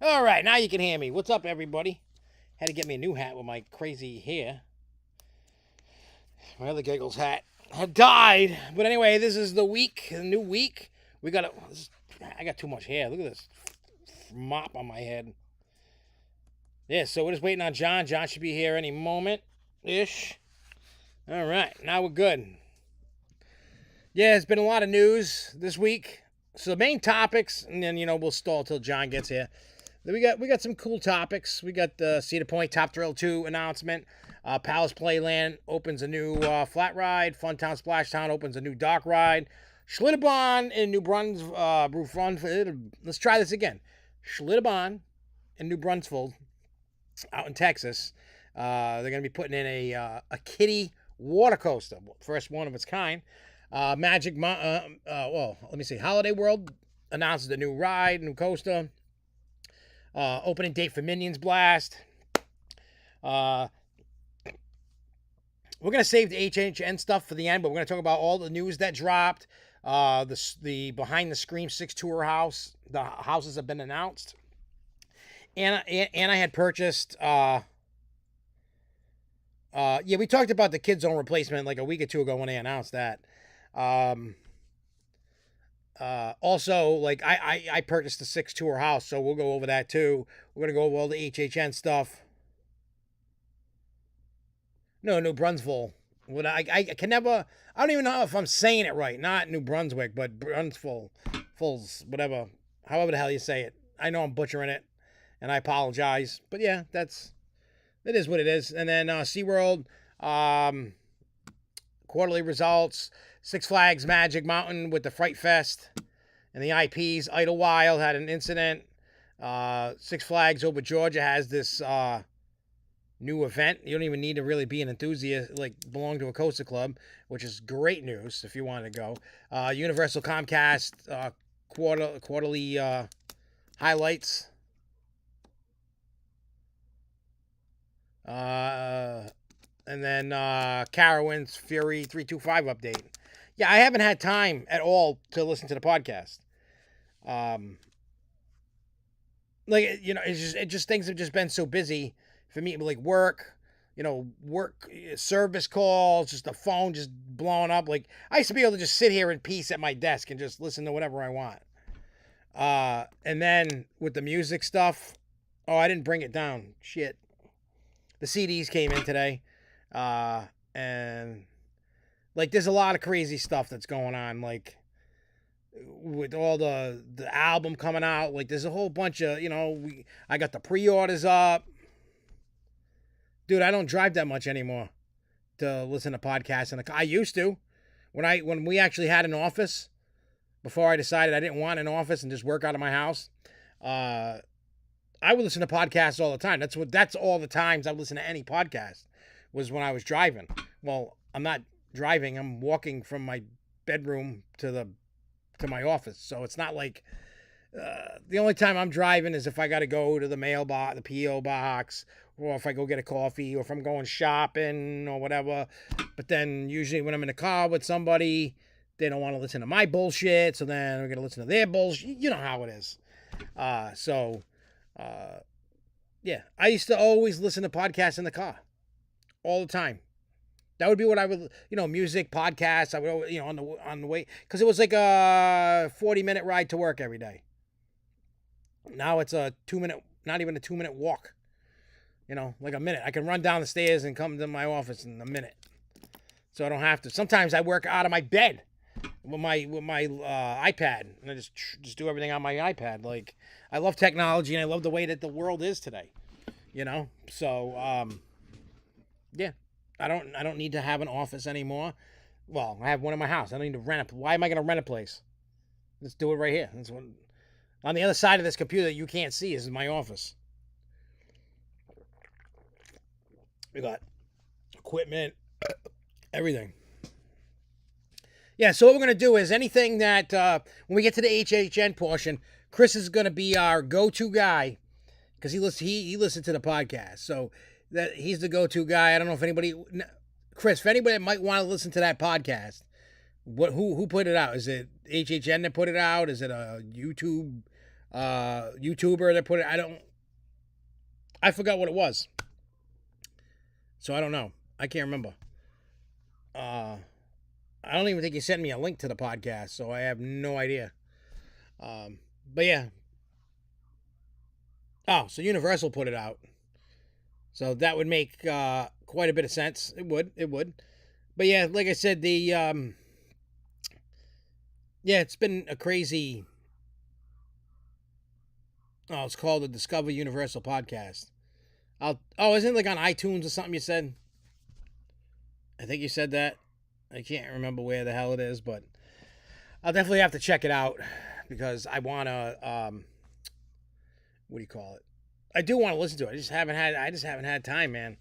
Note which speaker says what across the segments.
Speaker 1: All right, now you can hear me. What's up, everybody? Had to get me a new hat with my crazy hair. My other giggles hat had died. But anyway, this is the new week. We got I got too much hair. Look at this mop on my head. Yeah, so we're just waiting on John. John should be here any moment ish. All right, now we're good. Yeah, it's been a lot of news this week. So the main topics, and then we'll stall till John gets here. We got some cool topics. We got the Cedar Point Top Thrill 2 announcement. Palace Playland opens a new flat ride. Funtown Splashtown opens a new dock ride. Schlitterbahn in New Brunswick. Let's try this again. Schlitterbahn in New Brunswick, out in Texas. They're going to be putting in a kiddie water coaster, first one of its kind. Magic Mountain. Let me see. Holiday World announces a new ride, new coaster. Opening date for Minions Blast. We're going to save the HHN stuff for the end, but we're going to talk about all the news that dropped. The Behind the Scream 6 tour house. The houses have been announced. And I had purchased... we talked about the Kids Zone replacement like a week or two ago when they announced that. Also, like I purchased the 6 tour house, so we'll go over that too. We're gonna go over all the HHN stuff. No, New Brunswick. What I can never. I don't even know if I'm saying it right. Not New Brunswick, but Brunswick, Fulls, whatever. However the hell you say it. I know I'm butchering it, and I apologize. But yeah, it is what it is. And then SeaWorld, quarterly results. Six Flags Magic Mountain with the Fright Fest and the IPs. Idlewild had an incident. Six Flags over Georgia has this new event. You don't even need to really be an enthusiast, like belong to a coaster club, which is great news if you want to go. Universal Comcast quarterly highlights. And then Carowinds Fury 325 update. Yeah, I haven't had time at all to listen to the podcast. It just things have just been so busy for me, like work, service calls, just the phone just blowing up. Like I used to be able to just sit here in peace at my desk and just listen to whatever I want. And then with the music stuff, I didn't bring it down. Shit. The CDs came in today. And like there's a lot of crazy stuff that's going on, like with all the album coming out. Like there's a whole bunch of, I got the pre-orders up. Dude, I don't drive that much anymore to listen to podcasts in the car. I used to. When we actually had an office, before I decided I didn't want an office and just work out of my house, I would listen to podcasts all the time. That's all the times I listen to any podcast was when I was driving. Well, I'm not driving. I'm walking from my bedroom to my office. So it's not like the only time I'm driving is if I got to go to the mailbox, the PO box, or if I go get a coffee, or if I'm going shopping or whatever. But then usually when I'm in a car with somebody, they don't want to listen to my bullshit. So then we're going to listen to their bullshit. You know how it is. Yeah, I used to always listen to podcasts in the car all the time. That would be what I would, music, podcasts. I would, on the way, because it was like a 40-minute ride to work every day. Now it's a 2-minute, not even a 2-minute walk. Like a minute. I can run down the stairs and come to my office in a minute, so I don't have to. Sometimes I work out of my bed with my iPad, and I just do everything on my iPad. Like I love technology, and I love the way that the world is today. So yeah. I don't need to have an office anymore. Well, I have one in my house. I don't need to rent Why am I going to rent a place? Let's do it right here. That's what, on the other side of this computer that you can't see is my office. We got equipment, everything. Yeah, so what we're going to do is anything that, when we get to the HHN portion, Chris is going to be our go-to guy because he listened to the podcast. So that he's the go-to guy. I don't know if anybody, Chris, if anybody might want to listen to that podcast, who put it out? Is it HHN that put it out? Is it a YouTube YouTuber that put it. I forgot what it was. So I don't know. I can't remember. I don't even think he sent me a link to the podcast, so I have no idea. But yeah. Oh, so Universal put it out. So that would make quite a bit of sense. It would. But yeah, like I said, yeah, it's been a crazy. Oh, it's called the Discover Universal Podcast. Isn't it like on iTunes or something you said? I think you said that. I can't remember where the hell it is, but I'll definitely have to check it out because I want to, what do you call it? I do want to listen to it. I just haven't had time, man.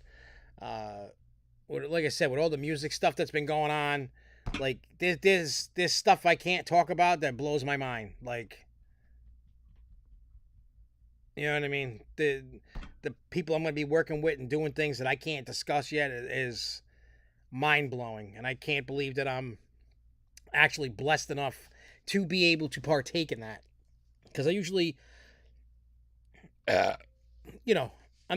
Speaker 1: Like I said, with all the music stuff that's been going on, like there's stuff I can't talk about that blows my mind. Like, you know what I mean? The people I'm going to be working with and doing things that I can't discuss yet is mind blowing, and I can't believe that I'm actually blessed enough to be able to partake in that. Because I usually, I'm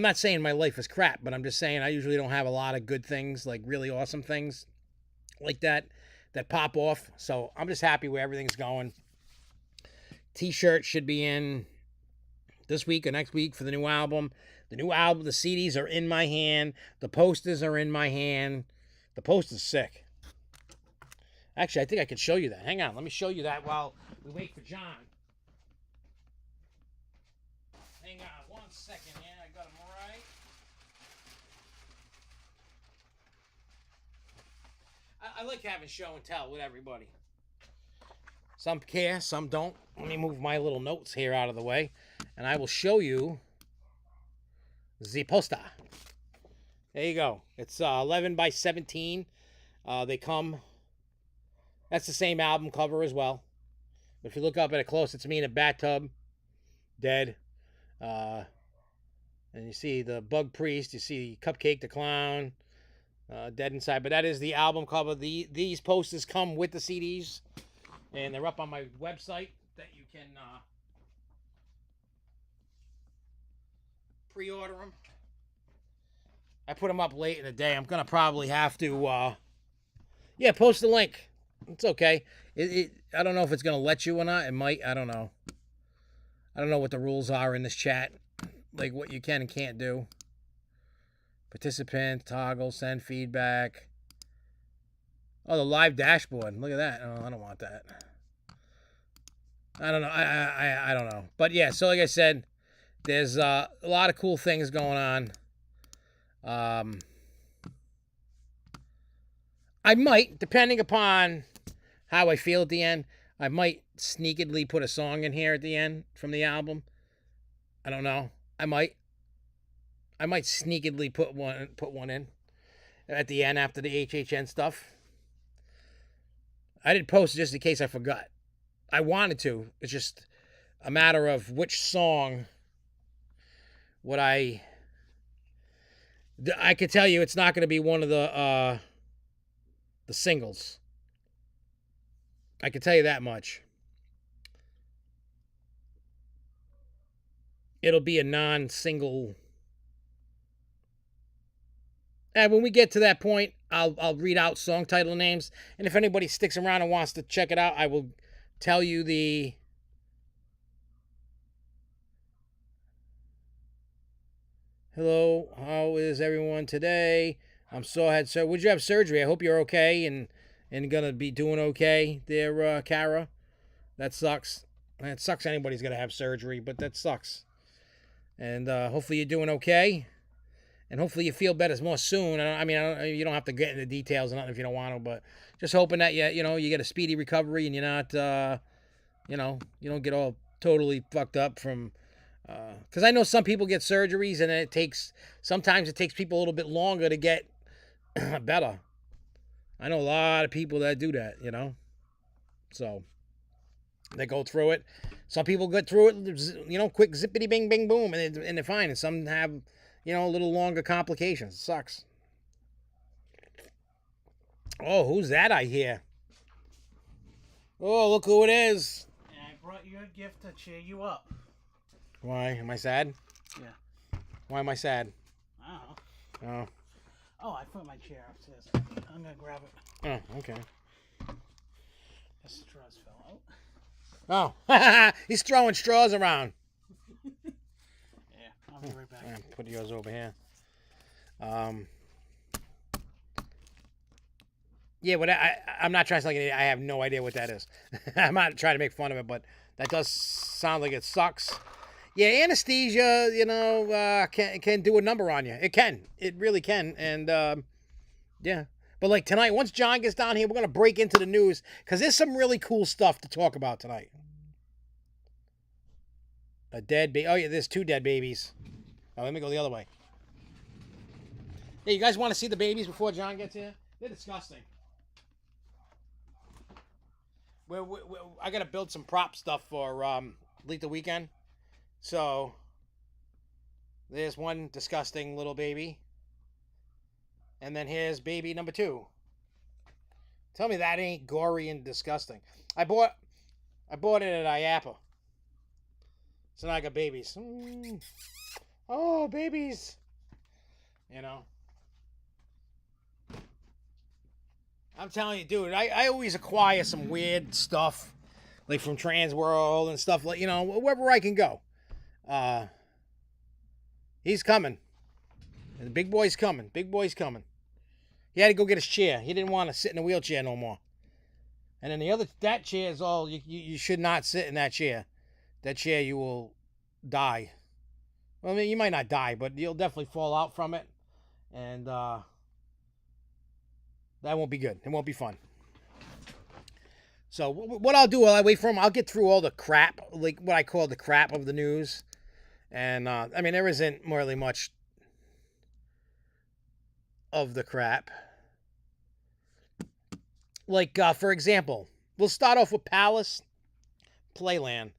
Speaker 1: not saying my life is crap, but I'm just saying I usually don't have a lot of good things, like really awesome things like that pop off. So I'm just happy where everything's going. T-shirt should be in this week or next week for the new album. The CDs are in my hand. The posters are in my hand. The poster's sick. Actually, I think I could show you that. Hang on, let me show you that while we wait for John. Hang on 1 second, yeah, I got him right. I like having show and tell with everybody. Some care, some don't. Let me move my little notes here out of the way, and I will show you the poster. There you go. It's 11 by 17. They come. That's the same album cover as well. If you look up at it close, it's me in a bathtub, dead. And you see the Bug Priest. You see Cupcake the Clown, dead inside. But that is the album cover. These posters come with the CDs, and they're up on my website that you can pre-order them. I put them up late in the day. I'm gonna probably have to, post the link. It's okay. I don't know if it's gonna let you or not. It might. I don't know. I don't know what the rules are in this chat, like what you can and can't do. Participant, toggle, send feedback. Oh, the live dashboard. Look at that. Oh, I don't want that. I don't know. I don't know. But yeah, so like I said, there's a lot of cool things going on. I might, depending upon how I feel at the end, I might sneakily put a song in here at the end from the album. I don't know. I might sneakily put one in at the end after the HHN stuff. I didn't post it just in case I forgot. I wanted to. It's just a matter of which song would I could tell you it's not going to be one of the singles. I can tell you that much. It'll be a non-single. And when we get to that point, I'll read out song title names, and if anybody sticks around and wants to check it out, I will tell you the hello, how is everyone today? I'm so had so. Would you have surgery? I hope you're okay and gonna be doing okay there, Kara. That sucks. It sucks anybody's gonna have surgery, but that sucks. And hopefully you're doing okay. And hopefully you feel better more soon. You don't have to get into details or nothing if you don't want to, but just hoping that you get a speedy recovery and you're not, you don't get all totally fucked up from. Because I know some people get surgeries and sometimes it takes people a little bit longer to get better. I know a lot of people that do that, so they go through it. Some people get through it, quick zippity bing bing boom, and they're fine. And some have, a little longer complications. It sucks. Oh, who's that I hear? Oh, look who it is.
Speaker 2: And I brought you a gift to cheer you up.
Speaker 1: Why? Am I sad?
Speaker 2: Yeah.
Speaker 1: Why am I sad?
Speaker 2: I don't know.
Speaker 1: Oh.
Speaker 2: Oh, I put my chair upstairs. I'm gonna grab it.
Speaker 1: Oh, okay.
Speaker 2: The straws fell out.
Speaker 1: Oh. He's throwing straws around.
Speaker 2: Yeah, I'll be right back.
Speaker 1: Put yours over here. Yeah, but I'm not trying to like I have no idea what that is. I'm not trying to make fun of it, but that does sound like it sucks. Yeah, anesthesia, can do a number on you. It can. It really can. And yeah. But like tonight, once John gets down here, we're gonna break into the news because there's some really cool stuff to talk about tonight. A dead baby. Oh yeah, there's 2 dead babies. Oh, let me go the other way. Hey, you guys want to see the babies before John gets here? They're disgusting. I gotta build some prop stuff for Lethal Weekend. So there's one disgusting little baby. And then here's baby number 2. Tell me that ain't gory and disgusting. I bought it at IAPA. So now I got babies. Oh, babies. I'm telling you, dude, I always acquire some weird stuff. Like from Trans World and stuff like, wherever I can go. He's coming. The big boy's coming. Big boy's coming. He had to go get his chair. He didn't want to sit in a wheelchair no more. And then that chair is all, you should not sit in that chair. That chair, you will die. Well, I mean, you might not die, but you'll definitely fall out from it. And that won't be good. It won't be fun. So what I'll do while I wait for him, I'll get through all the crap, like what I call the crap of the news. And, I mean, there isn't really much of the crap. Like, for example, we'll start off with Palace Playland.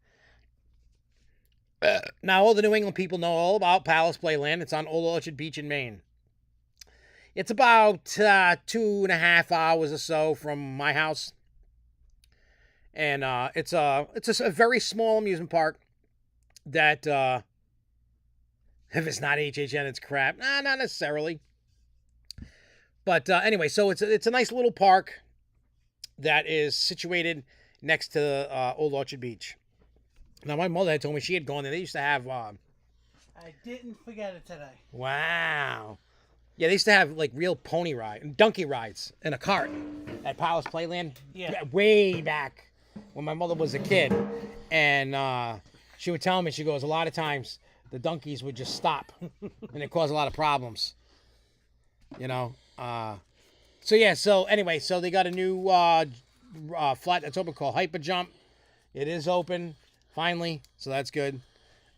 Speaker 1: Now, all the New England people know all about Palace Playland. It's on Old Orchard Beach in Maine. It's about 2.5 hours or so from my house. And it's a very small amusement park that, if it's not HHN, it's crap. Nah, not necessarily. But anyway, so it's a nice little park that is situated next to Old Orchard Beach. Now, my mother had told me she had gone there. They used to have...
Speaker 2: I didn't forget it today.
Speaker 1: Wow. Yeah, they used to have, like, real donkey rides in a cart at Palace Playland.
Speaker 2: Yeah.
Speaker 1: Way back when my mother was a kid. And she would tell me, she goes, a lot of times the donkeys would just stop. And it caused a lot of problems. So anyway, so they got a new flat that's open called Hyper Jump. It is open, finally, so that's good.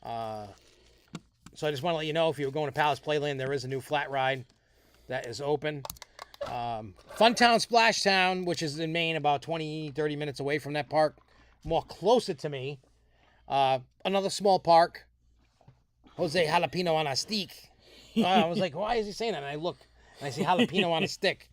Speaker 1: So I just want to let you know, if you were going to Palace Playland, there is a new flat ride that is open. Funtown Splashtown, which is in Maine, about 20-30 minutes away from that park, more closer to me. Another small park, Jose Jalapeno on a stick. I was like, why is he saying that? And I look, and I see jalapeno on a stick.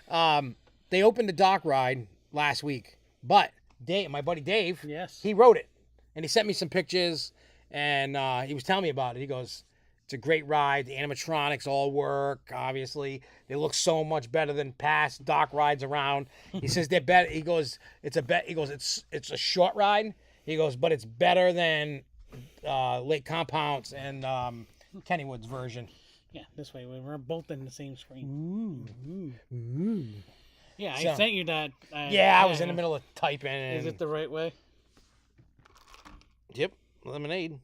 Speaker 1: They opened the dock ride last week, but my buddy Dave,
Speaker 2: yes,
Speaker 1: he wrote it, and he sent me some pictures, and he was telling me about it. He goes, it's a great ride. The animatronics all work, obviously. They look so much better than past dock rides around. He says they're better. He goes, it's a short ride. He goes, but it's better than Lake Compounce and Kennywood's version.
Speaker 2: Yeah, this way. We're both in the same screen.
Speaker 1: Ooh.
Speaker 2: Yeah, I sent you that.
Speaker 1: I was in the middle of typing.
Speaker 2: Is it the right way?
Speaker 1: Yep. Lemonade.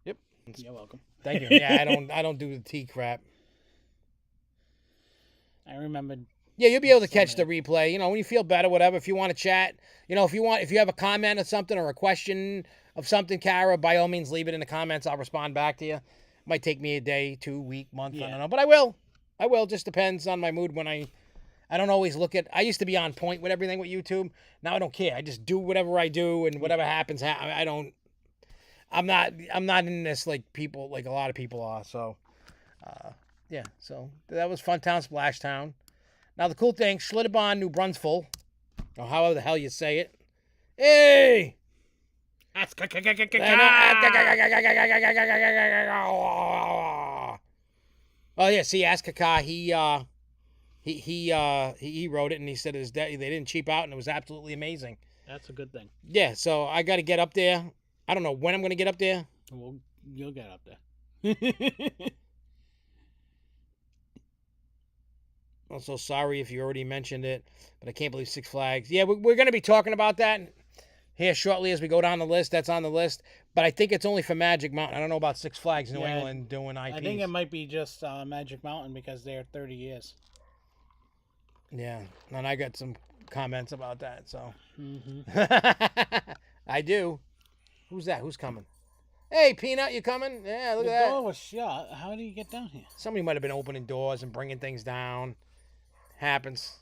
Speaker 1: Yep.
Speaker 2: You're welcome.
Speaker 1: Thank you. Yeah, I don't do the tea crap.
Speaker 2: I remembered.
Speaker 1: Yeah, you'll be able to catch the replay. When you feel better, whatever. If you want to chat, if you have a comment or something or a question of something, Kara, by all means, leave it in the comments. I'll respond back to you. Might take me a day, 2 week, month, I don't know. But I will. Just depends on my mood when I don't always look at... I used to be on point with everything with YouTube. Now I don't care. I just do whatever I do, and whatever happens, I don't... I'm not in this like people, like a lot of people are. So, yeah. So that was Funtown Splashtown. Now the cool thing, Schlitterbahn, New Brunswick, or however the hell you say it. Hey! Oh yeah, see, Ask Kaka, he wrote it and he said they didn't cheap out and it was absolutely amazing.
Speaker 2: That's a good thing.
Speaker 1: Yeah, so I got to get up there. I don't know when I'm going to get up there.
Speaker 2: Well, you'll get up there.
Speaker 1: Also, sorry if you already mentioned it, but I can't believe Six Flags. Yeah, we're going to be talking about that here shortly as we go down the list. That's on the list. But I think it's only for Magic Mountain. I don't know about Six Flags New England doing IPs.
Speaker 2: I think it might be just Magic Mountain because they're 30 years.
Speaker 1: Yeah, and I got some comments about that, so.
Speaker 2: Mm-hmm.
Speaker 1: I do. Who's that? Who's coming? Hey, Peanut, you coming? Yeah, look at that.
Speaker 2: The door was shut. How do you get down here?
Speaker 1: Somebody might have been opening doors and bringing things down. Happens.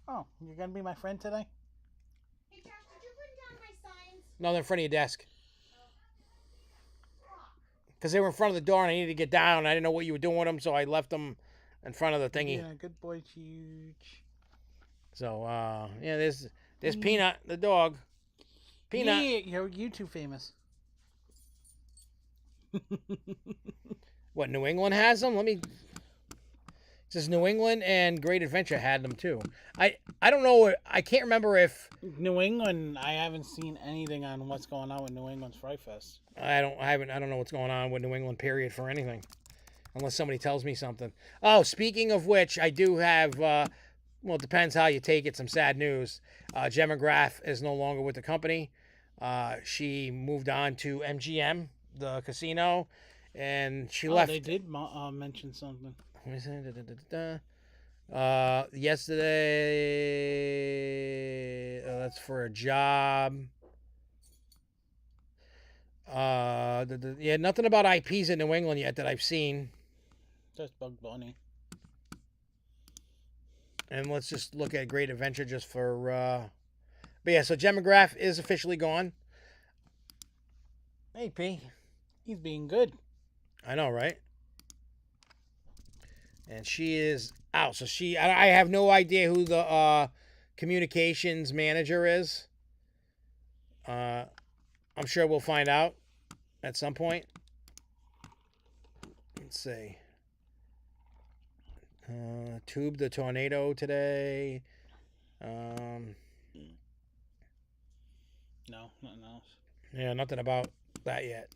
Speaker 2: Oh, you're going to be my friend today?
Speaker 3: Hey, Josh, did you put down my signs?
Speaker 1: No, they're in front of your desk. Because they were in front of the door and I needed to get down. I didn't know what you were doing with them, so I left them in front of the thingy.
Speaker 2: Yeah, good boy, huge.
Speaker 1: So, yeah, there's Peanut, the dog. Peanut.
Speaker 2: Yeah, you're too famous.
Speaker 1: What, New England has them? It says New England and Great Adventure had them too. I don't know. I can't remember if
Speaker 2: New England. I haven't seen anything on what's going on with New England's Fright Fest.
Speaker 1: I don't know what's going on with New England period for anything, unless somebody tells me something. Oh, speaking of which, I do have. Well, it depends how you take it. Some sad news. Gemma Graff is no longer with the company. She moved on to MGM, the casino, and she left.
Speaker 2: They did mention something.
Speaker 1: Yesterday, that's for a job. Yeah, nothing about IPs in New England yet that I've seen.
Speaker 2: Just Bug Bunny.
Speaker 1: And let's just look at Great Adventure just for. But yeah, so Gemma Graff is officially gone. Hey, P.
Speaker 2: He's being good.
Speaker 1: I know, right? And she is out. So I have no idea who the communications manager is. I'm sure we'll find out at some point. Let's see. Tube the Tornado today.
Speaker 2: No, nothing else.
Speaker 1: Yeah, nothing about that yet.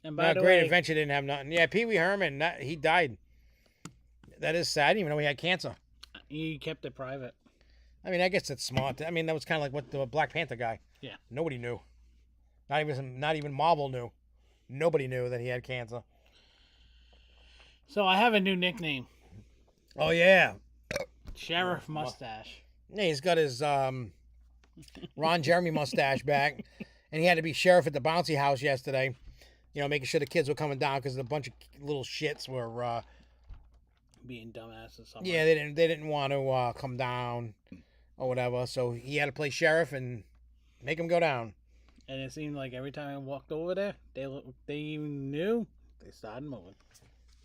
Speaker 2: And by the
Speaker 1: Great
Speaker 2: way,
Speaker 1: Adventure didn't have nothing. Yeah, Pee Wee Herman, he died. That is sad. I didn't even know he had cancer.
Speaker 2: he kept it private.
Speaker 1: I mean, I guess it's smart. I mean, that was kind of like what the Black Panther guy.
Speaker 2: Yeah.
Speaker 1: Nobody knew. Not even Marvel knew. Nobody knew that he had cancer.
Speaker 2: So I have a new nickname.
Speaker 1: Oh yeah.
Speaker 2: Sheriff Mustache.
Speaker 1: Yeah, he's got his Ron Jeremy mustache back, and he had to be sheriff at the bouncy house yesterday. You know, making sure the kids were coming down because a bunch of little shits were
Speaker 2: Being dumbasses.
Speaker 1: yeah, they didn't want to come down or whatever. So he had to play sheriff and make them go down.
Speaker 2: And it seemed like every time I walked over there, they even knew. They started moving.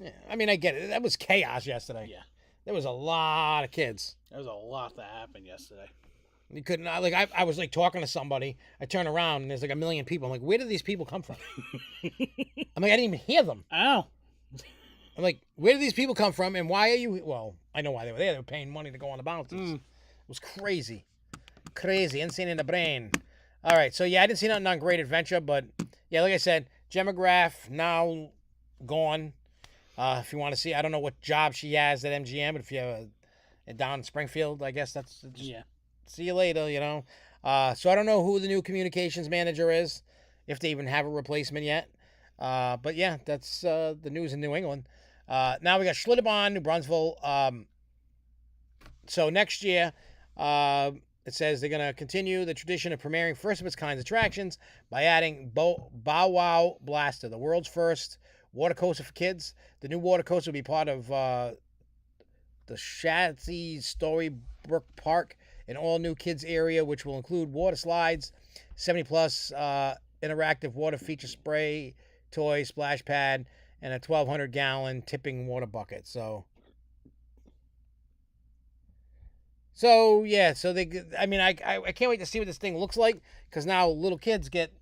Speaker 1: Yeah, I mean, I get it. That was chaos yesterday.
Speaker 2: Yeah.
Speaker 1: There was a lot of kids.
Speaker 2: There was a lot that happened yesterday.
Speaker 1: You couldn't, I was like talking to somebody. I turn around and there's like a million people. I'm like, where did these people come from? I'm like, I didn't even hear them.
Speaker 2: Ow.
Speaker 1: I'm like, where did these people come from and why are you? Well, I know why they were there. They were paying money to go on the bounties. It was crazy. Crazy. Insane in the brain. All right. So, yeah, I didn't see nothing on Great Adventure. But, yeah, like I said, Gemma Graff now gone. If you want to see, I don't know what job she has at MGM, but if you're down in Springfield, I guess that's just,
Speaker 2: Yeah.
Speaker 1: see you later, you know. So I don't know who the new communications manager is, if they even have a replacement yet. But yeah, that's the news in New England. Now we got Schlitterbahn, New Brunswick. So next year, it says they're going to continue the tradition of premiering first of its kind attractions by adding Bow Wow Blaster, the world's first water coaster for kids. The new water coaster will be part of the Shatsy Storybrook Park, an all-new kids area, which will include water slides, 70-plus interactive water feature spray, toy, splash pad, and a 1,200-gallon tipping water bucket. So, So yeah, so I mean, I can't wait to see what this thing looks like because now little kids get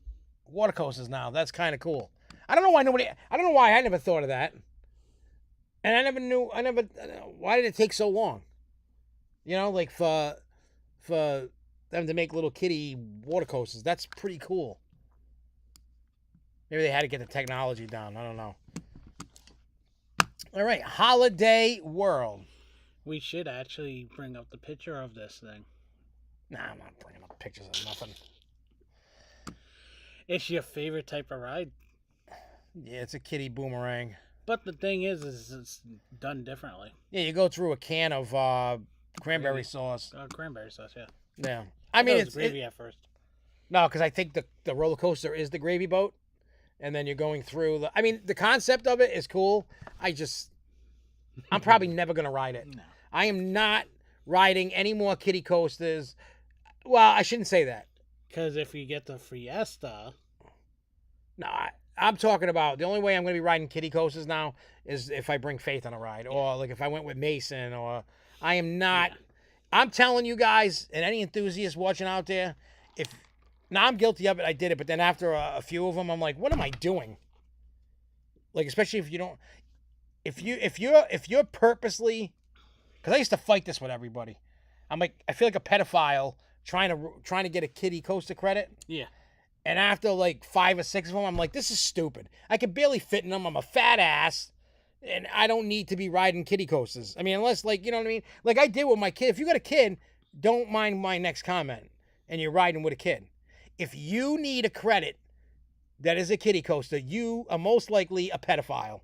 Speaker 1: water coasters now. That's kind of cool. I don't know why nobody. I don't know why I never thought of that, and I never knew. I never. Why did it take so long? You know, like for them to make little kiddie water coasters. That's pretty cool. Maybe they had to get the technology down. I don't know. All right, Holiday World.
Speaker 2: We should actually bring up the picture of this thing.
Speaker 1: Nah, I'm not bringing up pictures of nothing.
Speaker 2: It's your favorite type of ride.
Speaker 1: Yeah, it's a kiddie boomerang.
Speaker 2: But the thing is it's done differently.
Speaker 1: Yeah, you go through a can of cranberry
Speaker 2: Gravy.
Speaker 1: sauce.
Speaker 2: Cranberry sauce, yeah.
Speaker 1: Yeah. I mean,
Speaker 2: thought it
Speaker 1: it's
Speaker 2: was gravy at first.
Speaker 1: no, because I think the roller coaster is the gravy boat, and then you're going through the. I mean, the concept of it is cool. I'm probably never gonna ride it.
Speaker 2: No.
Speaker 1: I am not riding any more kiddie coasters. Well, I shouldn't say that.
Speaker 2: Because if you get the Fiesta,
Speaker 1: No, I'm talking about the only way I'm gonna be riding kiddie coasters now is if I bring Faith on a ride, or like if I went with Mason, or I am not.
Speaker 2: Yeah.
Speaker 1: I'm telling you guys, and any enthusiasts watching out there, now I'm guilty of it. I did it, but then after a few of them, I'm like, what am I doing? Like, especially if you don't, if you're purposely, because I used to fight this with everybody. I'm like, I feel like a pedophile trying to get a kiddie coaster credit.
Speaker 2: yeah.
Speaker 1: And after like 5 or 6 of them, I'm like, this is stupid. I can barely fit in them. I'm a fat ass. And I don't need to be riding kiddie coasters. I mean, unless, like, you know what I mean? Like I did with my kid. If you got a kid, don't mind my next comment. And you're riding with a kid. If you need a credit that is a kiddie coaster, you are most likely a pedophile.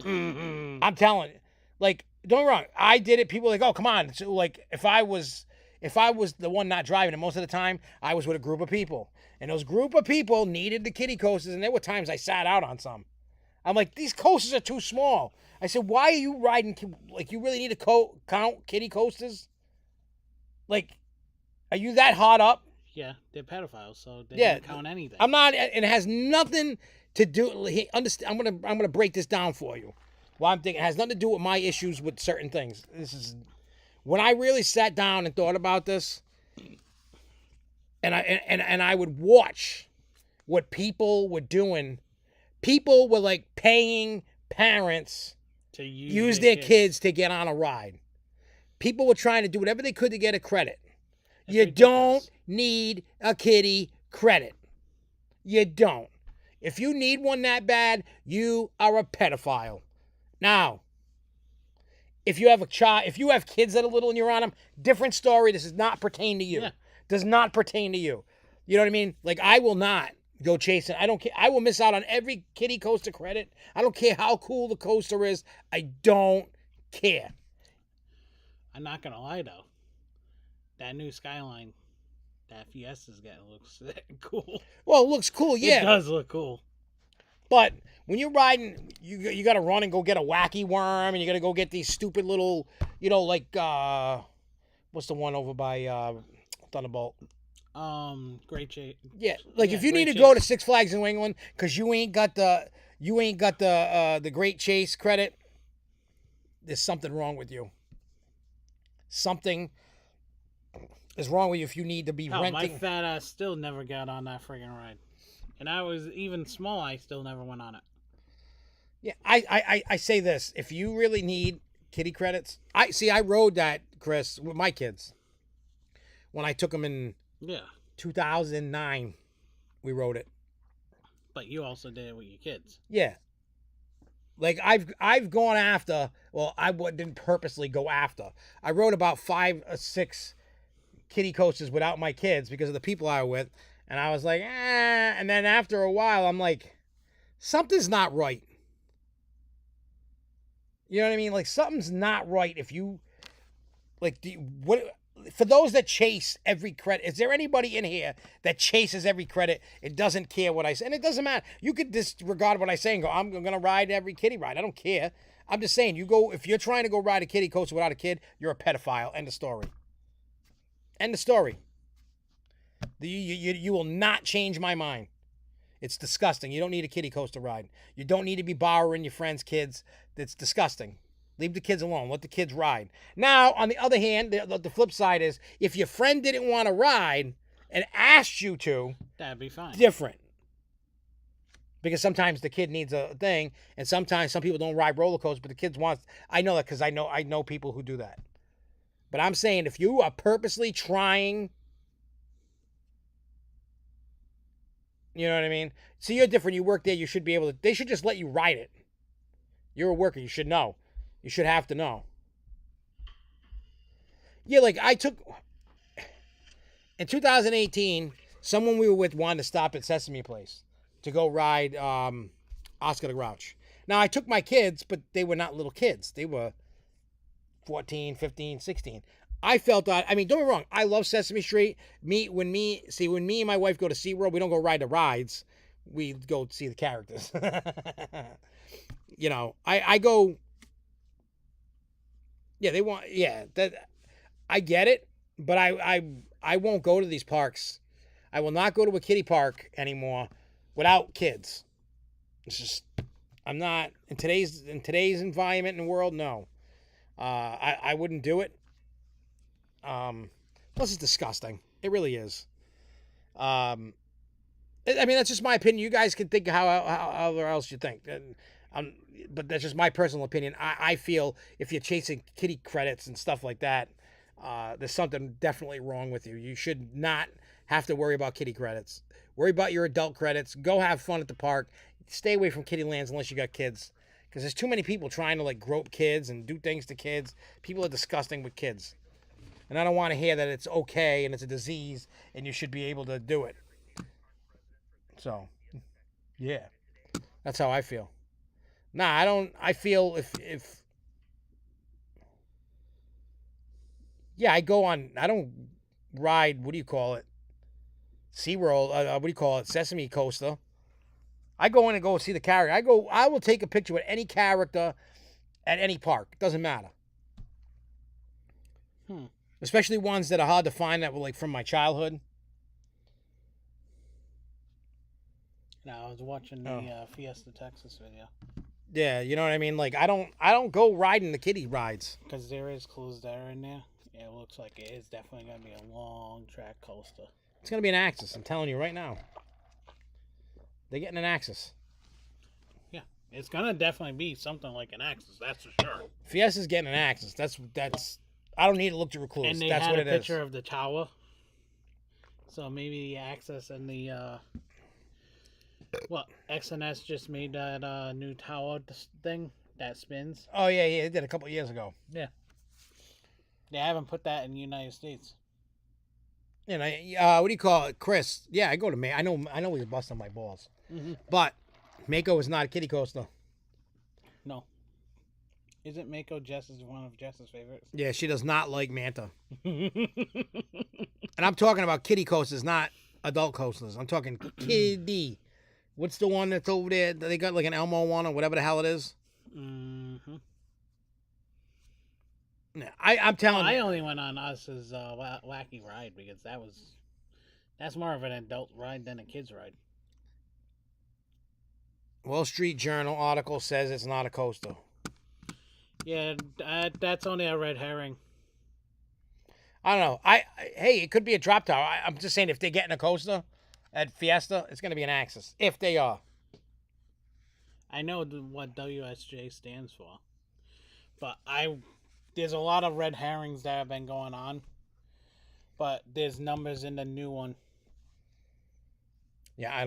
Speaker 1: I'm telling you. Like, don't get me wrong. I did it. People were like, oh, come on. So, like, if I was the one not driving it, most of the time, I was with a group of people. And those group of people needed the kiddie coasters. And there were times I sat out on some. I'm like, these coasters are too small. I said, why are you riding? Like, you really need to count kiddie coasters? Like, are you that hot up?
Speaker 2: Yeah, they're pedophiles, so they
Speaker 1: Yeah,
Speaker 2: don't count anything.
Speaker 1: I'm not, and it has nothing to do. I'm gonna break this down for you. Well, I'm thinking it has nothing to do with my issues with certain things. This is when I really sat down and thought about this, and I would watch what people were doing. People were like paying parents
Speaker 2: to
Speaker 1: use their kids to get on a ride. People were trying to do whatever they could to get a credit.
Speaker 2: That's
Speaker 1: You
Speaker 2: ridiculous.
Speaker 1: don't need a kiddie credit. You don't. If you need one that bad, you are a pedophile. Now, if you have a child, if you have kids that are little and you're on them, different story. This does not pertain to you.
Speaker 2: Yeah.
Speaker 1: Does not pertain to you. You know what I mean? Like, I will not go chasing. I don't care. I will miss out on every kiddie coaster credit. I don't care how cool the coaster is. I don't care.
Speaker 2: I'm not gonna lie though, that new Skyline, that Fiesta's getting looks cool.
Speaker 1: Well, it looks cool, yeah.
Speaker 2: It does look cool.
Speaker 1: But when you're riding, you got to run and go get a wacky worm, and you got to go get these stupid little, you know, like what's the one over by Thunderbolt?
Speaker 2: Great Chase.
Speaker 1: Yeah, like
Speaker 2: Yeah,
Speaker 1: if you
Speaker 2: Great
Speaker 1: need to
Speaker 2: Chase.
Speaker 1: go to Six Flags in New England because you ain't got the Great Chase credit, there's something wrong with you. Something is wrong with you if you need to be
Speaker 2: Oh, my
Speaker 1: renting.
Speaker 2: fat ass still never got on that friggin' ride. And I was even small, I still never went on it.
Speaker 1: Yeah, I say this: if you really need kiddie credits, I rode that, Chris, with my kids when I took them in
Speaker 2: Yeah.
Speaker 1: 2009. We rode it.
Speaker 2: But you also did it with your kids.
Speaker 1: Yeah. Like I've gone after. Well, didn't purposely go after. I rode about 5 or 6 kiddie coasters without my kids because of the people I were with, and I was like, And then after a while, I'm like, something's not right. You know what I mean? Like something's not right if you, like, for those that chase every credit, is there anybody in here that chases every credit and doesn't care what I say? And it doesn't matter. You could disregard what I say and go, I'm going to ride every kiddie ride. I don't care. I'm just saying, if you're trying to go ride a kiddie coaster without a kid, you're a pedophile. End of story. End of story. You will not change my mind. It's disgusting. You don't need a kiddie coaster ride. You don't need to be borrowing your friends' kids. It's disgusting. Leave the kids alone. Let the kids ride. Now, on the other hand, the flip side is if your friend didn't want to ride and asked you to,
Speaker 2: That'd be fine.
Speaker 1: different. Because sometimes the kid needs a thing, and sometimes some people don't ride roller coasters, but the kids want. I know that because I know people who do that. But I'm saying if you are purposely trying, you know what I mean? So you're different. You work there. You should be able to. They should just let you ride it. You're a worker. You should know. You should have to know. Yeah, like I took in 2018. Someone we were with wanted to stop at Sesame Place to go ride Oscar the Grouch. Now, I took my kids, but they were not little kids. They were 14, 15, 16. I felt that, I mean, don't get me wrong. I love Sesame Street. When me and my wife go to SeaWorld, we don't go ride the rides. We go see the characters. You know, I go, yeah, they want, yeah, that I get it, but I won't go to these parks. I will not go to a kiddie park anymore without kids. It's just, I'm not in today's environment and world. No, I wouldn't do it. Plus it's disgusting. It really is. I mean, that's just my opinion. You guys can think however else you think. But that's just my personal opinion. I feel if you're chasing kiddie credits and stuff like that, there's something definitely wrong with you. You should not have to worry about kiddie credits. Worry about your adult credits. Go have fun at the park. Stay away from kiddie lands unless you got kids. Because there's too many people trying to like grope kids and do things to kids. People are disgusting with kids. And I don't want to hear that it's okay and it's a disease and you should be able to do it. So, yeah. That's how I feel. Nah, I don't. I feel if yeah, I go on. I don't ride. What do you call it? SeaWorld. What do you call it? Sesame Coaster. I go in and go see the character. I will take a picture with any character at any park. Doesn't matter. Especially ones that are hard to find that were like from my childhood.
Speaker 2: Now I was watching the Fiesta Texas video.
Speaker 1: Yeah, you know what I mean? Like I don't go riding the kiddie rides.
Speaker 2: Because there is clues there in there. It looks like it is definitely going to be a long track coaster.
Speaker 1: It's going to be an Axis. I'm telling you right now. They're getting an Axis.
Speaker 2: Yeah, it's going to definitely be something like an Axis, that's for sure.
Speaker 1: Fiesta's getting an Axis. That's. I don't need to look to recluse.
Speaker 2: And they
Speaker 1: That's
Speaker 2: had
Speaker 1: what
Speaker 2: a
Speaker 1: it is.
Speaker 2: picture of the tower. So maybe the Axis and the SNS just made that new tower thing that spins.
Speaker 1: Oh yeah, it did a couple of years ago.
Speaker 2: Yeah. They haven't put that in the United States.
Speaker 1: You know, what do you call it, Chris? Yeah, I go to Mako. I know he's busting my balls, but Mako is not a kiddie coaster.
Speaker 2: No. Isn't Mako one of Jess's favorites?
Speaker 1: Yeah, she does not like Manta. And I'm talking about kiddie coasters, not adult coasters. I'm talking kiddie. What's the one that's over there? They got like an Elmo one or whatever the hell it is.
Speaker 2: Mm-hmm.
Speaker 1: Yeah, I'm telling you.
Speaker 2: I only went on Us's Wacky Ride because that's more of an adult ride than a kid's ride. Wall
Speaker 1: Street Journal article says it's not a coaster.
Speaker 2: Yeah, that's only a red herring.
Speaker 1: I don't know. Hey, it could be a drop tower. I'm just saying if they're getting a coaster at Fiesta, it's going to be an Axis. If they are.
Speaker 2: I know what WSJ stands for. But there's a lot of red herrings that have been going on. But there's numbers in the new one.
Speaker 1: Yeah, I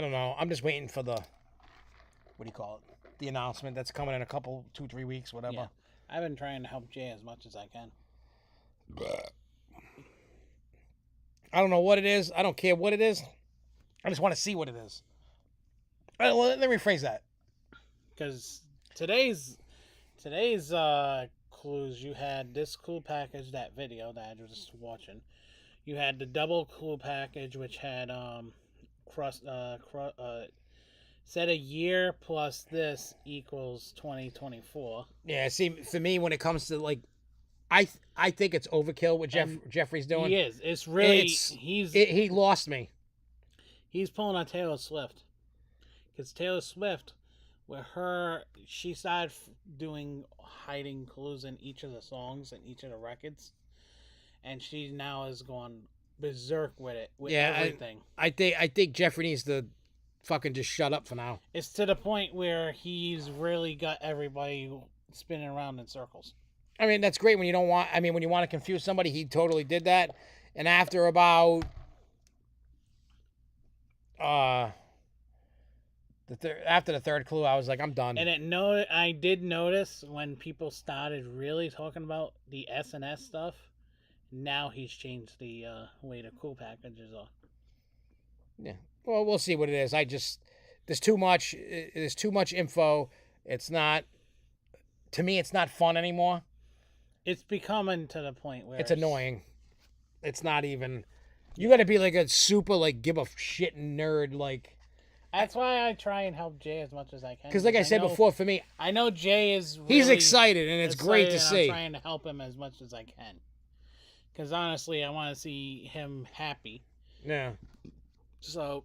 Speaker 1: don't know. I'm just waiting for the, what do you call it? The announcement that's coming in a couple, 2-3 weeks, whatever.
Speaker 2: Yeah. I've been trying to help Jay as much as I can.
Speaker 1: I don't know what it is. I don't care what it is. I just want to see what it is. Let me rephrase that.
Speaker 2: Because today's clues, you had this clue package, that video that I was just watching. You had the double clue package, which had said a year plus this equals 2024.
Speaker 1: Yeah, see, for me, when it comes to like, I think it's overkill what Jeffrey's doing.
Speaker 2: He is. It's really
Speaker 1: he lost me.
Speaker 2: He's pulling on Taylor Swift, because Taylor Swift where she started doing hiding clues in each of the songs and each of the records, and she now is going berserk with it, with everything.
Speaker 1: I think Jeffrey needs to fucking just shut up for now.
Speaker 2: It's to the point where he's really got everybody spinning around in circles.
Speaker 1: I mean, that's great when you don't want. I mean, when you want to confuse somebody, he totally did that. And after about after the third clue, I was like, I'm done.
Speaker 2: And I did notice when people started really talking about the S&S stuff. Now he's changed the way the clue packages are.
Speaker 1: Yeah. Well, we'll see what it is. There's too much. There's too much info. It's not. To me, it's not fun anymore.
Speaker 2: It's becoming to the point where
Speaker 1: it's annoying. It's not even. You got to be like a super like give a shit nerd like.
Speaker 2: That's why I try and help Jay as much as I can.
Speaker 1: Because like I said before, for me,
Speaker 2: I know Jay is. Really
Speaker 1: he's excited, and it's great to see.
Speaker 2: I'm trying to help him as much as I can. Because honestly, I want to see him happy.
Speaker 1: Yeah.
Speaker 2: So.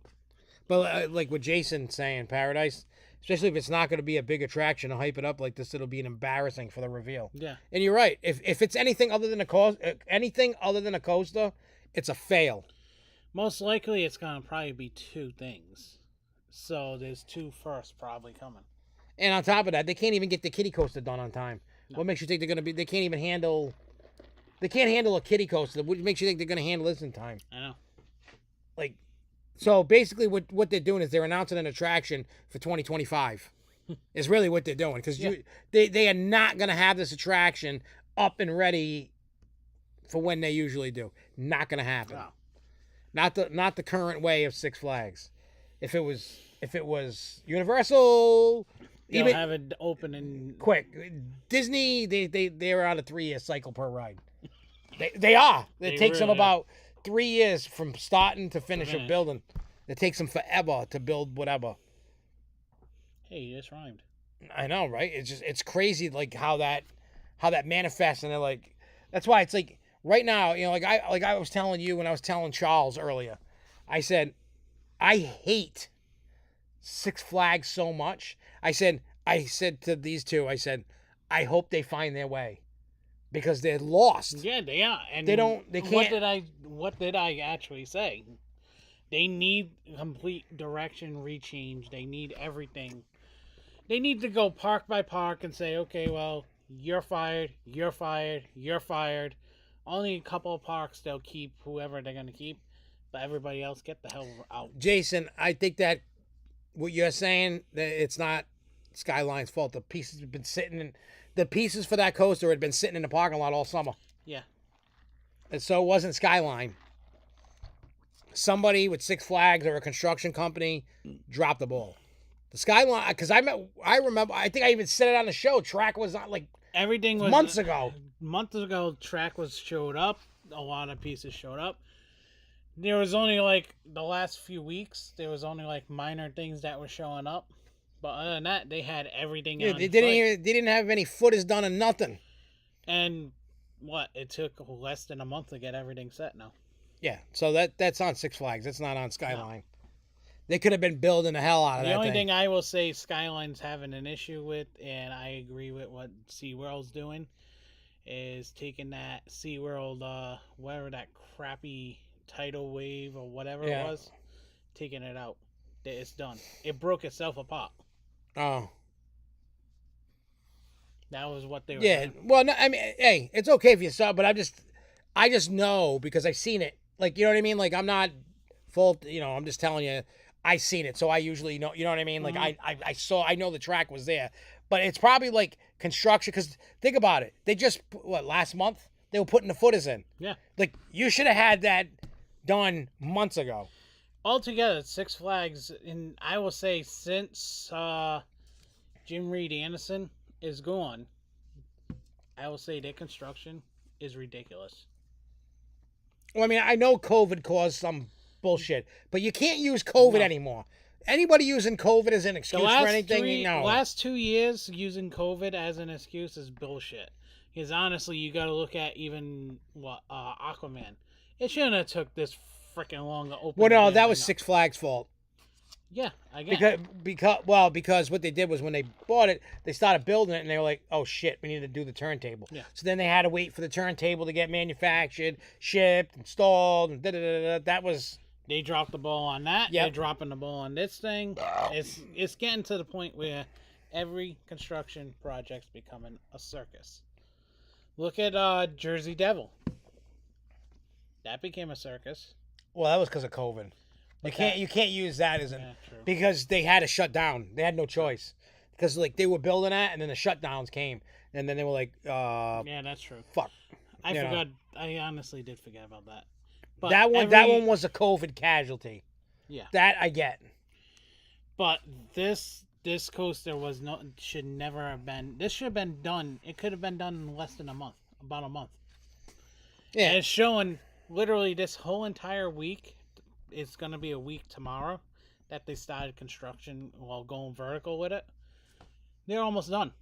Speaker 1: But like what Jason's saying, Paradise, especially if it's not going to be a big attraction to hype it up like this, it'll be an embarrassing for the reveal.
Speaker 2: Yeah.
Speaker 1: And you're right. If it's anything other than a coaster, it's a fail.
Speaker 2: Most likely, it's going to probably be two things. So there's two firsts probably coming.
Speaker 1: And on top of that, they can't even get the kiddie coaster done on time.
Speaker 2: No.
Speaker 1: What makes you think they're going to be? They can't even handle. They can't handle a kiddie coaster. What makes you think they're going to handle this in time?
Speaker 2: I know.
Speaker 1: Like, so basically, what they're doing is they're announcing an attraction for 2025. Is really what they're doing because they are not going to have this attraction up and ready for when they usually do. Not going to happen.
Speaker 2: No.
Speaker 1: Not the current way of Six Flags. If it was Universal,
Speaker 2: They'll
Speaker 1: even
Speaker 2: have it open and
Speaker 1: quick. Disney, they're on a 3-year cycle per ride. They are. It takes them
Speaker 2: really
Speaker 1: about 3 years from starting to finish a building. It takes them forever to build whatever.
Speaker 2: Hey, you just rhymed.
Speaker 1: I know, right? It's crazy like how that manifests, and they're like, that's why it's like right now, you know, like I was telling you when I was telling Charles earlier, I said I hate Six Flags so much. I said to these two, I said, I hope they find their way. Because they're lost.
Speaker 2: Yeah, they are. And
Speaker 1: they can't.
Speaker 2: What did I actually say? They need complete direction rechange. They need everything. They need to go park by park and say, okay, well, you're fired, you're fired, you're fired. Only a couple of parks they'll keep whoever they're going to keep. But everybody else, get the hell out.
Speaker 1: Jason, I think that what you're saying, that it's not Skyline's fault. The pieces have been sitting in... The pieces for that coaster had been sitting in the parking lot all summer.
Speaker 2: Yeah.
Speaker 1: And so it wasn't Skyline. Somebody with Six Flags or a construction company dropped the ball. The Skyline, because I remember, I think I even said it on the show, track was not like
Speaker 2: everything was
Speaker 1: months ago.
Speaker 2: Months ago, track showed up. A lot of pieces showed up. There was only like the last few weeks, there was only like minor things that were showing up. But other than that, they had everything.
Speaker 1: Yeah, they didn't have any footage done or nothing.
Speaker 2: And what? It took less than a month to get everything set now.
Speaker 1: Yeah, so that's on Six Flags. That's not on Skyline. No. They could have been building the hell out of that.
Speaker 2: The only thing I will say Skyline's having an issue with, and I agree with what SeaWorld's doing, is taking that SeaWorld, whatever that crappy tidal wave or whatever it was, taking it out. It's done. It broke itself apart.
Speaker 1: Oh.
Speaker 2: That was what they were doing.
Speaker 1: Well, no, I mean, hey, it's okay if you saw, but I just know because I've seen it. Like, you know what I mean? Like, I'm not fault, you know, I'm just telling you, I seen it, so I usually know, you know what I mean? Like, I know the track was there, but it's probably like construction, because think about it. They just, last month? They were putting the footers in.
Speaker 2: Yeah.
Speaker 1: Like, you should have had that done months ago.
Speaker 2: Altogether, Six Flags, and I will say since Jim Reed Anderson is gone, I will say their construction is ridiculous.
Speaker 1: Well, I mean, I know COVID caused some bullshit, but you can't use COVID anymore. Anybody using COVID as an excuse for anything? No.
Speaker 2: The last 2 years using COVID as an excuse is bullshit. Because honestly, you got to look at even Aquaman. It shouldn't have took this freaking long to open.
Speaker 1: Well, no, that was Six Flags' fault.
Speaker 2: Yeah, I get
Speaker 1: Because what they did was when they bought it, they started building it and they were like, oh shit, we need to do the turntable.
Speaker 2: Yeah.
Speaker 1: So then they had to wait for the turntable to get manufactured, shipped, installed, and da-da-da-da. That was
Speaker 2: They dropped the ball on that.
Speaker 1: Yep.
Speaker 2: They're dropping the ball on this thing. It's getting to the point where every construction project's becoming a circus. Look at Jersey Devil. That became a circus.
Speaker 1: well, that was because of COVID.
Speaker 2: But
Speaker 1: You can't use that as
Speaker 2: Yeah, true.
Speaker 1: because they had to shut down. They had no choice because like they were building that and then the shutdowns came and then they were like,
Speaker 2: Yeah, that's true.
Speaker 1: fuck.
Speaker 2: I
Speaker 1: You know.
Speaker 2: forgot. I honestly did forget about that. But
Speaker 1: that one was a COVID casualty.
Speaker 2: Yeah.
Speaker 1: That I get.
Speaker 2: But this coaster should never have been. This should have been done. It could have been done in less than a month. About a month.
Speaker 1: Yeah.
Speaker 2: And it's showing literally this whole entire week. It's gonna be a week tomorrow that they started construction while going vertical with it. They're almost done.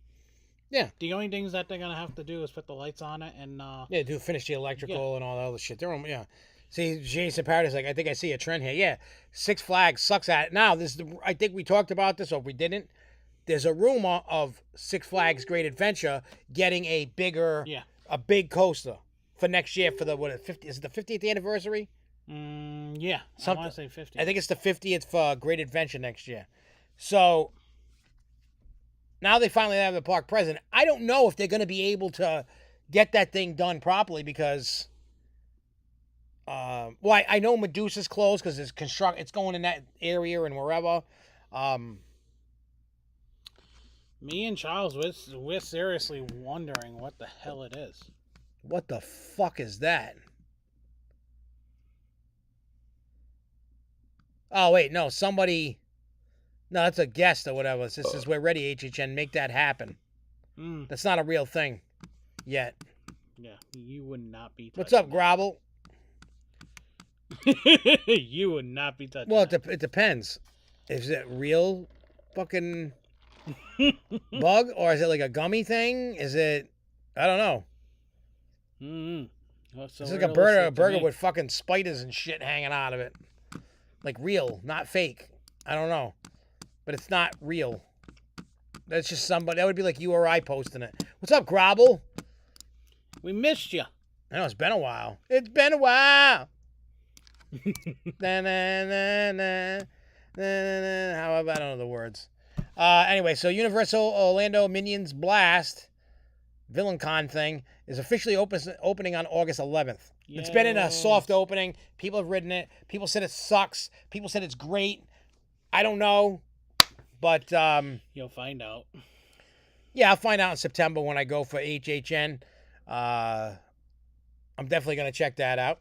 Speaker 1: Yeah.
Speaker 2: The only things that they're gonna have to do is put the lights on it and
Speaker 1: Yeah, finish the electrical and all that other shit. Yeah. See, Jason Paradis, like, I think I see a trend here. Yeah, Six Flags sucks at it. Now, I think we talked about this, or if we didn't, there's a rumor of Six Flags Great Adventure getting a big coaster for next year for the, is it the 50th anniversary?
Speaker 2: Yeah. I want to say 50.
Speaker 1: I think it's the 50th for Great Adventure next year. So, now they finally have the park president. I don't know if they're going to be able to get that thing done properly because... I know Medusa's closed because it's going in that area and wherever.
Speaker 2: Me and Charles, we're seriously wondering what the hell it is.
Speaker 1: What the fuck is that? Oh wait, no, somebody. No, that's a guest or whatever. This is we're ready, HHN. Make that happen. That's not a real thing yet.
Speaker 2: Yeah, you would not be.
Speaker 1: What's up, Grobble?
Speaker 2: You would not be touching.
Speaker 1: Well, it depends. Is it real fucking bug or is it like a gummy thing? Is it? I don't know.
Speaker 2: Well, so
Speaker 1: It's like a burger with fucking spiders and shit hanging out of it. Like real, not fake. I don't know. But it's not real. That's just somebody. That would be like you or I posting it. What's up, Grobble?
Speaker 2: We missed you.
Speaker 1: I know, it's been a while. It's been a while. Na, na, na, na, na, na, na. How about I don't know the words. Anyway, so Universal Orlando Minions Blast VillainCon thing is officially opening on August 11th.
Speaker 2: Yay.
Speaker 1: It's been in a soft opening. People have ridden it. People said it sucks. People said it's great. I don't know. But
Speaker 2: You'll find out.
Speaker 1: yeah, I'll find out in September when I go for HHN. I'm definitely going to check that out.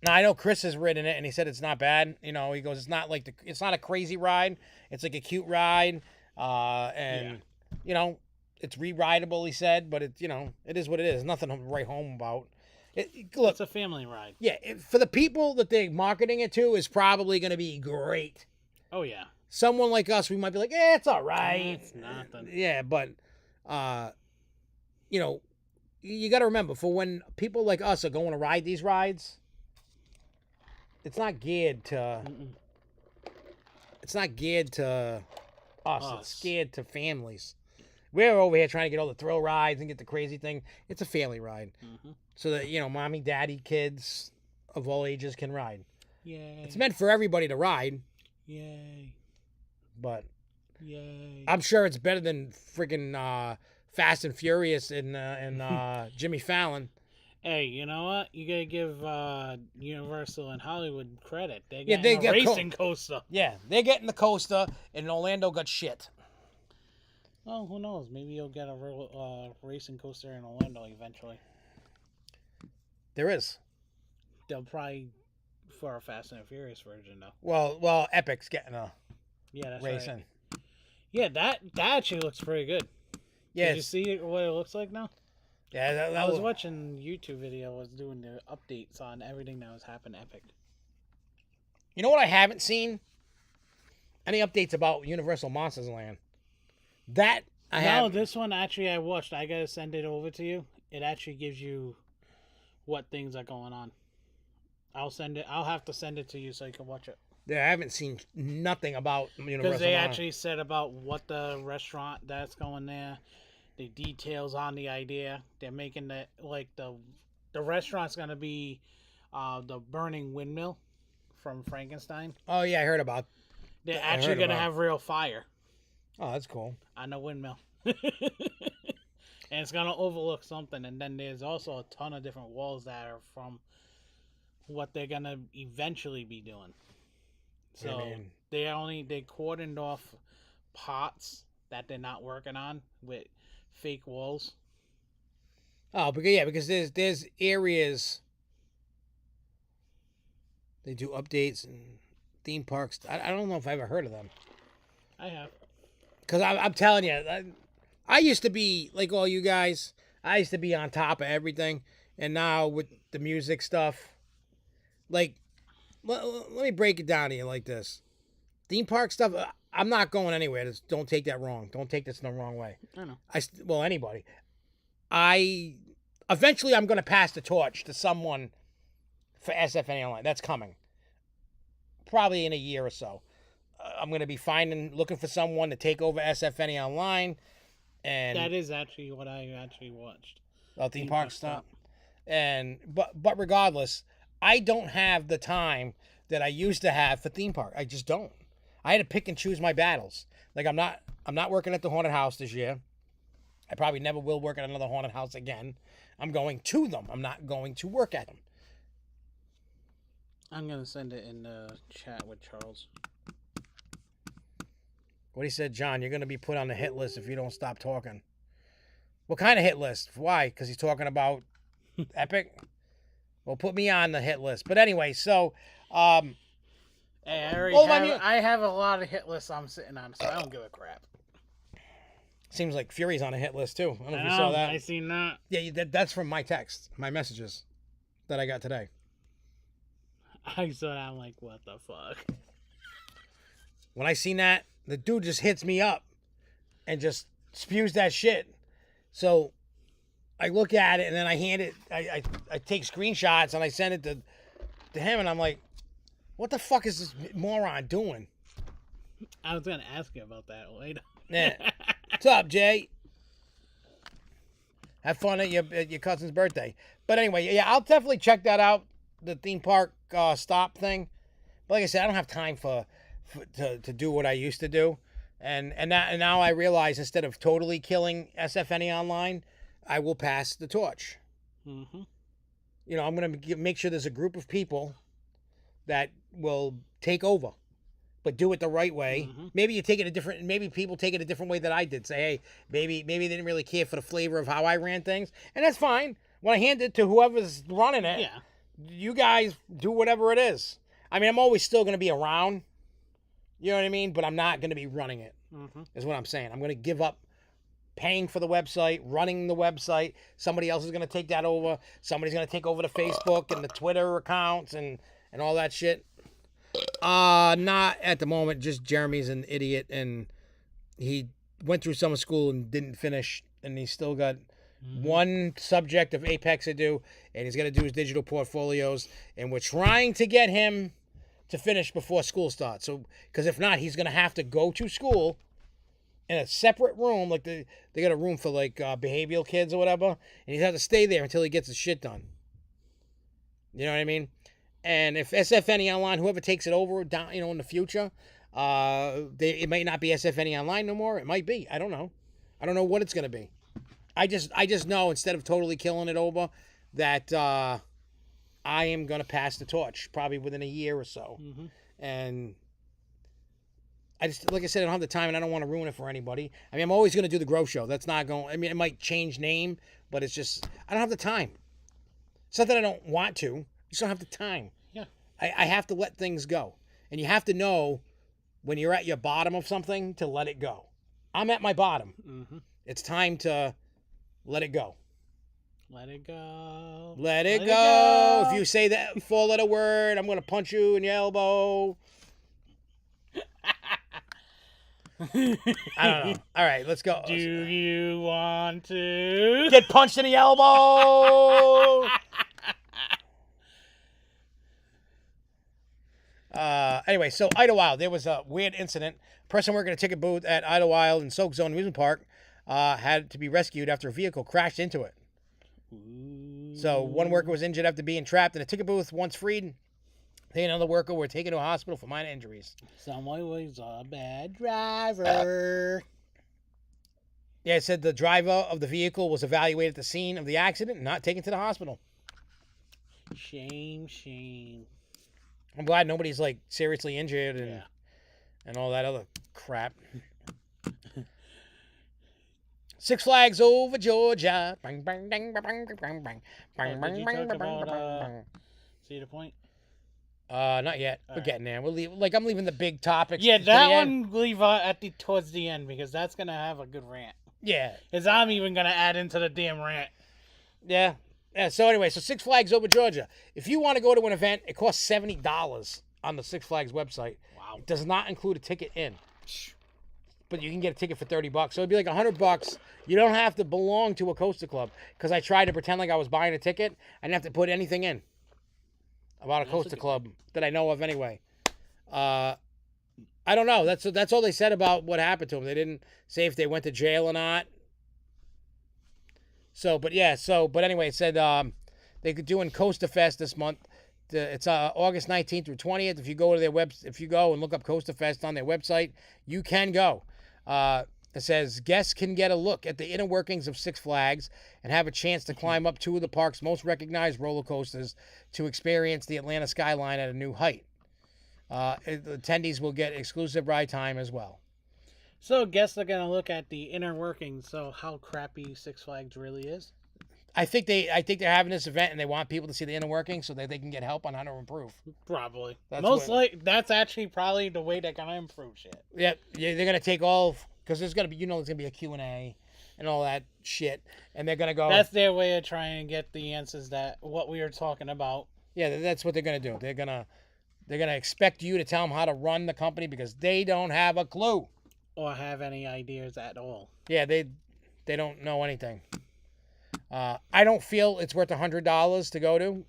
Speaker 1: Now, I know Chris has ridden it, and he said it's not bad. You know, he goes, it's not a crazy ride. It's like a cute ride. You know, it's re-rideable, he said, but it is what it is. Nothing to write home about. Look,
Speaker 2: It's a family ride.
Speaker 1: yeah, for the people that they're marketing it to, is probably going to be great.
Speaker 2: Oh, yeah.
Speaker 1: Someone like us, we might be like, it's all right.
Speaker 2: It's nothing.
Speaker 1: Yeah, but, you know, you got to remember, for when people like us are going to ride these rides, it's not geared to... It's not geared to us. It's geared to families. We're over here trying to get all the thrill rides and get the crazy thing. It's a family ride. So that, you know, mommy, daddy, kids of all ages can ride.
Speaker 2: Yay.
Speaker 1: It's meant for everybody to ride.
Speaker 2: Yay.
Speaker 1: But
Speaker 2: Yay.
Speaker 1: I'm sure it's better than freaking Fast and Furious and Jimmy Fallon.
Speaker 2: Hey, you know what? You gotta give Universal and Hollywood credit. They
Speaker 1: Yeah,
Speaker 2: got
Speaker 1: they
Speaker 2: a
Speaker 1: get
Speaker 2: racing coaster.
Speaker 1: Yeah, they're getting the coaster, and Orlando got shit.
Speaker 2: Well, who knows? Maybe you'll get a real racing coaster in Orlando eventually.
Speaker 1: There is.
Speaker 2: They'll probably for a Fast and Furious version though.
Speaker 1: Well, Epic's getting a
Speaker 2: That's
Speaker 1: racing.
Speaker 2: Right. Yeah, that actually looks pretty good.
Speaker 1: Yeah.
Speaker 2: Did you see what it looks like now?
Speaker 1: Yeah, that
Speaker 2: I was watching YouTube video. Was doing the updates on everything that was happening Epic.
Speaker 1: You know what I haven't seen? Any updates about Universal Monsters Land? That I have.
Speaker 2: No, this one actually I watched. I gotta send it over to you. It actually gives you what things are going on. I'll send it. I'll have to send it to you so you can watch it.
Speaker 1: Yeah, I haven't seen nothing about Universal.
Speaker 2: Because they actually said about what the restaurant that's going there, the details on the idea. They're making the restaurant's gonna be the burning windmill from Frankenstein.
Speaker 1: Oh yeah, I heard about.
Speaker 2: They're actually gonna have real fire
Speaker 1: Oh, that's cool.
Speaker 2: on the windmill. And it's gonna overlook something, and then there's also a ton of different walls that are from what they're gonna eventually be doing. So they cordoned off parts that they're not working on with fake walls.
Speaker 1: Oh, because there's areas they do updates and theme parks. I don't know if I ever heard of them.
Speaker 2: I have.
Speaker 1: Because I'm telling you, I used to be like all you guys. I used to be on top of everything, and now with the music stuff, like. Let me break it down to you like this. Theme park stuff, I'm not going anywhere. Just don't take that wrong. Don't take this in the wrong way.
Speaker 2: I know.
Speaker 1: Well, anybody. Eventually I'm going to pass the torch to someone for SFNEOnline. That's coming. Probably in a year or so. I'm going to be looking for someone to take over SFNEOnline. And
Speaker 2: that is actually what I actually watched.
Speaker 1: Theme park stuff. But regardless, I don't have the time that I used to have for theme park. I just don't. I had to pick and choose my battles. Like I'm not working at the haunted house this year. I probably never will work at another haunted house again. I'm going to them. I'm not going to work at them.
Speaker 2: I'm gonna send it in the chat with Charles.
Speaker 1: What he said, John, you're gonna be put on the hit list if you don't stop talking. What kind of hit list? Why? Because he's talking about Epic? Well, put me on the hit list. But anyway, so
Speaker 2: hey, I have a lot of hit lists I'm sitting on, so I don't give a crap.
Speaker 1: Seems like Fury's on a hit list too. I don't know if you saw that.
Speaker 2: I seen that.
Speaker 1: Yeah, that's from my text, my messages that I got today.
Speaker 2: I saw that. I'm like, what the fuck?
Speaker 1: When I seen that, the dude just hits me up and just spews that shit. So I look at it and then I hand it. I take screenshots and I send it to him, and I'm like, what the fuck is this moron doing?
Speaker 2: I was gonna ask you about that later.
Speaker 1: Yeah. What's up, Jay? Have fun at your cousin's birthday. But anyway, yeah, I'll definitely check that out. The theme park stop thing. But like I said, I don't have time to do what I used to do, and now I realize instead of totally killing SFNEOnline, I will pass the torch.
Speaker 2: Mm-hmm.
Speaker 1: You know, I'm gonna make sure there's a group of people that will take over, but do it the right way.
Speaker 2: Mm-hmm.
Speaker 1: Maybe people take it a different way that I did. Say, hey, maybe they didn't really care for the flavor of how I ran things, and that's fine. When I hand it to whoever's running it,
Speaker 2: yeah,
Speaker 1: you guys do whatever it is. I mean, I'm always still gonna be around. You know what I mean? But I'm not gonna be running it.
Speaker 2: mm-hmm.
Speaker 1: Is what I'm saying. I'm gonna give up paying for the website, running the website. Somebody else is gonna take that over. Somebody's gonna take over the Facebook and the Twitter accounts and all that shit. Not at the moment. Just Jeremy's an idiot, and he went through summer school and didn't finish, and he's still got one subject of Apex to do, and he's gonna do his digital portfolios, and we're trying to get him to finish before school starts. So, because if not, he's gonna have to go to school in a separate room, like they got a room for like behavioral kids or whatever, and he's have to stay there until he gets his shit done. You know what I mean? And if SFNEOnline, whoever takes it over down, in the future, it might not be SFNEOnline no more. It might be. I don't know. I don't know what it's gonna be. I just know instead of totally killing it over, that I am gonna pass the torch probably within a year or so.
Speaker 2: Mm-hmm.
Speaker 1: And I just, like I said, I don't have the time, and I don't want to ruin it for anybody. I mean, I'm always gonna do the Grow Show. That's not going. I mean, it might change name, but it's just I don't have the time. It's not that I don't want to. I just don't have the time.
Speaker 2: Yeah.
Speaker 1: I have to let things go, and you have to know when you're at your bottom of something to let it go. I'm at my bottom.
Speaker 2: Mm-hmm.
Speaker 1: It's time to let it go.
Speaker 2: Let it go.
Speaker 1: Let it go. If you say that four-letter word, I'm going to punch you in your elbow. I don't know. All right, let's go.
Speaker 2: Do you want to
Speaker 1: Get punched in the elbow? Anyway, so Idlewild, there was a weird incident. Person working a ticket booth at Idlewild in Soak Zone Amusement Park had to be rescued after a vehicle crashed into it. So one worker was injured after being trapped in a ticket booth. Once freed, they and another worker were taken to a hospital for minor injuries.
Speaker 2: Someone was a bad driver.
Speaker 1: Yeah, it said the driver of the vehicle was evaluated at the scene of the accident and not taken to the hospital.
Speaker 2: Shame, shame.
Speaker 1: I'm glad nobody's like seriously injured and
Speaker 2: Yeah.
Speaker 1: and all that other crap. Six Flags Over Georgia. Bang, bang, bang, bang, bang, bang, bang, bang,
Speaker 2: Did you
Speaker 1: bang,
Speaker 2: talk
Speaker 1: bang,
Speaker 2: about
Speaker 1: bang.
Speaker 2: Cedar Point?
Speaker 1: Not yet.
Speaker 2: All
Speaker 1: We're
Speaker 2: right.
Speaker 1: getting there. I'm leaving the big topics.
Speaker 2: Yeah,
Speaker 1: to the
Speaker 2: that
Speaker 1: end.
Speaker 2: one leave towards the end because that's gonna have a good rant.
Speaker 1: Yeah,
Speaker 2: Cause I'm even gonna add into the damn rant.
Speaker 1: yeah. So anyway, so Six Flags Over Georgia. If you want to go to an event, it costs $70 on the Six Flags website.
Speaker 2: Wow.
Speaker 1: It does not include a ticket in, but you can get a ticket for $30. So it'd be like $100. You don't have to belong to a coaster club because I tried to pretend like I was buying a ticket. I didn't have to put anything in about a
Speaker 2: That's a
Speaker 1: coaster
Speaker 2: good
Speaker 1: club that I know of anyway. I don't know. That's all they said about what happened to them. They didn't say if they went to jail or not. So, but anyway, it said they could do in Coaster Fest this month. It's August 19th through 20th. If you go to their if you go and look up Coaster Fest on their website, you can go. It says guests can get a look at the inner workings of Six Flags and have a chance to climb up two of the park's most recognized roller coasters to experience the Atlanta skyline at a new height. Attendees will get exclusive ride time as well.
Speaker 2: So guests are gonna look at the inner workings. So how crappy Six Flags really is.
Speaker 1: I think they're having this event and they want people to see the inner workings so that they can get help on how to improve.
Speaker 2: Probably.
Speaker 1: That's
Speaker 2: That's actually probably the way they're gonna improve shit.
Speaker 1: Yeah, they're gonna take all because there's gonna be there's gonna be a Q&A and all that shit, and they're gonna go.
Speaker 2: That's their way of trying to get the answers that what we were talking about.
Speaker 1: Yeah, that's what they're gonna do. They're gonna expect you to tell them how to run the company because they don't have a clue.
Speaker 2: Or have any ideas at all.
Speaker 1: Yeah, they don't know anything. I don't feel it's worth $100 to go to.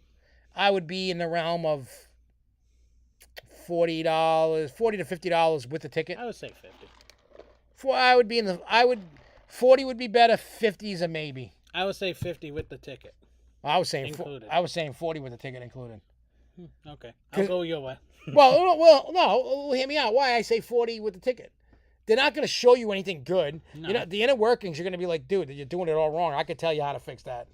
Speaker 1: I would be in the realm of $40 to $50 with the ticket.
Speaker 2: I would say 50.
Speaker 1: 40 would be better. 50's a maybe.
Speaker 2: I would say 50 with the ticket.
Speaker 1: I was saying
Speaker 2: Included.
Speaker 1: I was saying 40 with the ticket included.
Speaker 2: Okay. I'll go your way.
Speaker 1: well, no, hear me out. Why I say 40 with the ticket? They're not going to show you anything good.
Speaker 2: No.
Speaker 1: The inner workings, you're going to be like, dude, you're doing it all wrong. I could tell you how to fix that.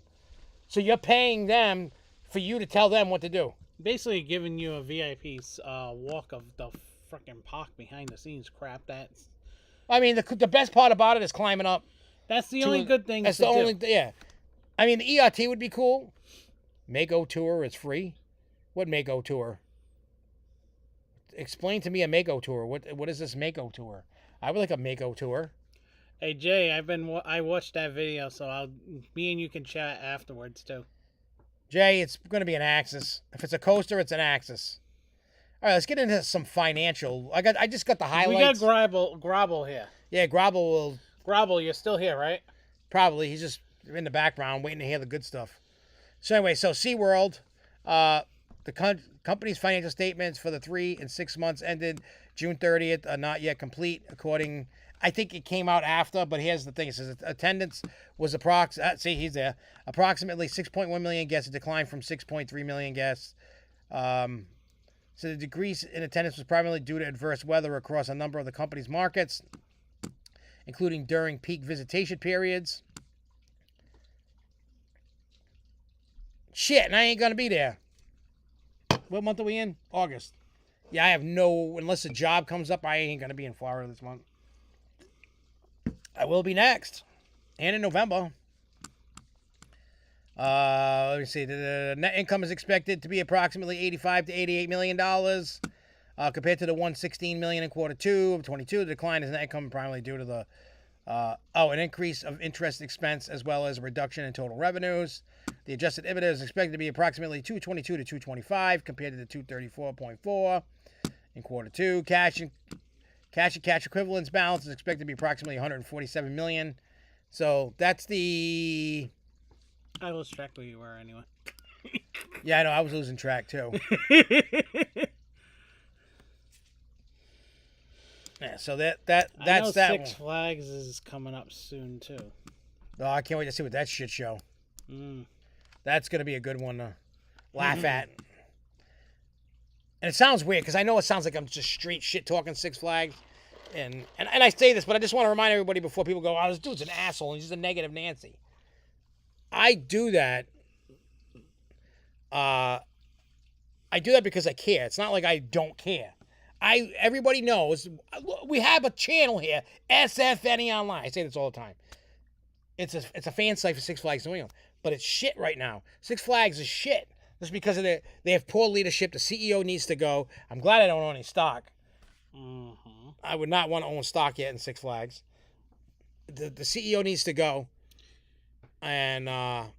Speaker 1: So you're paying them for you to tell them what to do.
Speaker 2: Basically giving you a VIP walk of the freaking park behind the scenes crap.
Speaker 1: I mean, the best part about it is climbing up.
Speaker 2: That's the only good thing.
Speaker 1: That's the only, yeah. I mean, the ERT would be cool. Mako tour is free. What Mako tour? Explain to me a Mako tour. What is this Mako tour? I would like a Mako tour.
Speaker 2: Hey Jay, I watched that video, so me and you can chat afterwards too.
Speaker 1: Jay, it's going to be an Axis. If it's a coaster, it's an Axis. All right, let's get into some financial. I just got the highlights.
Speaker 2: We got Grobble here.
Speaker 1: Yeah, Grobble will
Speaker 2: Grobble, you're still here, right?
Speaker 1: probably. He's just in the background waiting to hear the good stuff. So anyway, so SeaWorld, the company's financial statements for the 3 and 6 months ended June 30th are not yet complete. According, I think it came out after, but here's the thing: it says attendance was he's there. Approximately 6.1 million guests, a decline from 6.3 million guests. So the decrease in attendance was primarily due to adverse weather across a number of the company's markets, including during peak visitation periods. Shit, and I ain't gonna be there. What month are we in? August. Yeah, I have unless a job comes up, I ain't gonna be in Florida this month. I will be next. And in November. Let me see. The net income is expected to be approximately $85 to $88 million, compared to the $116 million in quarter 2 of 22. The decline is net income primarily due to the an increase of interest expense as well as a reduction in total revenues. The adjusted EBITDA is expected to be approximately $222 to $225 compared to the $234.4 in quarter 2. Cash and cash equivalents balance is expected to be approximately $147 million. So that's the.
Speaker 2: I lost track where you were anyway.
Speaker 1: Yeah, I know. I was losing track too. So that's
Speaker 2: I know
Speaker 1: that
Speaker 2: Six
Speaker 1: one.
Speaker 2: Flags is coming up soon too.
Speaker 1: Oh, I can't wait to see what that shit show.
Speaker 2: Mm.
Speaker 1: That's gonna be a good one to laugh at. And it sounds weird because I know it sounds like I'm just straight shit talking Six Flags, and I say this, but I just want to remind everybody before people go, "Oh, this dude's an asshole. He's just a negative Nancy." I do that. I do that because I care. It's not like I don't care. Everybody knows we have a channel here, SFNEOnline. I say this all the time. It's a fan site for Six Flags New England, but it's shit right now. Six Flags is shit. Just because of they have poor leadership. The CEO needs to go. I'm glad I don't own any stock.
Speaker 2: Mm-hmm.
Speaker 1: I would not want to own stock yet in Six Flags. The CEO needs to go. And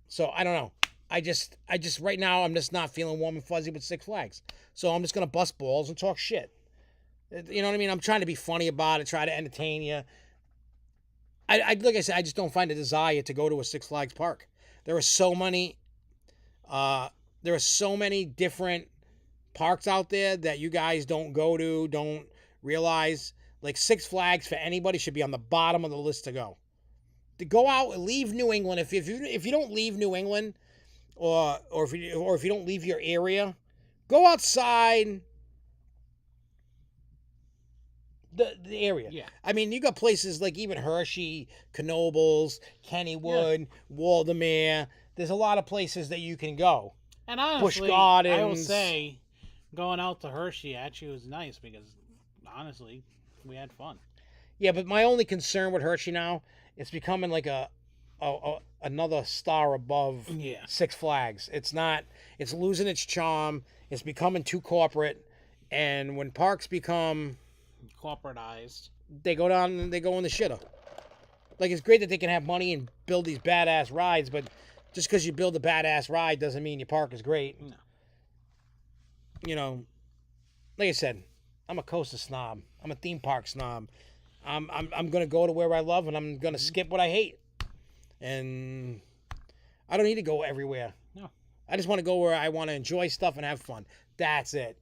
Speaker 1: so I don't know. I just right now I'm just not feeling warm and fuzzy with Six Flags. So I'm just gonna bust balls and talk shit. You know what I mean? I'm trying to be funny about it, try to entertain you. I like I said, I just don't find a desire to go to a Six Flags park. There are so many different parks out there that you guys don't go to, don't realize. Like Six Flags for anybody should be on the bottom of the list to go. To go out and leave New England. If you don't leave New England, or if you don't leave your area, go outside the area.
Speaker 2: Yeah.
Speaker 1: I mean, you got places like even Hershey, Knoebels, Kennywood, Waldemere. There's a lot of places that you can go.
Speaker 2: And honestly,
Speaker 1: Busch Gardens.
Speaker 2: I will say, going out to Hershey actually was nice because, honestly, we had fun.
Speaker 1: Yeah, but my only concern with Hershey now, it's becoming like another star above
Speaker 2: Yeah.
Speaker 1: Six Flags. It's losing its charm. It's becoming too corporate. And when parks become
Speaker 2: Corporatized.
Speaker 1: they go down and they go in the shitter. Like, it's great that they can have money and build these badass rides, but just because you build a badass ride doesn't mean your park is great.
Speaker 2: No.
Speaker 1: You know, like I said, I'm a coaster snob. I'm a theme park snob. I'm gonna go to where I love, and I'm gonna skip what I hate. And I don't need to go everywhere.
Speaker 2: No.
Speaker 1: I just want to go where I want to enjoy stuff and have fun. That's it.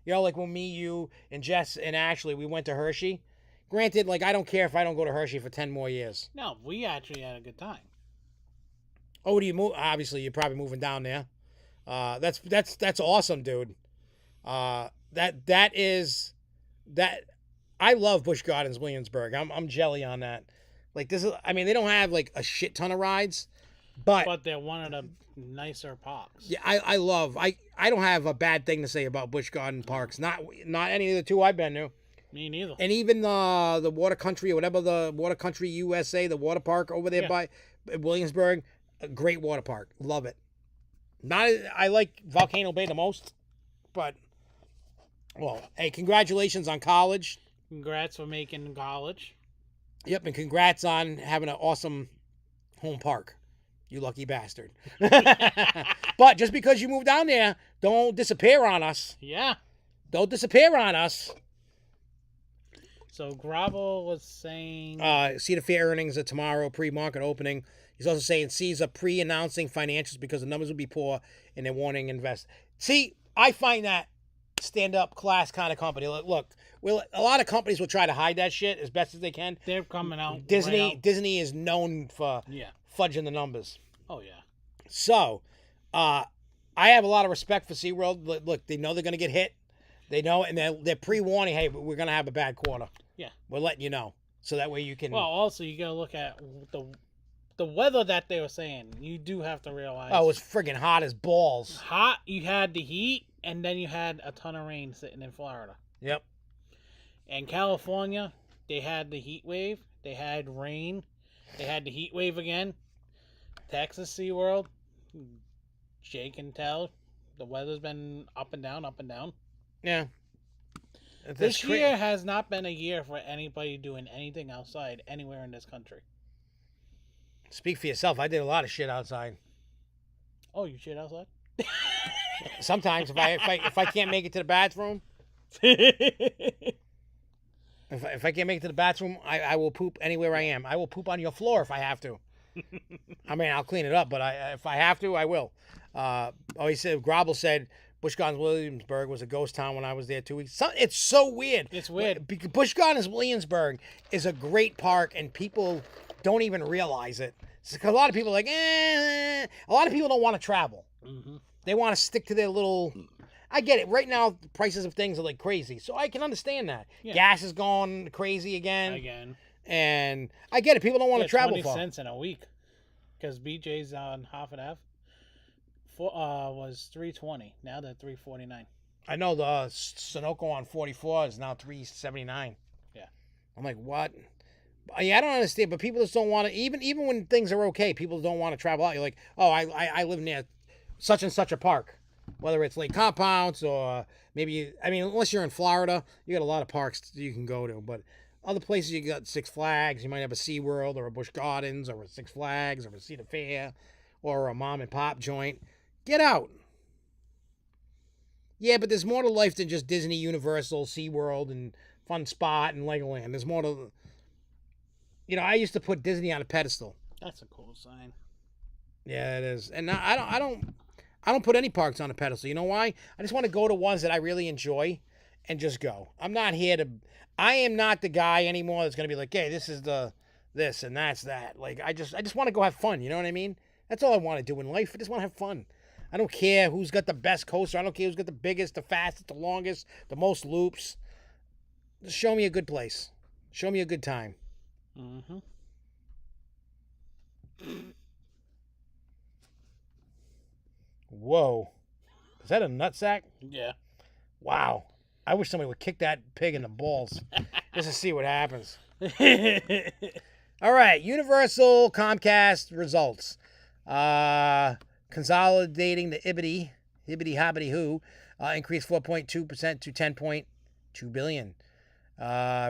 Speaker 1: You know, like when me, you, and Jess and Ashley, we went to Hershey. Granted, like, I don't care if I don't go to Hershey for 10 more years.
Speaker 2: No, we actually had a good time.
Speaker 1: Oh, do you move? Obviously, you're probably moving down there. That's awesome, dude. That is. I love Busch Gardens, Williamsburg. I'm jelly on that. Like, this is. I mean, they don't have like a shit ton of rides,
Speaker 2: But they're one of the nicer parks.
Speaker 1: yeah, I love. I don't have a bad thing to say about Busch Garden parks. Not any of the two I've been to.
Speaker 2: Me neither.
Speaker 1: And even the Water Country or whatever, the Water Country USA, the water park over there by Williamsburg, a great water park. Love it. I like Volcano Bay the most, but well, hey, congratulations on college.
Speaker 2: Congrats for making college.
Speaker 1: Yep, and congrats on having an awesome home park. You lucky bastard. But just because you moved down there, don't disappear on us.
Speaker 2: Yeah.
Speaker 1: Don't disappear on us.
Speaker 2: So Gravel was saying...
Speaker 1: Cedar Fair earnings are tomorrow, pre-market opening. He's also saying C's are pre-announcing financials because the numbers will be poor and they're warning investors. See, I find that stand-up class kind of company. Look, a lot of companies will try to hide that shit as best as they can.
Speaker 2: They're coming out.
Speaker 1: Disney
Speaker 2: right out.
Speaker 1: Disney is known for fudging the numbers.
Speaker 2: Oh, yeah.
Speaker 1: So, I have a lot of respect for SeaWorld. Look, they know they're going to get hit. They know, and they're pre-warning, hey, we're going to have a bad quarter.
Speaker 2: Yeah.
Speaker 1: We're letting you know. So that way you can...
Speaker 2: Well, also, you got to look at the weather that they were saying. You do have to realize...
Speaker 1: Oh, it was friggin' hot as balls.
Speaker 2: Hot, you had the heat, and then you had a ton of rain sitting in Florida.
Speaker 1: Yep.
Speaker 2: In California, they had the heat wave. They had rain. They had the heat wave again. Texas SeaWorld, Jay can tell, the weather's been up and down, up and down.
Speaker 1: Yeah.
Speaker 2: This year has not been a year for anybody doing anything outside anywhere in this country.
Speaker 1: Speak for yourself. I did a lot of shit outside.
Speaker 2: Oh, you shit outside?
Speaker 1: Sometimes if I can't make it to the bathroom, if I can't make it to the bathroom, I will poop anywhere I am. I will poop on your floor if I have to. I mean, I'll clean it up, but if I have to, I will. He said, Grobel said, Busch Gardens Williamsburg was a ghost town when I was there 2 weeks. It's so weird.
Speaker 2: It's weird.
Speaker 1: Busch Gardens Williamsburg is a great park, and people don't even realize it. Because a lot of people are like, A lot of people don't want to travel.
Speaker 2: Mm-hmm.
Speaker 1: They want to stick to their little. I get it. Right now, the prices of things are like crazy, so I can understand that.
Speaker 2: Yeah.
Speaker 1: Gas is going crazy again.
Speaker 2: Again.
Speaker 1: And I get it. People don't want to travel
Speaker 2: 20
Speaker 1: far.
Speaker 2: cents in a week. Because BJ's on Hartford Ave was $3.20. Now they're $3.49.
Speaker 1: I know the Sunoco on 44 is now $3.79.
Speaker 2: Yeah.
Speaker 1: I'm like, what? Yeah, I don't understand, but people just don't want to. Even when things are okay, people don't want to travel out. You're like, oh, I live near such and such a park, whether it's Lake Compounds or maybe unless you're in Florida, you got a lot of parks you can go to, but. Other places you got Six Flags, you might have a SeaWorld or a Busch Gardens or a Six Flags or a Cedar Fair or a mom and pop joint. Get out. Yeah, but there's more to life than just Disney, Universal, SeaWorld, and Fun Spot and Legoland. There's more to... I used to put Disney on a pedestal.
Speaker 2: That's a cool sign.
Speaker 1: Yeah, it is. And I don't put any parks on a pedestal. You know why? I just want to go to ones that I really enjoy and just go. I'm not here to... I am not the guy anymore that's going to be like, hey, this is this and that's that. Like, I just want to go have fun. You know what I mean? That's all I want to do in life. I just want to have fun. I don't care who's got the best coaster. I don't care who's got the biggest, the fastest, the longest, the most loops. Just show me a good place. Show me a good time.
Speaker 2: Mm-hmm.
Speaker 1: Whoa. Is that a nutsack?
Speaker 2: Yeah.
Speaker 1: Wow. I wish somebody would kick that pig in the balls just to see what happens. All right. Universal Comcast results. Consolidating the hibbity hobbity who, increased 4.2% to $10.2 billion.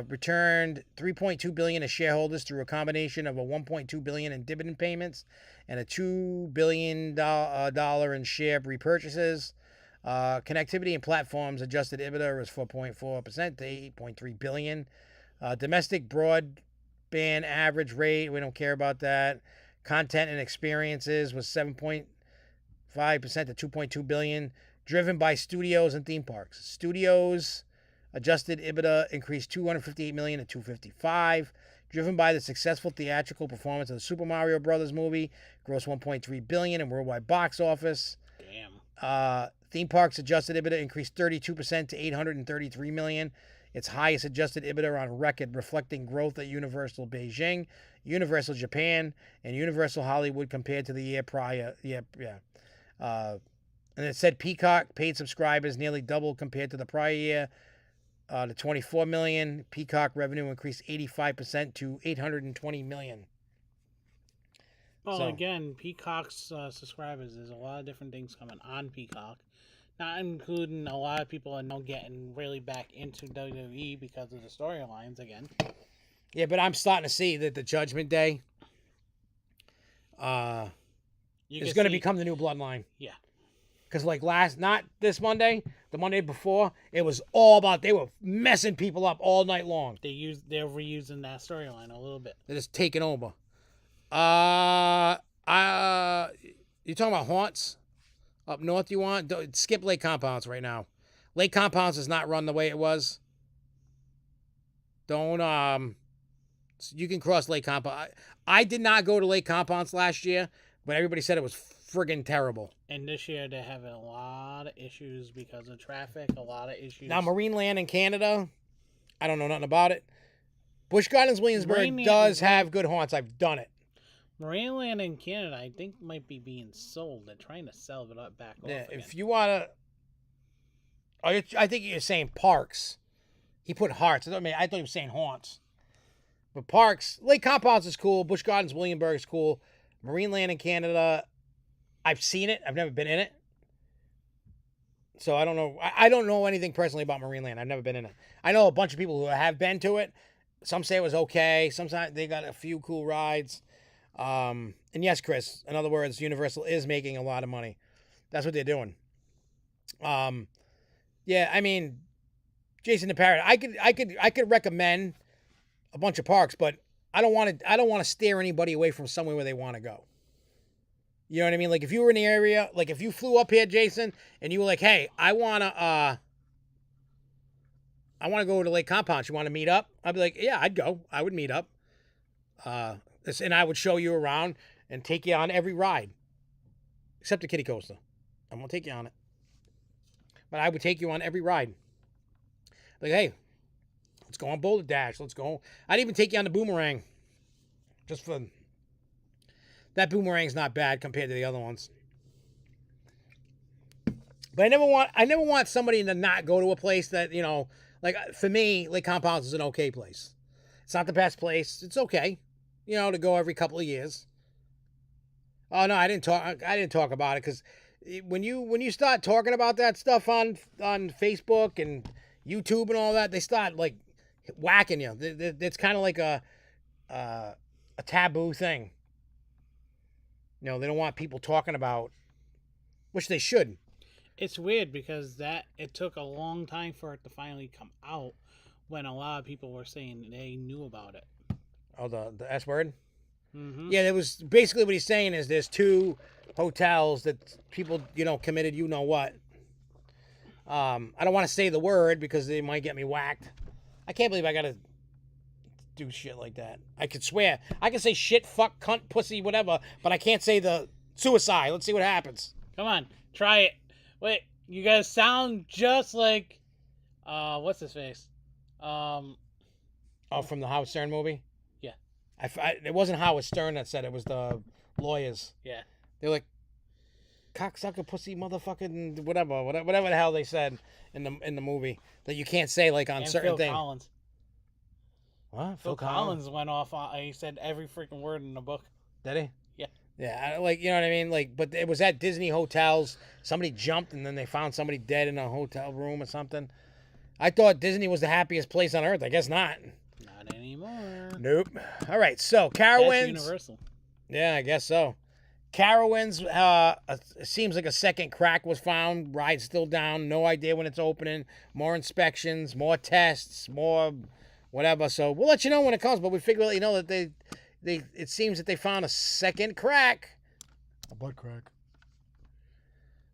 Speaker 1: Returned $3.2 billion to shareholders through a combination of a $1.2 billion in dividend payments and a $2 billion in share repurchases. Connectivity and platforms adjusted EBITDA was 4.4% to $8.3 billion. Domestic broadband average rate, we don't care about that. Content and experiences was 7.5% to $2.2 billion, driven by studios and theme parks. Studios adjusted EBITDA increased $258 million to $255, driven by the successful theatrical performance of the Super Mario Brothers movie, grossed $1.3 billion in worldwide box office.
Speaker 2: Damn.
Speaker 1: Theme parks adjusted EBITDA increased 32% to $833 million, its highest adjusted EBITDA on record, reflecting growth at Universal Beijing, Universal Japan, and Universal Hollywood compared to the year prior. And it said Peacock paid subscribers nearly doubled compared to the prior year to 24 million. Peacock revenue increased 85% to $820 million.
Speaker 2: Well,
Speaker 1: So-
Speaker 2: again, Peacock's subscribers, there's a lot of different things coming on Peacock. Not including a lot of people are now getting really back into WWE because of the storylines again.
Speaker 1: Yeah, but I'm starting to see that the Judgment Day is going to become the new Bloodline.
Speaker 2: Yeah.
Speaker 1: Because not this Monday, the Monday before, it was all about, they were messing people up all night long.
Speaker 2: They're reusing that storyline a little bit.
Speaker 1: They're just taking over. You talking about haunts? Up north you want? Skip Lake Compounds right now. Lake Compounds is not run the way it was. Don't, you can cross Lake Compounds. I did not go to Lake Compounds last year, but everybody said it was friggin' terrible.
Speaker 2: And this year they're having a lot of issues because of traffic, a lot of issues.
Speaker 1: Now, Marineland in Canada, I don't know nothing about it. Busch Gardens Williamsburg
Speaker 2: Marineland-
Speaker 1: does have good haunts. I've done it.
Speaker 2: Marineland in Canada, I think, might be being sold. They're trying to sell it back off
Speaker 1: Yeah,
Speaker 2: again.
Speaker 1: if you want to... I think you're saying parks. He put hearts. I thought he was saying haunts. But parks, Lake Compounds is cool. Busch Gardens Williamsburg is cool. Marineland in Canada, I've seen it. I've never been in it. So I don't know. I don't know anything personally about Marineland. I've never been in it. I know a bunch of people who have been to it. Some say it was okay. Sometimes they got a few cool rides. And yes, Chris, in other words, Universal is making a lot of money. That's what they're doing. Yeah, I mean, Jason the Parrot, I could recommend a bunch of parks, but I don't want to steer anybody away from somewhere where they want to go. You know what I mean? Like if you were in the area, like if you flew up here, Jason, and you were like, "Hey, I wanna go to Lake Compound. You want to meet up?" I'd be like, "Yeah, I'd go. I would meet up." And I would show you around and take you on every ride, except the kiddie coaster. I'm gonna take you on it, but I would take you on every ride. Like, hey, let's go on Boulder Dash. Let's go. I'd even take you on the boomerang, just for that. Boomerang's not bad compared to the other ones. But I never want somebody to not go to a place that, you know, like for me, Lake Compounds is an okay place. It's not the best place. It's okay, you know, to go every couple of years. Oh no, I didn't talk about it because when you start talking about that stuff on Facebook and YouTube and all that, they start like whacking you. It's kind of like a taboo thing. You know, they don't want people talking about, which they should.
Speaker 2: It's weird because it took a long time for it to finally come out when a lot of people were saying they knew about it.
Speaker 1: Oh, the S word?
Speaker 2: Mm-hmm.
Speaker 1: Yeah, that was basically what he's saying is there's 2 hotels that people, you know, committed you know what. I don't want to say the word because they might get me whacked. I can't believe I got to do shit like that. I could swear. I can say shit, fuck, cunt, pussy, whatever, but I can't say the suicide. Let's see what happens.
Speaker 2: Come on, try it. Wait, you guys sound just like, what's his face?
Speaker 1: Oh, from the Howard Stern movie?
Speaker 2: Yeah.
Speaker 1: It wasn't Howard Stern that said it, was the lawyers.
Speaker 2: Yeah.
Speaker 1: They're like, cocksucker, pussy, motherfucking, whatever the hell they said in the movie that you can't say like on
Speaker 2: and
Speaker 1: certain
Speaker 2: Phil
Speaker 1: things.
Speaker 2: Collins.
Speaker 1: What?
Speaker 2: Phil Collins went off on, he said every freaking word in the book.
Speaker 1: Did he?
Speaker 2: Yeah.
Speaker 1: Yeah, like, you know what I mean? Like, but it was at Disney hotels. Somebody jumped and then they found somebody dead in a hotel room or something. I thought Disney was the happiest place on earth. I guess not.
Speaker 2: Not anymore.
Speaker 1: Nope. All right, so
Speaker 2: That's
Speaker 1: Carowinds.
Speaker 2: Universal.
Speaker 1: Yeah, I guess so. Carowinds, it seems like a second crack was found. Ride's still down. No idea when it's opening. More inspections, more tests, more whatever. So we'll let you know when it comes. But we figure, you know, that it seems that they found a second crack. A butt crack.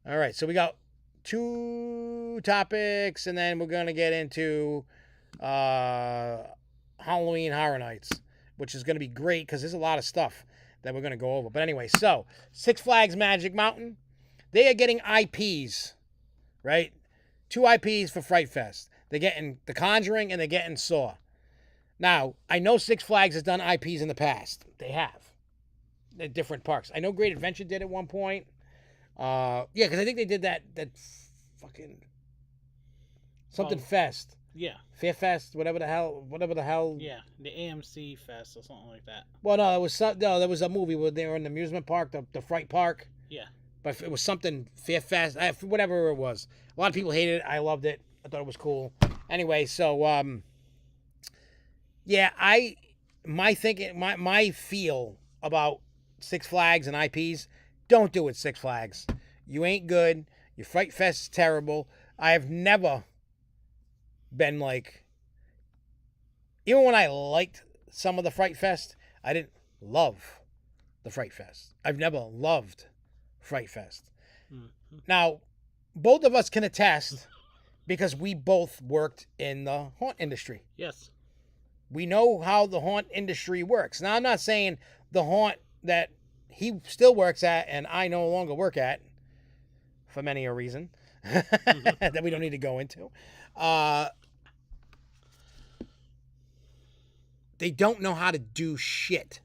Speaker 1: All right, so we got 2 topics, and then we're going to get into Halloween Horror Nights, which is going to be great because there's a lot of stuff that we're going to go over. But anyway, so Six Flags Magic Mountain, they are getting IPs, right? 2 IPs for Fright Fest. They're getting The Conjuring and they're getting Saw. Now, I know Six Flags has done IPs in the past. They have. At different parks. I know Great Adventure did at one point. Yeah, because I think they did that fucking something fest.
Speaker 2: Yeah.
Speaker 1: Fair Fest, whatever the hell.
Speaker 2: Yeah, the AMC Fest or something like that.
Speaker 1: Well, no, there was a movie where they were in the amusement park, the Fright Park.
Speaker 2: Yeah.
Speaker 1: But it was something Fair Fest, whatever it was. A lot of people hated it. I loved it. I thought it was cool. Anyway, so yeah, my feel about Six Flags and IPs, don't do it, Six Flags. You ain't good. Your Fright Fest is terrible. I have never been like, even when I liked some of the Fright Fest, I didn't love the Fright Fest. I've never loved Fright Fest. Mm-hmm. Now, both of us can attest because we both worked in the haunt industry.
Speaker 2: Yes.
Speaker 1: We know how the haunt industry works. Now, I'm not saying the haunt that he still works at and I no longer work at, for many a reason, that we don't need to go into. They don't know how to do shit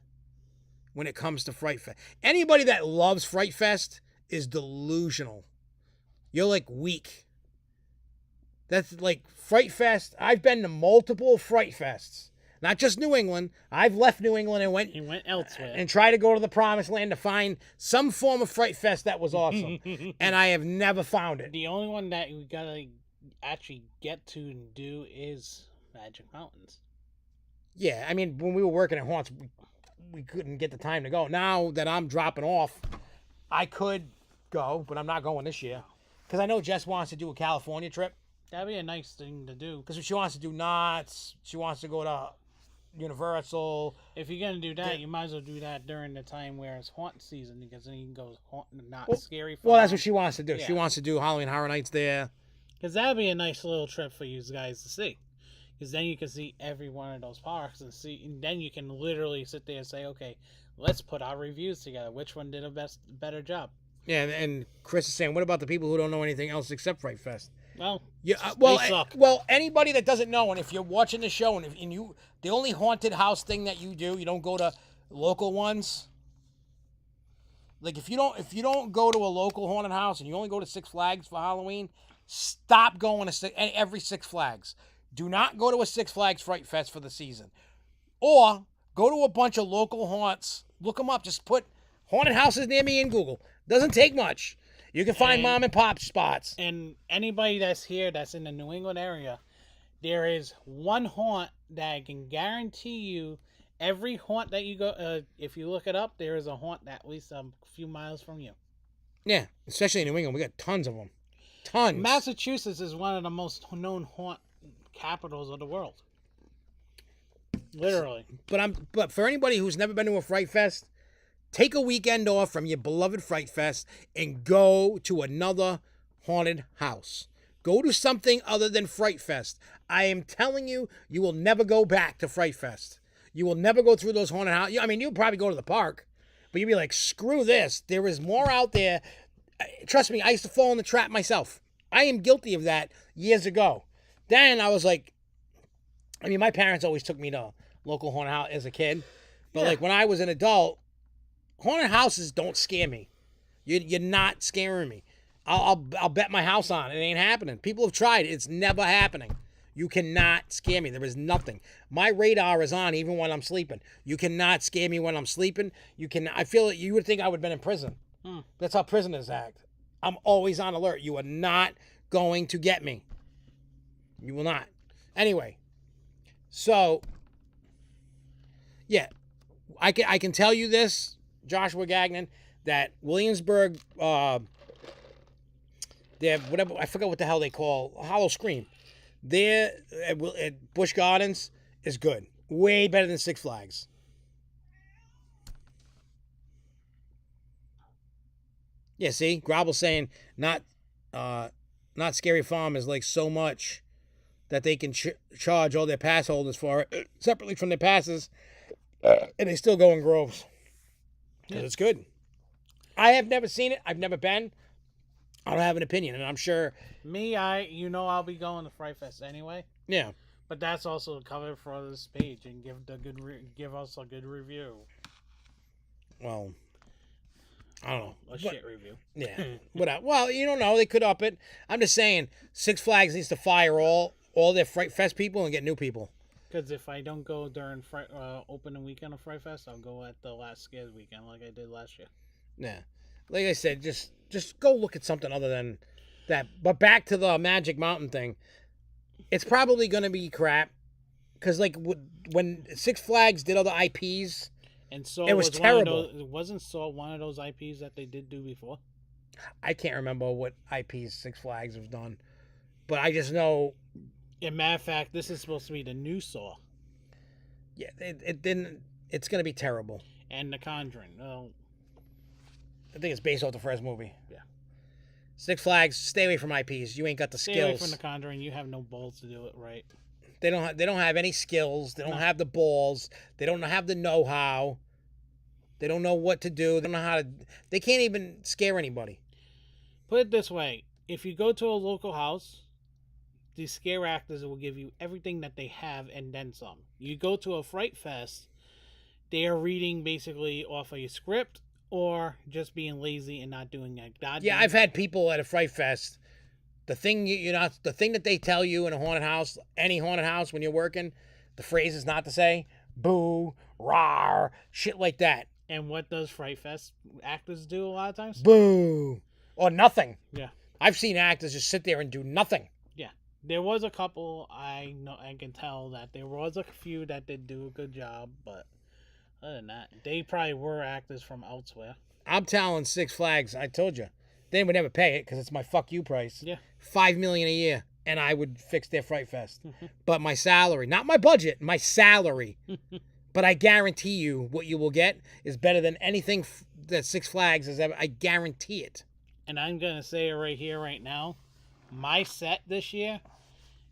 Speaker 1: when it comes to Fright Fest. Anybody that loves Fright Fest is delusional. You're like weak. That's like Fright Fest. I've been to multiple Fright Fests. Not just New England. I've left New England and went
Speaker 2: elsewhere
Speaker 1: and tried to go to the Promised Land to find some form of Fright Fest that was awesome. And I have never found it.
Speaker 2: The only one that we gotta actually get to and do is Magic Mountains.
Speaker 1: Yeah, I mean, when we were working at Haunts, we couldn't get the time to go. Now that I'm dropping off, I could go, but I'm not going this year. Because I know Jess wants to do a California trip.
Speaker 2: That'd be a nice thing to do.
Speaker 1: Because she wants to do Knott's. She wants to go to Universal.
Speaker 2: If you're gonna do that,
Speaker 1: Yeah.
Speaker 2: you might as well do that during the time where it's haunt season, because then you can go not
Speaker 1: Well-
Speaker 2: scary.
Speaker 1: Well, that's what she wants to do.
Speaker 2: Yeah.
Speaker 1: She wants to do Halloween Horror Nights there.
Speaker 2: Because that'd be a nice little trip for you guys to see. Because then you can see every one of those parks and then you can literally sit there and say, okay, let's put our reviews together. Which one did a better job?
Speaker 1: Yeah, and Chris is saying, what about the people who don't know anything else except Fright Fest?
Speaker 2: Well,
Speaker 1: Yeah,
Speaker 2: they suck.
Speaker 1: well, anybody that doesn't know, and if you're watching the show, and you, the only haunted house thing that you do, you don't go to local ones. Like if you don't go to a local haunted house and you only go to Six Flags for Halloween, stop going to every Six Flags. Do not go to a Six Flags Fright Fest for the season, or go to a bunch of local haunts. Look them up. Just put haunted houses near me in Google. Doesn't take much. You can find mom and pop spots.
Speaker 2: And anybody that's here that's in the New England area, there is one haunt that I can guarantee you, every haunt that you go, if you look it up, there is a haunt that at least a few miles from you.
Speaker 1: Yeah, especially in New England, we got tons of them. Tons.
Speaker 2: Massachusetts is one of the most known haunt capitals of the world. Literally.
Speaker 1: But for anybody who's never been to a Fright Fest, take a weekend off from your beloved Fright Fest and go to another haunted house. Go to something other than Fright Fest. I am telling you, you will never go back to Fright Fest. You will never go through those haunted houses. I mean, you'll probably go to the park, but you'll be like, screw this. There is more out there. Trust me, I used to fall in the trap myself. I am guilty of that years ago. Then I was like, I mean, my parents always took me to local haunted house as a kid. But like when I was an adult, haunted houses don't scare me. You're not scaring me. I'll bet my house on it. It ain't happening. People have tried. It's never happening. You cannot scare me. There is nothing. My radar is on even when I'm sleeping. You cannot scare me when I'm sleeping. I feel like you would think I would have been in prison. That's how prisoners act. I'm always on alert. You are not going to get me. You will not. Anyway, so yeah, I can tell you this, Joshua Gagnon, that Williamsburg, they have whatever, I forgot what the hell they call Hollow Scream. There at Busch Gardens is good. Way better than Six Flags. Yeah, see, Grobble's saying not Scary Farm is like so much that they can charge all their pass holders for it separately from their passes, and they still go in groves. Because it's good. I have never seen it. I've never been. I don't have an opinion, and I'm sure.
Speaker 2: Me, I'll be going to Fright Fest anyway.
Speaker 1: Yeah.
Speaker 2: But that's also covered for this page, and give us a good review.
Speaker 1: Well, I don't know.
Speaker 2: Shit review.
Speaker 1: Yeah. Whatever. Well, you don't know. They could up it. I'm just saying, Six Flags needs to fire all their Fright Fest people and get new people.
Speaker 2: Because if I don't go during opening weekend of Fright Fest, I'll go at the last Scares weekend like I did last year.
Speaker 1: Yeah. Like I said, just go look at something other than that. But back to the Magic Mountain thing. It's probably going to be crap. Because like when Six Flags did other IPs,
Speaker 2: and so
Speaker 1: it was terrible.
Speaker 2: Wasn't Saw one of those IPs that they did do before?
Speaker 1: I can't remember what IPs Six Flags have done. But I just know.
Speaker 2: As a matter of fact, this is supposed to be the new Saw.
Speaker 1: Yeah, it didn't. It's going to be terrible.
Speaker 2: And The Conjuring. Well,
Speaker 1: I think it's based off the first movie.
Speaker 2: Yeah.
Speaker 1: Six Flags, stay away from IPs. You ain't got the skills.
Speaker 2: Stay away from The Conjuring. You have no balls to do it right.
Speaker 1: They don't have any skills. They don't have the balls. They don't have the know-how. They don't know what to do. They don't know how to. They can't even scare anybody.
Speaker 2: Put it this way: if you go to a local house, these scare actors will give you everything that they have and then some. You go to a Fright Fest, they are reading basically off of your script or just being lazy and not doing that.
Speaker 1: Yeah, I've had people at a Fright Fest. The thing the thing that they tell you in a haunted house, any haunted house when you're working, the phrase is not to say boo, rawr, shit like that.
Speaker 2: And what does Fright Fest actors do a lot of times?
Speaker 1: Boo, or nothing.
Speaker 2: Yeah,
Speaker 1: I've seen actors just sit there and do nothing.
Speaker 2: Yeah, there was a couple. I can tell that there was a few that did do a good job, but other than that, they probably were actors from elsewhere.
Speaker 1: I'm telling Six Flags, I told you, they would never pay it because it's my fuck you price.
Speaker 2: Yeah,
Speaker 1: $5 million a year, and I would fix their Fright Fest. But my salary, not my budget, my salary. But I guarantee you what you will get is better than anything that Six Flags has ever. I guarantee it.
Speaker 2: And I'm going to say it right here, right now. My set this year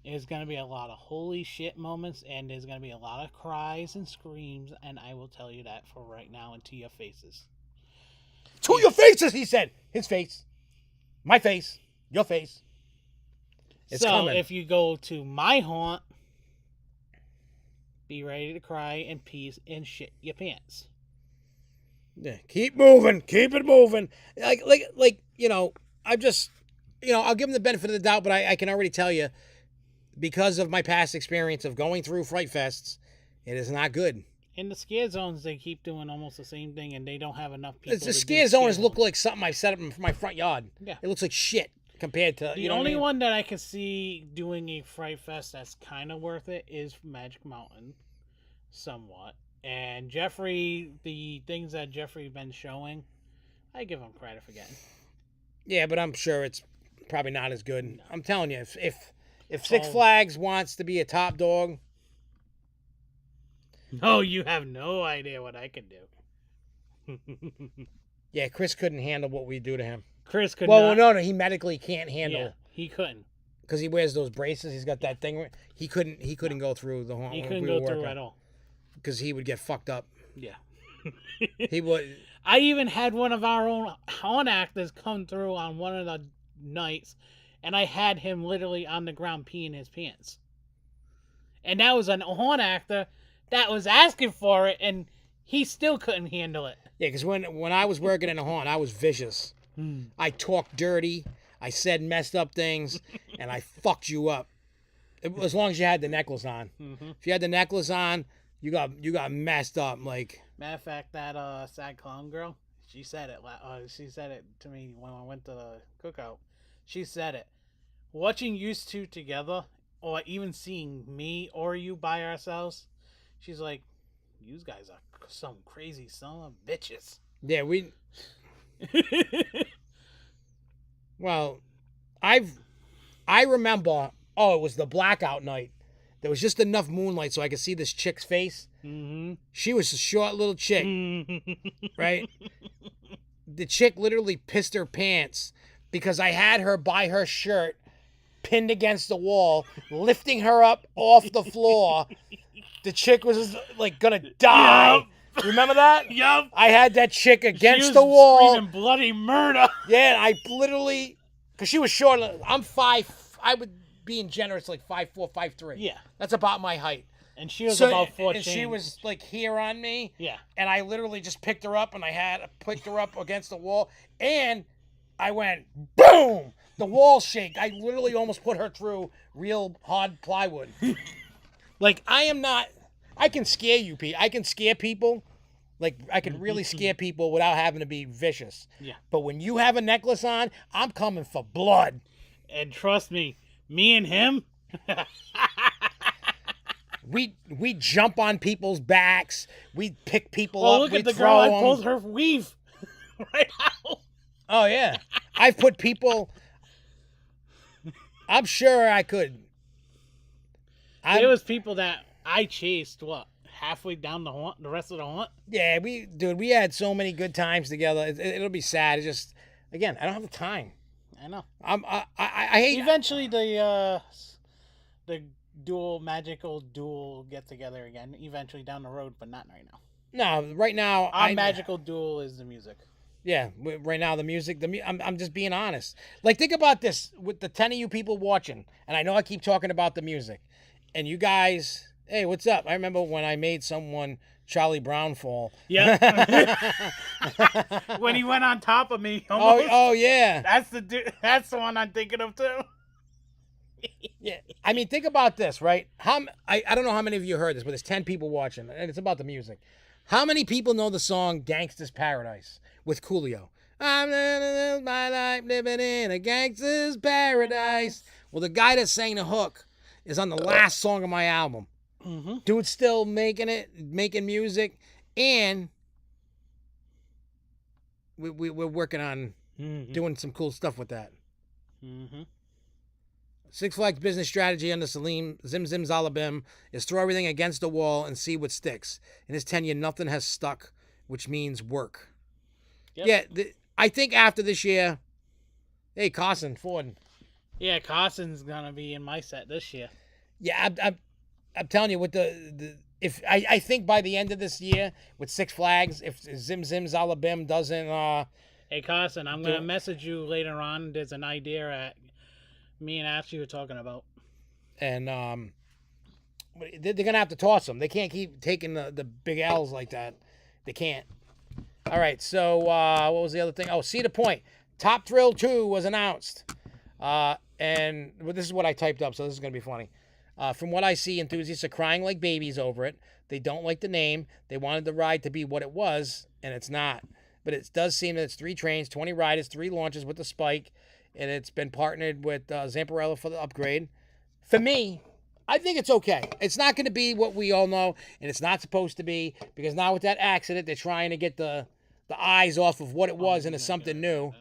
Speaker 2: is going to be a lot of holy shit moments, and there's going to be a lot of cries and screams, and I will tell you that for right now and to your faces.
Speaker 1: To your faces, he said. His face. My face. Your face. It's
Speaker 2: so
Speaker 1: coming.
Speaker 2: If you go to my haunt, be ready to cry and pee and shit your pants.
Speaker 1: Yeah, keep moving. Keep it moving. Like you know, I'm just, you know, I'll give him the benefit of the doubt, but I can already tell you, because of my past experience of going through Fright Fests, it is not good.
Speaker 2: In the scare zones, they keep doing almost the same thing, and they don't have enough people.
Speaker 1: The scare zones look like something I set up in my front yard.
Speaker 2: Yeah.
Speaker 1: It looks like shit compared to,
Speaker 2: The only one that I can see doing a Fright Fest that's kind of worth it is Magic Mountain, somewhat. And Jeffrey, the things that Jeffrey been showing, I give him credit for getting.
Speaker 1: Yeah, but I'm sure it's probably not as good. No. I'm telling you, if Six Flags wants to be a top dog.
Speaker 2: No, you have no idea what I can do.
Speaker 1: Yeah, Chris couldn't handle what we do to him.
Speaker 2: Chris could not.
Speaker 1: No, he medically can't handle.
Speaker 2: Yeah, he couldn't.
Speaker 1: Because he wears those braces. He's got that thing. He couldn't go through the haunt.
Speaker 2: He couldn't go through at all.
Speaker 1: Because he would get fucked up.
Speaker 2: Yeah.
Speaker 1: He would.
Speaker 2: I even had one of our own haunt actors come through on one of the nights, and I had him literally on the ground peeing his pants. And that was an haunt actor that was asking for it, and he still couldn't handle it.
Speaker 1: Yeah, because when I was working in a haunt, I was vicious. I talked dirty. I said messed up things, and I fucked you up. As long as you had the necklace on.
Speaker 2: Mm-hmm.
Speaker 1: If you had the necklace on, you got messed up. Like,
Speaker 2: matter of fact, that sad clown girl, she said it. She said it to me when I went to the cookout. She said it. Watching you two together, or even seeing me or you by ourselves, she's like, "You guys are some crazy son of bitches."
Speaker 1: Yeah, we. Well, I remember. Oh, it was the blackout night. There was just enough moonlight so I could see this chick's face.
Speaker 2: Mm-hmm.
Speaker 1: She was a short little chick, right? The chick literally pissed her pants because I had her by her shirt, pinned against the wall, lifting her up off the floor. The chick was like gonna die. Yep. Remember that?
Speaker 2: Yup.
Speaker 1: I had that chick against the wall.
Speaker 2: Screaming bloody murder.
Speaker 1: Yeah, I literally, because she was short. I'm 5. I would, being generous, like 5'4", 5'3".
Speaker 2: Yeah.
Speaker 1: That's about my height.
Speaker 2: And she was about 14.
Speaker 1: And she was like here on me.
Speaker 2: Yeah.
Speaker 1: And I literally just picked her up, and I picked her up against the wall, and I went boom. The wall shake. I literally almost put her through real hard plywood. Like, I can scare you, Pete. I can scare people. Like, I can really scare people without having to be vicious.
Speaker 2: Yeah.
Speaker 1: But when you have a necklace on, I'm coming for blood.
Speaker 2: And trust me, me and him,
Speaker 1: we jump on people's backs. We pick people up.
Speaker 2: Oh, look
Speaker 1: we
Speaker 2: at the
Speaker 1: throw
Speaker 2: girl I
Speaker 1: them.
Speaker 2: pulled her weave right out.
Speaker 1: Oh, yeah. I've put people... I'm sure I could.
Speaker 2: There was people that I chased, halfway down the rest of the haunt?
Speaker 1: Yeah, we had so many good times together. It'll be sad. It's just, again, I don't have the time.
Speaker 2: I know.
Speaker 1: I hate.
Speaker 2: Eventually, the magical duel get together again. Eventually down the road, but not right now.
Speaker 1: No, right now.
Speaker 2: Our magical duel is the music.
Speaker 1: Yeah, right now the music. I'm just being honest. Like, think about this with the 10 of you people watching, and I know I keep talking about the music, and you guys. Hey, what's up? I remember when I made someone Charlie Brown fall.
Speaker 2: Yeah. When he went on top of me. Almost.
Speaker 1: Oh yeah.
Speaker 2: That's the one I'm thinking of too.
Speaker 1: Yeah. I mean, think about this, right? I don't know how many of you heard this, but there's 10 people watching, and it's about the music. How many people know the song Gangsta's Paradise with Coolio? I'm living my life living in a gangster's paradise. Well, the guy that sang the hook is on the last song of my album.
Speaker 2: Mm-hmm.
Speaker 1: Dude's still making music, and we're working on doing some cool stuff with that.
Speaker 2: Mm-hmm.
Speaker 1: Six Flags business strategy under Salim Zim Zim Zalabim is throw everything against the wall and see what sticks. In his tenure, nothing has stuck, which means work.
Speaker 2: Yep.
Speaker 1: Yeah, I think after this year, hey, Carson Ford.
Speaker 2: Yeah, Carson's gonna be in my set this year.
Speaker 1: Yeah, I'm telling you, with if I think by the end of this year with Six Flags, if Zim Zim Zalabim doesn't
Speaker 2: Hey Carson, I'm gonna message you later on. There's an idea at me and Ashley were talking about.
Speaker 1: And they're gonna have to toss them. They can't keep taking the big L's like that. They can't. All right. So what was the other thing? Oh, Cedar Point Top Thrill 2 was announced. And this is what I typed up, so this is gonna be funny. From what I see, enthusiasts are crying like babies over it. They don't like the name. They wanted the ride to be what it was, and it's not. But it does seem that it's 3 trains, 20 riders, 3 launches with the Spike, and it's been partnered with Zamparella for the upgrade. For me, I think it's okay. It's not going to be what we all know, and it's not supposed to be, because now with that accident, they're trying to get the eyes off of what it was into something new.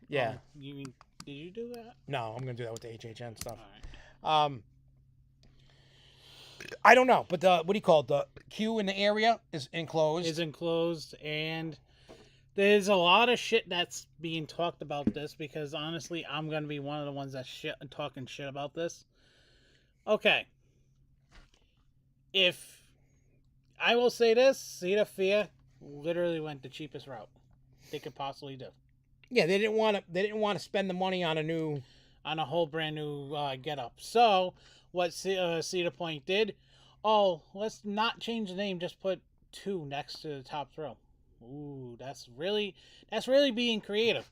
Speaker 1: Yeah.
Speaker 2: You mean, did you do that?
Speaker 1: No, I'm going to do that with the HHN stuff.
Speaker 2: All right.
Speaker 1: I don't know, but what do you call it? The queue in the area is enclosed.
Speaker 2: Is enclosed, and there's a lot of shit that's being talked about this, because honestly, I'm gonna be one of the ones that's talking shit about this. Okay, if I will say this, Cedar Fair literally went the cheapest route they could possibly do.
Speaker 1: Yeah, they didn't want to spend the money on
Speaker 2: a whole brand new get up. So what Cedar Point did, let's not change the name, just put 2 next to the Top Thrill. Ooh, that's really being creative,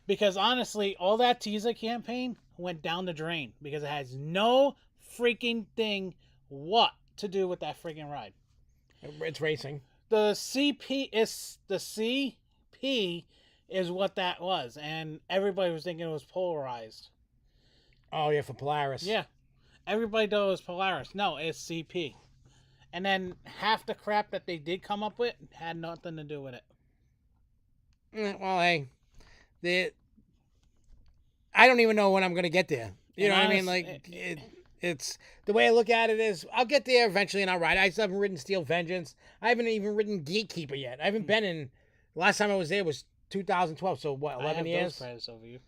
Speaker 2: because honestly, all that teaser campaign went down the drain because it has no freaking thing what to do with that freaking ride.
Speaker 1: It's racing.
Speaker 2: The CP is what that was, and everybody was thinking it was polarized.
Speaker 1: Oh yeah, for Polaris.
Speaker 2: Yeah, everybody thought it was Polaris. No, it's CP. And then half the crap that they did come up with had nothing to do with it.
Speaker 1: Well, hey, I don't even know when I'm going to get there. You know what I mean? Like, it's the way I look at it is, I'll get there eventually and I'll ride. I still haven't ridden Steel Vengeance. I haven't even ridden Gatekeeper yet. I haven't been in. Last time I was there was 2012. So what? 11 years.
Speaker 2: I have those over you.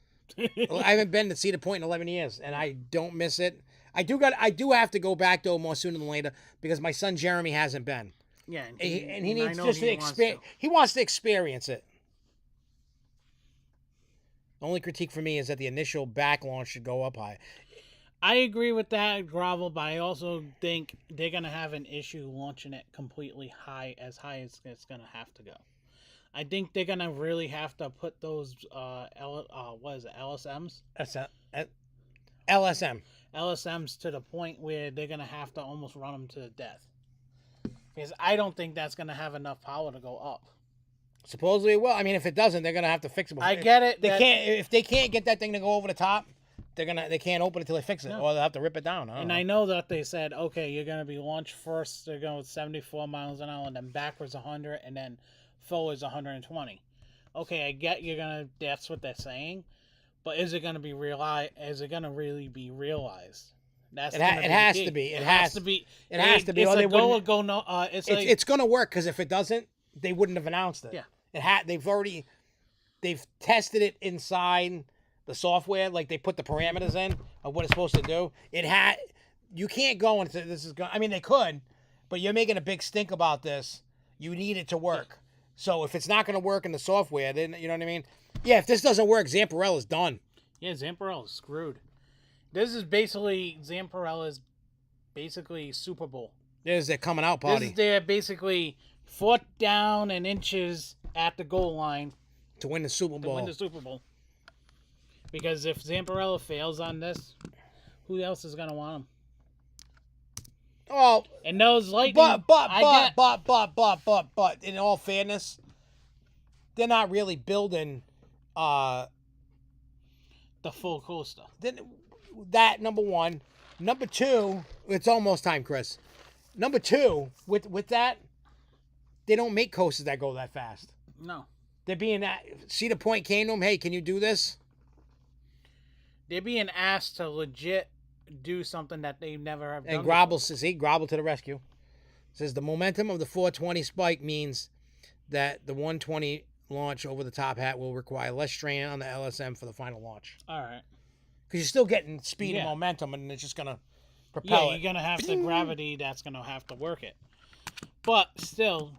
Speaker 1: I haven't been to Cedar Point in 11 years, and I don't miss it. I do have to go back though more sooner than later, because my son Jeremy hasn't been.
Speaker 2: Yeah,
Speaker 1: and he needs just to experience. He wants to experience it. The only critique for me is that the initial back launch should go up high.
Speaker 2: I agree with that, Gravel, but I also think they're gonna have an issue launching it completely high as it's gonna have to go. I think they're gonna really have to put those LSMs? LSMs to the point where they're gonna have to almost run them to death, because I don't think that's gonna have enough power to go up.
Speaker 1: Supposedly it will. I mean, if it doesn't, they're gonna have to fix it.
Speaker 2: I get it.
Speaker 1: If they can't get that thing to go over the top, they can't open it till they fix it, or they'll have to rip it down.
Speaker 2: I know that they said, okay, you're gonna be launched first. They're going with 74 miles an hour, and then backwards 100, and then forwards 120. Okay, I get that's what they're saying, but is it gonna be Is it gonna really be realized? It
Speaker 1: has to be. It has to be.
Speaker 2: It's a go or go no.
Speaker 1: It's gonna work, because if it doesn't, they wouldn't have announced it.
Speaker 2: Yeah.
Speaker 1: They've tested it inside the software, like they put the parameters in of what it's supposed to do. You can't go and say this is going. I mean, they could, but you're making a big stink about this. You need it to work. So if it's not going to work in the software, then you know what I mean. Yeah, if this doesn't work, Zamparella's done.
Speaker 2: Yeah, Zamparella's screwed. This is basically Zamparella's Super Bowl.
Speaker 1: There's their coming out party.
Speaker 2: This is their basically 4th down and inches at the goal line
Speaker 1: to win the Super Bowl.
Speaker 2: Because if Zamparella fails on this, who else is gonna want him?
Speaker 1: Oh,
Speaker 2: and those Lightning.
Speaker 1: But in all fairness, they're not really building
Speaker 2: the full coaster.
Speaker 1: That number one. Number two, it's almost time, Chris. Number two, with that, they don't make coasters that go that fast.
Speaker 2: No.
Speaker 1: They're being Cedar Point came to them. Hey, can you do this?
Speaker 2: They're being asked to legit do something that they never have done.
Speaker 1: And Grobble says, see, Grobble to the rescue. Says the momentum of the 420 spike means that the 120 launch over the top hat will require less strain on the LSM for the final launch.
Speaker 2: All right.
Speaker 1: Because you're still getting speed and
Speaker 2: Yeah.
Speaker 1: momentum, and it's just going to
Speaker 2: Yeah,
Speaker 1: propel
Speaker 2: you're gonna have the gravity that's gonna have to work it. But still,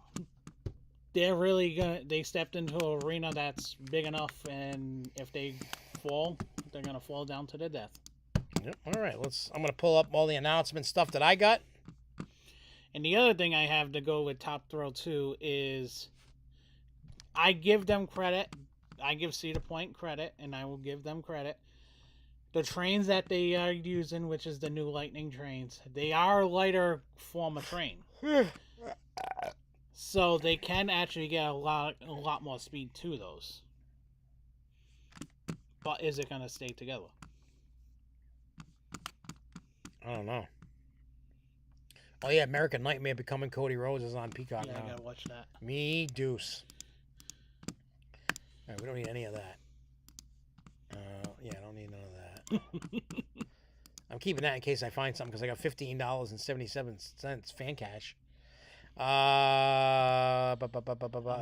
Speaker 2: they stepped into an arena that's big enough, and if they fall, they're gonna fall down to their death.
Speaker 1: Yep. All right, I'm going to pull up all the announcement stuff that I got.
Speaker 2: And the other thing I have to go with Top Thrill 2 is I give them credit. I give Cedar Point credit, and I will give them credit. The trains that they are using, which is the new Lightning trains, they are a lighter form of train. So they can actually get a lot more speed to those. But is it going to stay together?
Speaker 1: I don't know. Oh, yeah, American Nightmare Becoming Cody Rhodes is on Peacock
Speaker 2: Yeah,
Speaker 1: now.
Speaker 2: I got to watch that.
Speaker 1: Me deuce. All right, we don't need any of that. Yeah, I don't need none of that. I'm keeping that in case I find something because I got $15.77 fan cash.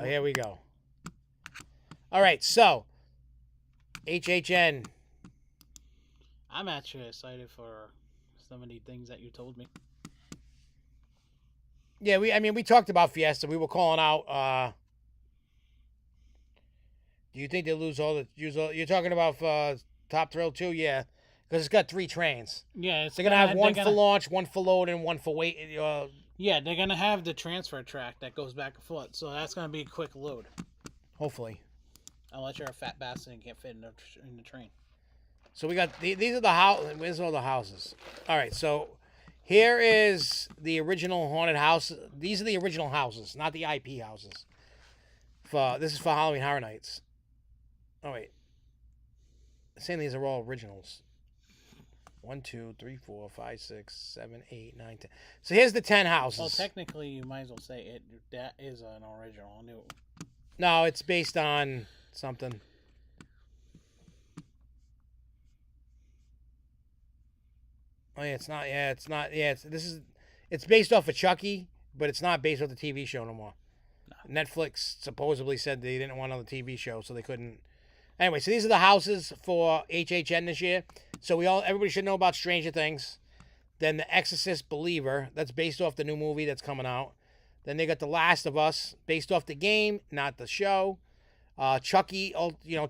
Speaker 1: Here we go. All right, so HHN.
Speaker 2: I'm actually excited for some of the things that you told me.
Speaker 1: Yeah, we talked about Fiesta. We were calling out. Do you think they lose all the? You're talking about Top Thrill 2? Yeah, because it's got 3 trains.
Speaker 2: Yeah,
Speaker 1: They're gonna have one for launch, one for load, and one for wait.
Speaker 2: Yeah, they're gonna have the transfer track that goes back and forth, so that's gonna be a quick load.
Speaker 1: Hopefully.
Speaker 2: Unless you're a fat bastard and can't fit in the train.
Speaker 1: So we got these are the house. Where's all the houses? All right, so here is the original haunted house. These are the original houses, not the IP houses. This is for Halloween Horror Nights. Oh wait, I'm saying these are all originals. 1, 2, 3, 4, 5, 6, 7, 8, 9, 10. So here's the 10 houses.
Speaker 2: Well, technically, you might as well say it. That is an original. New.
Speaker 1: No, it's based on something. Oh yeah, it's not. Yeah, it's not. Yeah, it's based off of Chucky, but it's not based off the TV show no more. No. Netflix supposedly said they didn't want another TV show, so they couldn't. Anyway, so these are the houses for HHN this year. So everybody should know about Stranger Things. Then The Exorcist Believer, that's based off the new movie that's coming out. Then they got The Last of Us, based off the game, not the show. Chucky,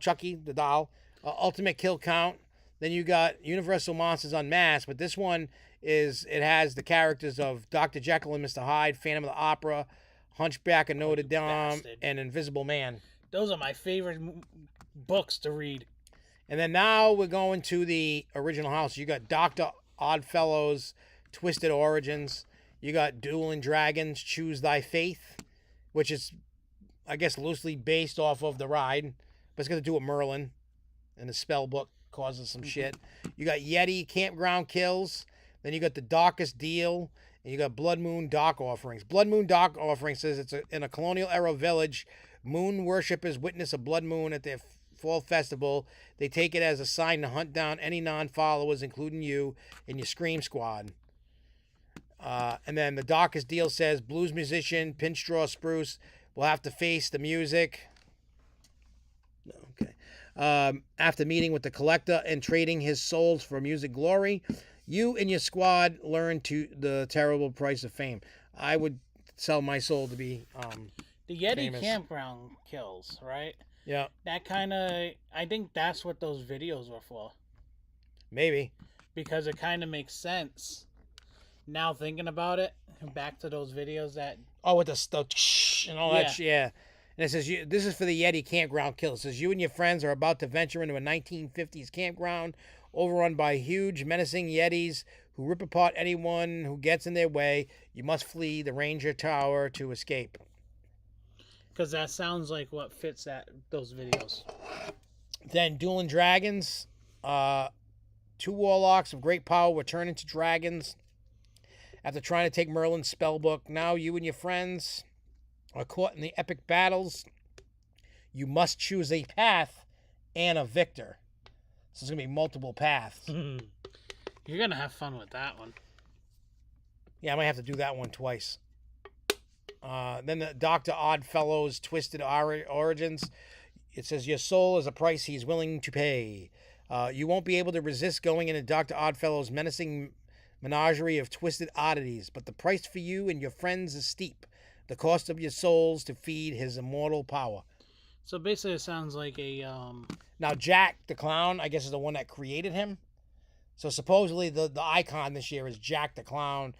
Speaker 1: Chucky the doll. Ultimate Kill Count. Then you got Universal Monsters Unmasked, but this one it has the characters of Dr. Jekyll and Mr. Hyde, Phantom of the Opera, Hunchback of Notre Dame, and Invisible Man.
Speaker 2: Those are my favorite books to read.
Speaker 1: And then now we're going to the original house. You got Dr. Oddfellows, Twisted Origins. You got Dueling Dragons, Choose Thy Faith, which is, I guess, loosely based off of the ride, but it's got to do with Merlin, and the spell book causes some shit. You got Yeti, Campground Kills. Then you got The Darkest Deal, and you got Blood Moon Dark Offerings. Blood Moon Dark Offerings says it's in a colonial era village. Moon worshippers witness a blood moon at their fall festival. They take it as a sign to hunt down any non-followers, including you and your Scream Squad. And then The Darkest Deal says blues musician Pinstraw Spruce will have to face the music. Okay. After meeting with the collector and trading his souls for music glory, you and your squad learn to the terrible price of fame. I would sell my soul to be
Speaker 2: the Yeti
Speaker 1: famous.
Speaker 2: Campground Kills, right?
Speaker 1: Yeah.
Speaker 2: That kind of, I think that's what those videos were for.
Speaker 1: Maybe.
Speaker 2: Because it kind of makes sense. Now thinking about it, back to those videos that...
Speaker 1: Oh, with the and all that shit, yeah. And it says, this is for the Yeti Campground Kill. It says, you and your friends are about to venture into a 1950s campground overrun by huge, menacing Yetis who rip apart anyone who gets in their way. You must flee the Ranger Tower to escape.
Speaker 2: Because that sounds like what fits those videos.
Speaker 1: Then Dueling Dragons. 2 warlocks of great power were turned into dragons after trying to take Merlin's spellbook. Now you and your friends are caught in the epic battles. You must choose a path and a victor. So there's going to be multiple paths.
Speaker 2: You're gonna have fun with that one.
Speaker 1: Yeah, I might have to do that one twice. Then the Dr. Oddfellow's Twisted Origins. It says, your soul is a price he's willing to pay. You won't be able to resist going into Dr. Oddfellow's menacing menagerie of twisted oddities, but the price for you and your friends is steep. The cost of your souls to feed his immortal power.
Speaker 2: So basically, it sounds like a
Speaker 1: Now, Jack the Clown, I guess, is the one that created him. So supposedly the icon this year is Jack the Clown.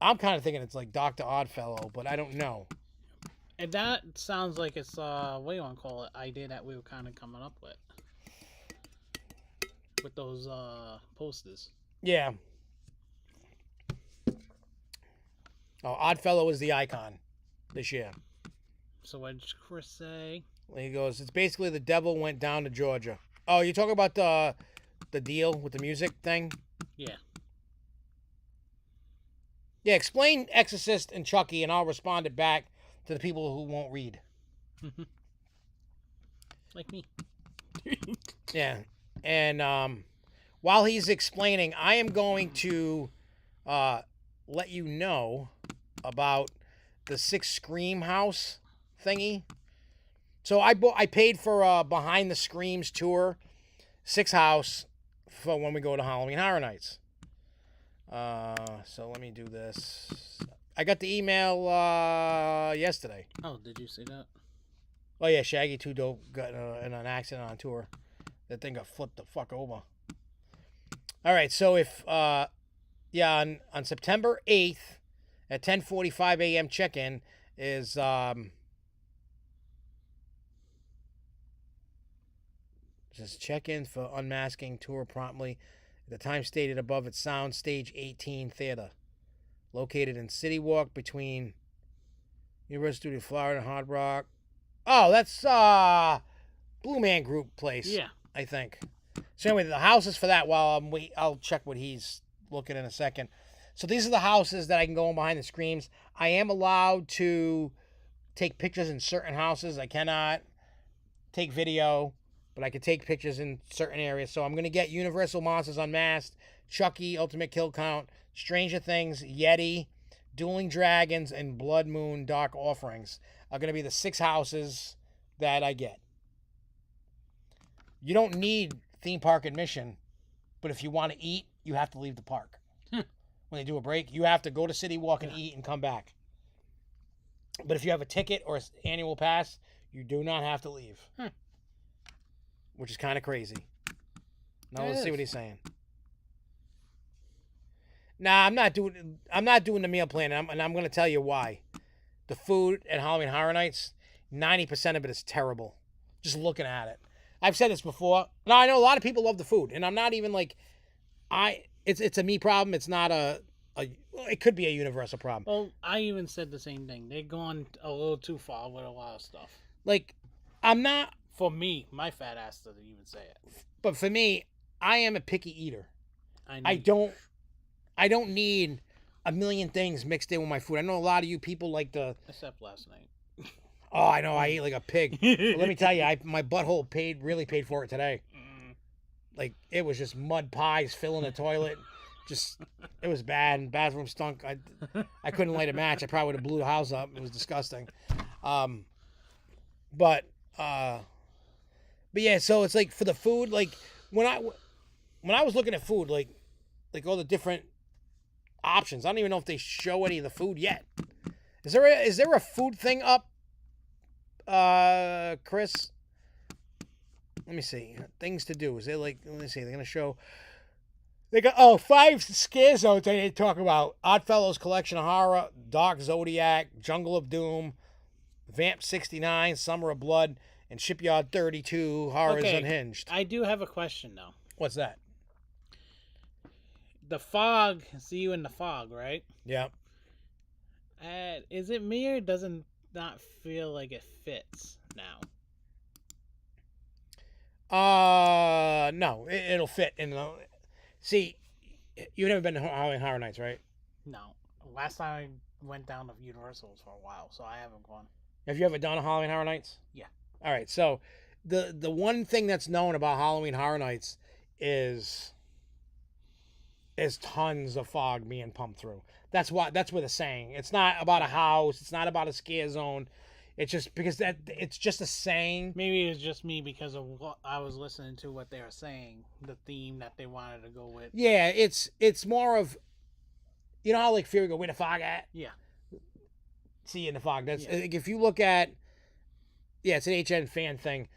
Speaker 1: I'm kind of thinking it's like Dr. Oddfellow, but I don't know.
Speaker 2: And that sounds like it's what do you want to call it? Idea that we were kind of coming up with those posters.
Speaker 1: Yeah. Oh, Oddfellow is the icon this year.
Speaker 2: So what did Chris say?
Speaker 1: He goes, it's basically the devil went down to Georgia. Oh, you talking about the deal with the music thing?
Speaker 2: Yeah.
Speaker 1: Yeah, explain Exorcist and Chucky, and I'll respond it back to the people who won't read.
Speaker 2: Like me.
Speaker 1: Yeah. And while he's explaining, I am going to let you know about the 6 Scream House thingy. So I paid for a Behind the Screams tour, 6 House, for when we go to Halloween Horror Nights. So let me do this. I got the email yesterday.
Speaker 2: Oh, did you see that?
Speaker 1: Oh yeah, Shaggy 2 Dope got in an accident on tour. That thing got flipped the fuck over. All right, so if yeah, on September 8th at 10:45 a.m. check-in is just check-in for unmasking tour promptly at the time stated above at Sound Stage 18 Theater, located in City Walk between University of Florida and Hard Rock. Oh, that's Blue Man Group place.
Speaker 2: Yeah.
Speaker 1: I think. So anyway, the houses for that. While I'll check what he's looking in a second. So these are the houses that I can go in Behind the Screams. I am allowed to take pictures in certain houses. I cannot take video, but I can take pictures in certain areas. So I'm going to get Universal Monsters Unmasked, Chucky, Ultimate Kill Count, Stranger Things, Yeti, Dueling Dragons, and Blood Moon Dark Offerings are going to be the 6 houses that I get. You don't need theme park admission, but if you want to eat, you have to leave the park. When they do a break, you have to go to City Walk and eat and come back. But if you have a ticket or an annual pass, you do not have to leave. Which is kind of crazy. Now let's see what he's saying. Nah, I'm not doing the meal plan, and I'm going to tell you why. The food at Halloween Horror Nights, 90% of it is terrible. Just looking at it. I've said this before. Now, I know a lot of people love the food, and I'm not even like, it's a me problem. It's not it could be a universal problem.
Speaker 2: Well, I even said the same thing. They're going a little too far with a lot of stuff.
Speaker 1: Like, I'm not.
Speaker 2: For me, my fat ass doesn't even say it.
Speaker 1: But for me, I am a picky eater.
Speaker 2: I
Speaker 1: don't need a million things mixed in with my food. I know a lot of you people like the.
Speaker 2: Except last night.
Speaker 1: Oh, I know. I eat like a pig. But let me tell you, my butthole really paid for it today. Like, it was just mud pies filling the toilet. Just, it was bad. Bathroom stunk. I couldn't light a match. I probably would have blew the house up. It was disgusting. But yeah, so it's like for the food, like when I was looking at food, like all the different options, I don't even know if they show any of the food yet. Is there a food thing up, Chris? Let me see. Things to do. Is they like? Let me see. They're gonna show. They got 5 scare zones they need to talk about. Oddfellows Collection of Horror, Dark Zodiac, Jungle of Doom, Vamp 69, Summer of Blood, and Shipyard 32, Horrors Unhinged.
Speaker 2: I do have a question though.
Speaker 1: What's that?
Speaker 2: The fog. See you in the fog, right?
Speaker 1: Yeah.
Speaker 2: Is it me or doesn't not feel like it fits now?
Speaker 1: No, it'll fit in the. See, you've never been to Halloween Horror Nights, right?
Speaker 2: No. Last time I went down to Universal was for a while, so I haven't gone.
Speaker 1: Have you ever done a Halloween Horror Nights?
Speaker 2: Yeah.
Speaker 1: All right, so the one thing that's known about Halloween Horror Nights is there's tons of fog being pumped through. That's where they're saying. It's not about a house. It's not about a scare zone. It's just because it's just a saying.
Speaker 2: Maybe it was just me because of what I was listening to, what they were saying, the theme that they wanted to go with.
Speaker 1: Yeah, it's more of, you know how like Fury go, where the fog at?
Speaker 2: Yeah.
Speaker 1: See you in the fog. That's
Speaker 2: Yeah.
Speaker 1: like, if you look at, yeah, it's an HN fan thing.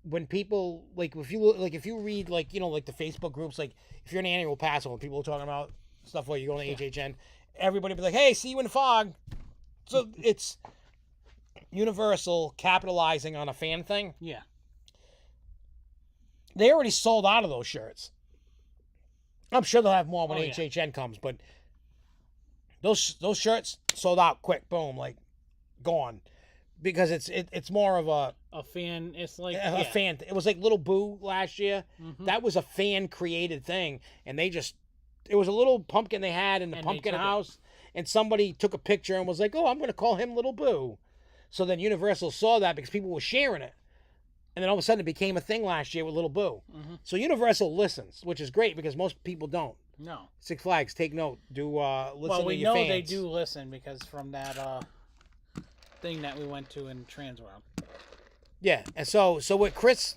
Speaker 1: When people like, if you read like, you know, like the Facebook groups, like if you're an annual pass and people are talking about stuff where you're going to HHN, everybody be like, hey, see you in the fog. So it's Universal capitalizing on a fan thing.
Speaker 2: Yeah.
Speaker 1: They already sold out of those shirts. I'm sure they'll have more when HHN comes, but those shirts sold out quick. Boom, like gone, because it's more of
Speaker 2: a fan. It's like
Speaker 1: a fan. It was like Little Boo last year.
Speaker 2: Mm-hmm.
Speaker 1: That was a fan created thing, and it was a little pumpkin they had in the pumpkin house. And somebody took a picture and was like, oh, I'm going to call him Little Boo. So then Universal saw that because people were sharing it. And then all of a sudden it became a thing last year with Little Boo.
Speaker 2: Mm-hmm.
Speaker 1: So Universal listens, which is great because most people don't.
Speaker 2: No.
Speaker 1: Six Flags, take note. Do listen to your fans.
Speaker 2: Well, we know they do listen because from that thing that we went to in Transworld.
Speaker 1: Yeah. And so what Chris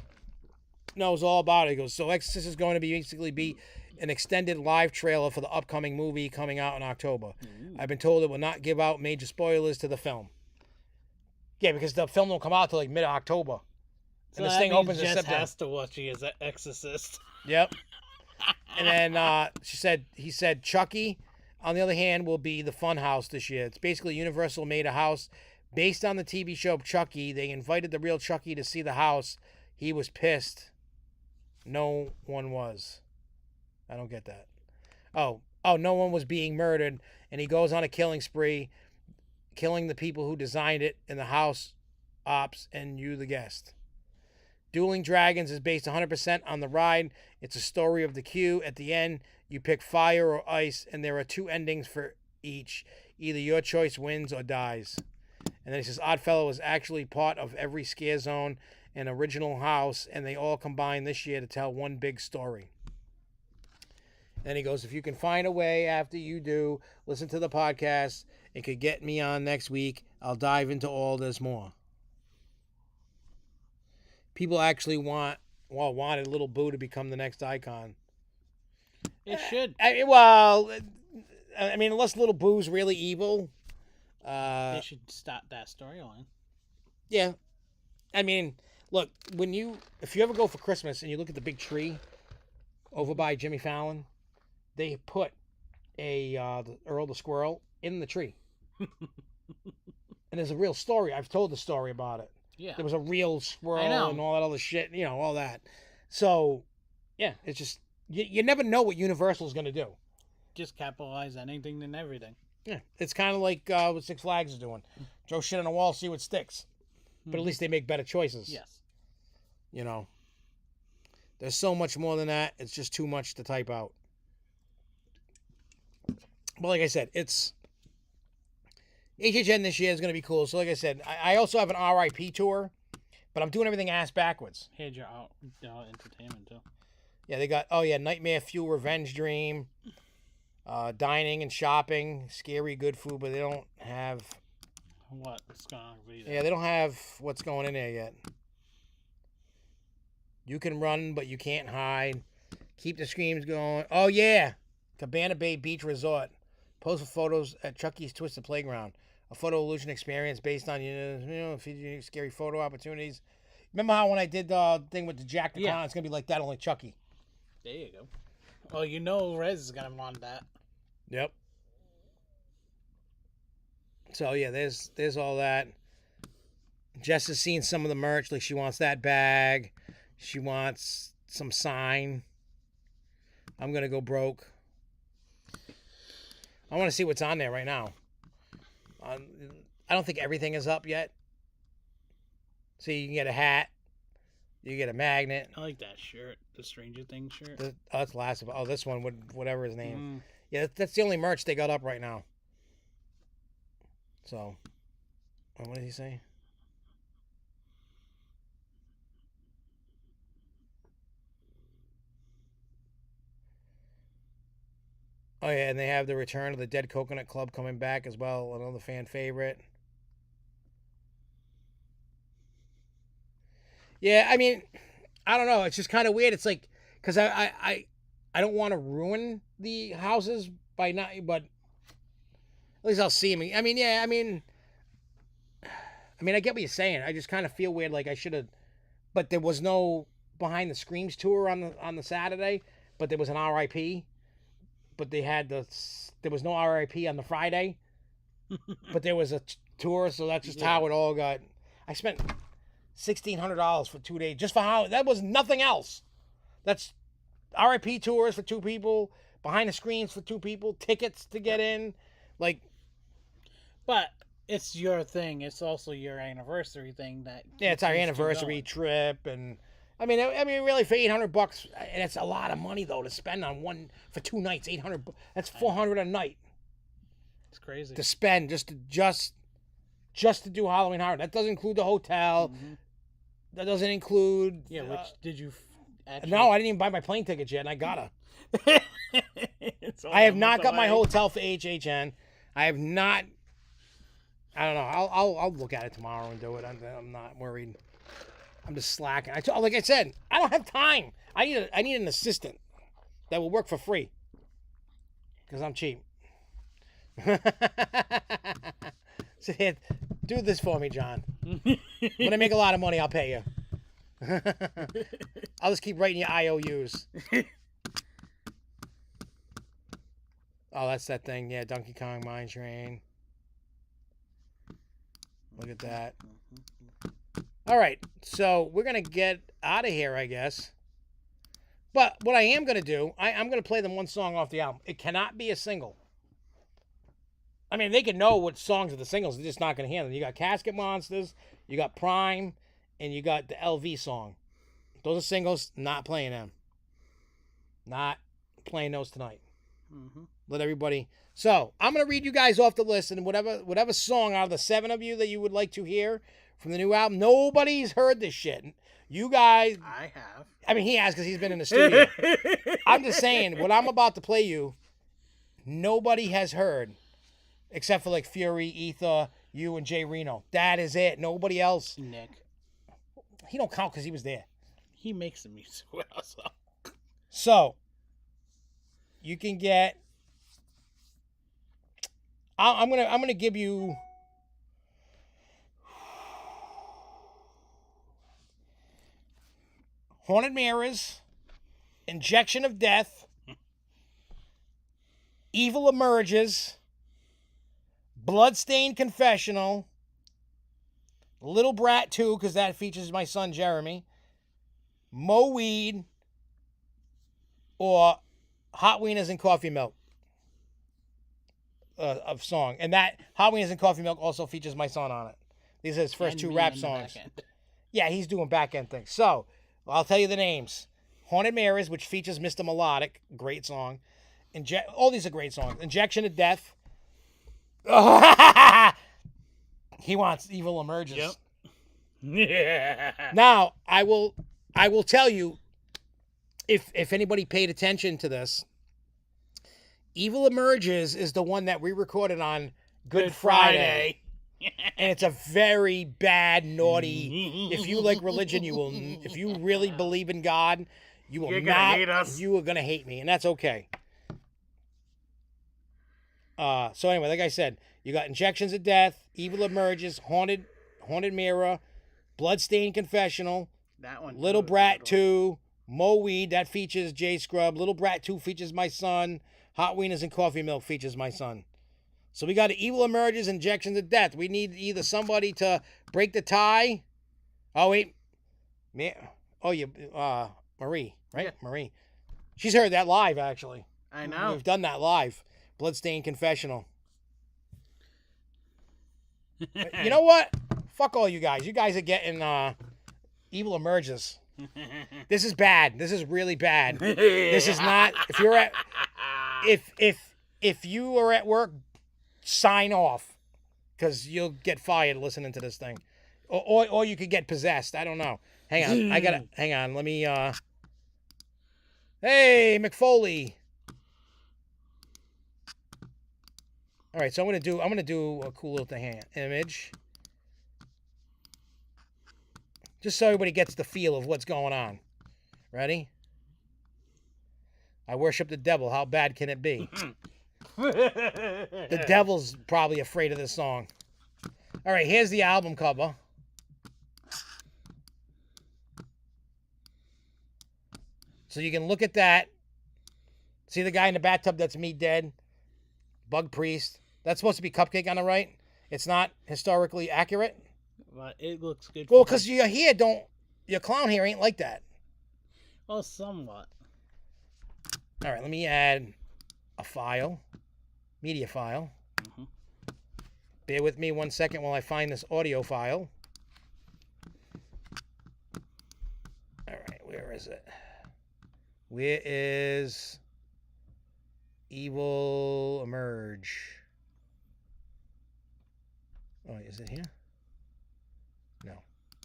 Speaker 1: knows all about it, he goes, so Exorcist is going to basically be an extended live trailer for the upcoming movie coming out in October.
Speaker 2: Ooh.
Speaker 1: I've been told it will not give out major spoilers to the film. Yeah, because the film won't come out till like mid-October.
Speaker 2: So
Speaker 1: and this thing opens in
Speaker 2: Jess
Speaker 1: September.
Speaker 2: has to watch he is an Exorcist.
Speaker 1: Yep. And then he said Chucky, on the other hand, will be the fun house this year. It's basically Universal made a house based on the TV show Chucky. They invited the real Chucky to see the house. He was pissed. No one was. I don't get that. Oh, no one was being murdered, and he goes on a killing spree, killing the people who designed it in the house, ops, and you, the guest. Dueling Dragons is based 100% on the ride. It's a story of the queue. At the end, you pick fire or ice, and there are 2 endings for each. Either your choice wins or dies. And then he says Oddfellow is actually part of every scare zone and original house, and they all combine this year to tell one big story. Then he goes, if you can find a way after you do, listen to the podcast, it could get me on next week. I'll dive into all this more. People actually wanted Little Boo to become the next icon.
Speaker 2: It should.
Speaker 1: Unless Little Boo's really evil.
Speaker 2: They should start that storyline.
Speaker 1: Yeah. I mean, look, if you ever go for Christmas and you look at the big tree over by Jimmy Fallon, they put the Earl the Squirrel in the tree. And there's a real story. I've told the story about it.
Speaker 2: Yeah.
Speaker 1: There was a real squirrel and all that other shit, all that. So, yeah, it's just, you never know what Universal's going to do.
Speaker 2: Just capitalize anything and everything.
Speaker 1: Yeah, it's kind of like what Six Flags is doing. Throw shit on the wall, see what sticks. But at least they make better choices.
Speaker 2: Yes.
Speaker 1: There's so much more than that. It's just too much to type out. But like I said, it's HHN this year is going to be cool. So like I said, I also have an RIP tour, but I'm doing everything ass backwards.
Speaker 2: Here's your entertainment too.
Speaker 1: Yeah, they got, Nightmare Fuel, Revenge Dream, dining and shopping, scary good food, but they don't have...
Speaker 2: What's going on with that?
Speaker 1: Yeah, they don't have what's going in there yet. You can run, but you can't hide. Keep the screams going. Oh, yeah. Cabana Bay Beach Resort. Post for photos at Chucky's Twisted Playground. A photo illusion experience based on, featuring scary photo opportunities. Remember how when I did the thing with the Jack the Clown, it's going to be like that, only Chucky.
Speaker 2: There you go. Well, Rez is going to want that.
Speaker 1: Yep. So, yeah, there's all that. Jess has seen some of the merch. Like, she wants that bag. She wants some sign. I'm going to go broke. I want to see what's on there right now. I don't think everything is up yet. So you can get a hat. You get a magnet.
Speaker 2: I like that shirt. The Stranger Things shirt.
Speaker 1: That's last of it. Oh, this one, whatever his name. Yeah, that's the only merch they got up right now. So, what did he say? Oh yeah, and they have the return of the Dead Coconut Club coming back as well. Another fan favorite. Yeah, I mean, I don't know. It's just kind of weird. It's like because I don't want to ruin the houses by not, but at least I'll see them. I mean, yeah, I mean, I get what you're saying. I just kind of feel weird. Like I should have, but there was no Behind the Screams tour on the Saturday, but there was an RIP. But there was no RIP on the Friday, but there was a tour, so that's just how it all got. I spent $1,600 for 2 days just for how that was nothing else. That's RIP tours for 2 people, Behind the Screens for 2 people, tickets to get in, like.
Speaker 2: But it's your thing. It's also your anniversary thing that.
Speaker 1: Yeah, it's our anniversary trip, and I mean, really for $800, and it's a lot of money though to spend on one for 2 nights. $800, that's $400 a night.
Speaker 2: It's crazy
Speaker 1: to spend just to do Halloween Horror. That doesn't include the hotel.
Speaker 2: Mm-hmm.
Speaker 1: That doesn't include.
Speaker 2: Yeah, which did you? Actually...
Speaker 1: No, I didn't even buy my plane tickets yet, and I gotta. I have not got my hotel for HHN. I have not. I don't know. I'll look at it tomorrow and do it. I'm not worried. I'm just slacking. Like I said, I don't have time. I need an assistant that will work for free because I'm cheap. So here, do this for me, John. When I make a lot of money, I'll pay you. I'll just keep writing you IOUs. Oh, that's that thing. Yeah, Donkey Kong Mine Train. Look at that. All right, so we're going to get out of here, I guess. But what I am going to do, I'm going to play them one song off the album. It cannot be a single. I mean, they can know what songs are the singles. They're just not going to handle them. You got Casket Monsters, you got Prime, and you got the LV song. Those are singles, not playing them. Not playing those tonight.
Speaker 2: Mm-hmm.
Speaker 1: Let everybody... So, I'm going to read you guys off the list, and whatever song out of the 7 of you that you would like to hear from the new album, nobody's heard this shit. You guys...
Speaker 2: I have.
Speaker 1: I mean, he has because he's been in the studio. I'm just saying, what I'm about to play you, nobody has heard, except for like Fury, Ether, you, and Jay Reno. That is it. Nobody else.
Speaker 2: Nick.
Speaker 1: He don't count because he was there.
Speaker 2: He makes the music well, so.
Speaker 1: So, you can get... I'm gonna give you... Haunted Mirrors, Injection of Death, Evil Emerges, Bloodstained Confessional, Little Brat 2, because that features my son Jeremy, Mo Weed, or Hot Wieners and Coffee Milk of song. And that Hot Wieners and Coffee Milk also features my son on it. These are his first 2 rap songs. Yeah, he's doing back-end things. So, I'll tell you the names. Haunted Mirrors, which features Mr. Melodic. Great song. All these are great songs. Injection of Death. He wants Evil Emerges.
Speaker 2: Yep. Yeah.
Speaker 1: Now, I will tell you, if anybody paid attention to this, Evil Emerges is the one that we recorded on Good Friday. And it's a very bad, naughty. If you like religion, you will. If you really believe in God, you will
Speaker 2: You're
Speaker 1: not.
Speaker 2: gonna hate us.
Speaker 1: You are gonna hate me, and that's okay. So anyway, like I said, you got Injections of Death, Evil Emerges, Haunted Mirror, Bloodstained Confessional,
Speaker 2: That one.
Speaker 1: Little Brat 2, Mo Weed, that features J Scrub. Little Brat 2 features my son. Hot Wieners and Coffee Milk features my son. So we got the Evil Emerges, Injections of Death. We need either somebody to break the tie. Oh, wait. Marie, right?
Speaker 2: Yeah.
Speaker 1: Marie. She's heard that live, actually.
Speaker 2: I know.
Speaker 1: We've done that live. Bloodstained Confessional. You know what? Fuck all you guys. You guys are getting Evil Emerges. This is bad. This is really bad. This is not... If you're at... If you are at work, sign off. Because you'll get fired listening to this thing. Or you could get possessed. I don't know. Hang on. Hang on. Let me... Hey, McFoley. All right, so I'm gonna do a cool little thing here. Image. Just so everybody gets the feel of what's going on. Ready? I worship the devil. How bad can it be? The devil's probably afraid of this song. All right, here's the album cover. So you can look at that. See the guy in the bathtub? That's me dead. Bug Priest. That's supposed to be Cupcake on the right. It's not historically accurate.
Speaker 2: But it looks good.
Speaker 1: Well, because your hair your clown hair ain't like that.
Speaker 2: Well, somewhat.
Speaker 1: All right, let me add a file. Media file.
Speaker 2: Mm-hmm.
Speaker 1: Bear with me 1 second while I find this audio file. All right, where is it? Where is Evil Emerge? Oh, is it here? No.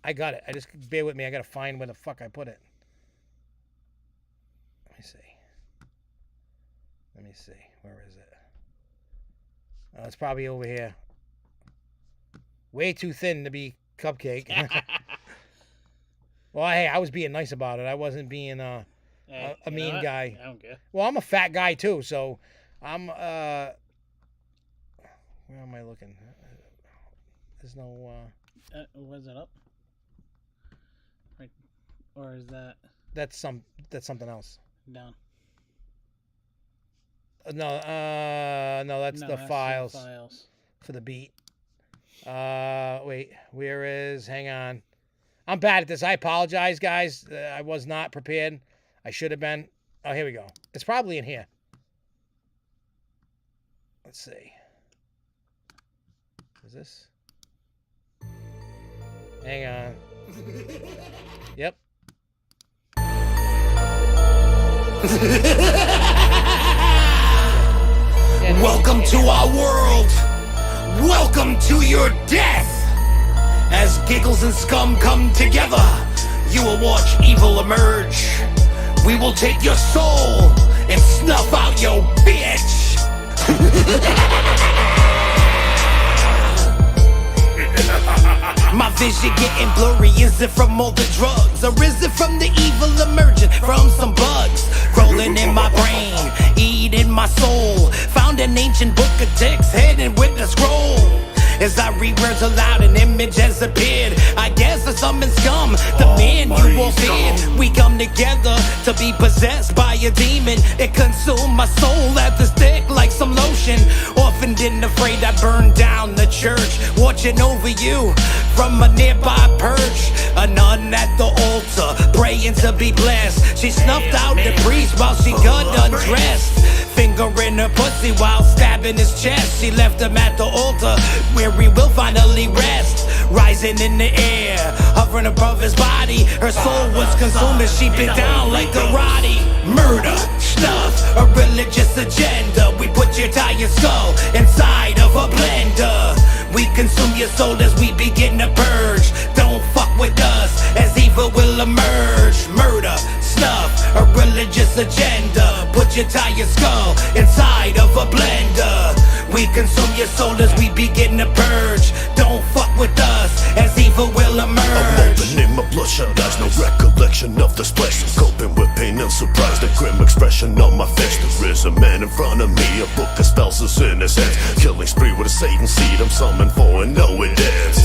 Speaker 1: I got it. Bear with me. I got to find where the fuck I put it. Let me see. Where is it? Oh, it's probably over here. Way too thin to be Cupcake. Well, hey, I was being nice about it. I wasn't being a mean guy.
Speaker 2: I don't care.
Speaker 1: Well, I'm a fat guy too, so I'm where am I looking? There's no
Speaker 2: Was it up? Right, or is that
Speaker 1: that's something else.
Speaker 2: down?
Speaker 1: No, that's the files for the beat. Wait, where is? Hang on. I'm bad at this. I apologize, guys. I was not prepared. I should have been. Oh, here we go. It's probably in here. Let's see. Is this? Hang on. Yep.
Speaker 4: Welcome to our world. Welcome to your death. As giggles and scum come together, you will watch evil emerge. We will take your soul and snuff out your bitch. My vision getting blurry. Is it from all the drugs, or is it from the evil emerging from some bugs crawling in my brain, eating my soul? Found an ancient book of texts hidden with a scroll. As I read words aloud, an image has appeared. I guess I summon scum, the man you will fear. We come together to be possessed by a demon. It consumed my soul at the stick like some lotion. Orphaned and afraid, I burned down the church, watching over you from a nearby perch. A nun at the altar, praying to be blessed. She snuffed out the priest while she got undressed. Finger in her pussy while stabbing his chest. She left him at the altar where he will finally rest. Rising in the air, hovering above his body. Her soul was consumed as she bit down like a rotty. Murder, snuff, a religious agenda. We put your entire skull inside of a blender. We consume your soul as we begin to purge. Don't fuck with us as evil will emerge. Murder, snuff, a religious agenda. Put your entire skull inside of a blender. We consume your soul as we begin to purge. Don't fuck with us as evil will emerge.
Speaker 5: I'm opening my bloodshot eyes, no recollection of this place. I'm coping with pain and surprise, the grim expression on my face. There is a man in front of me, a book that spells us in his hands. Killing spree with a Satan seed, I'm summoned for and know it ends.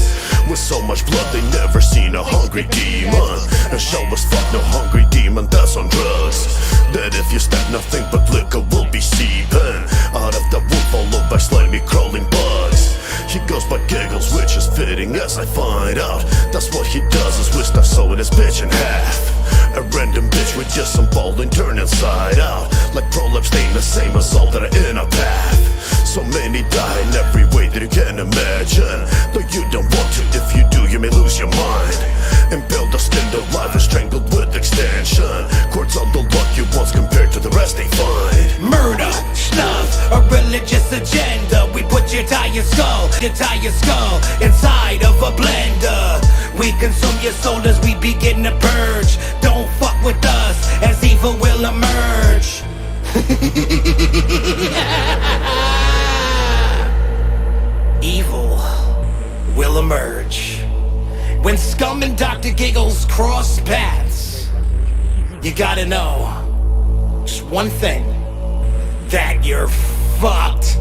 Speaker 5: With so much blood, they never seen a hungry demon. And show us fuck no hungry demon that's on drugs. That if you step, nothing but liquor will be seeping out of the wound, followed by slimy crawling bugs. He goes by giggles, which is fitting as I find out. That's what he does, is twist our soul in his bitch in half. A random bitch with just some ball and turn inside out. Like prolapse stain, the same as all that are in our path. So many die in every way that you can imagine. Though you don't want to, if you do, you may lose your mind. Impaled or skinned alive and strangled with extension. Cords on the lucky ones compared to the rest they find.
Speaker 4: Murder, snuff, a religious agenda. We put your entire skull inside of a blender. We consume your soul as we begin to purge. Don't fuck with us as evil will emerge. Evil will emerge when scum and Dr. Giggles cross paths. You gotta know just one thing, that you're fucked.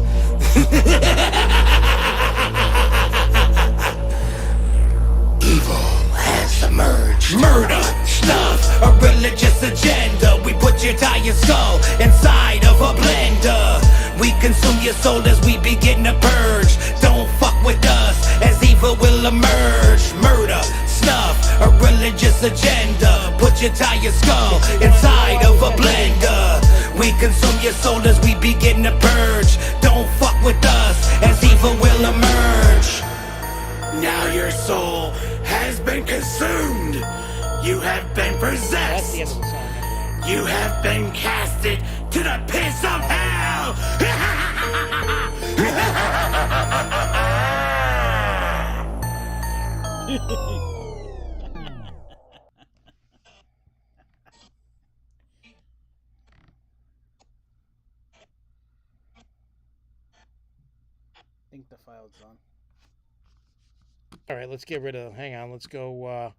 Speaker 4: Evil has emerged. Murder, stuff, a religious agenda. We put your entire skull inside of a blender. We consume your soul as we begin to purge. Don't fuck with us as evil will emerge. Murder, stuff, a religious agenda. Put your entire skull inside of a blender. We consume your soul as we begin to purge. Don't fuck with us as evil will emerge. Now your soul has been consumed. You have been
Speaker 1: That's the end
Speaker 4: possessed.
Speaker 1: of the song.
Speaker 4: You have been casted to the pits of hell.
Speaker 2: I think the file's on.
Speaker 1: All right, let's get rid of. Hang on, let's go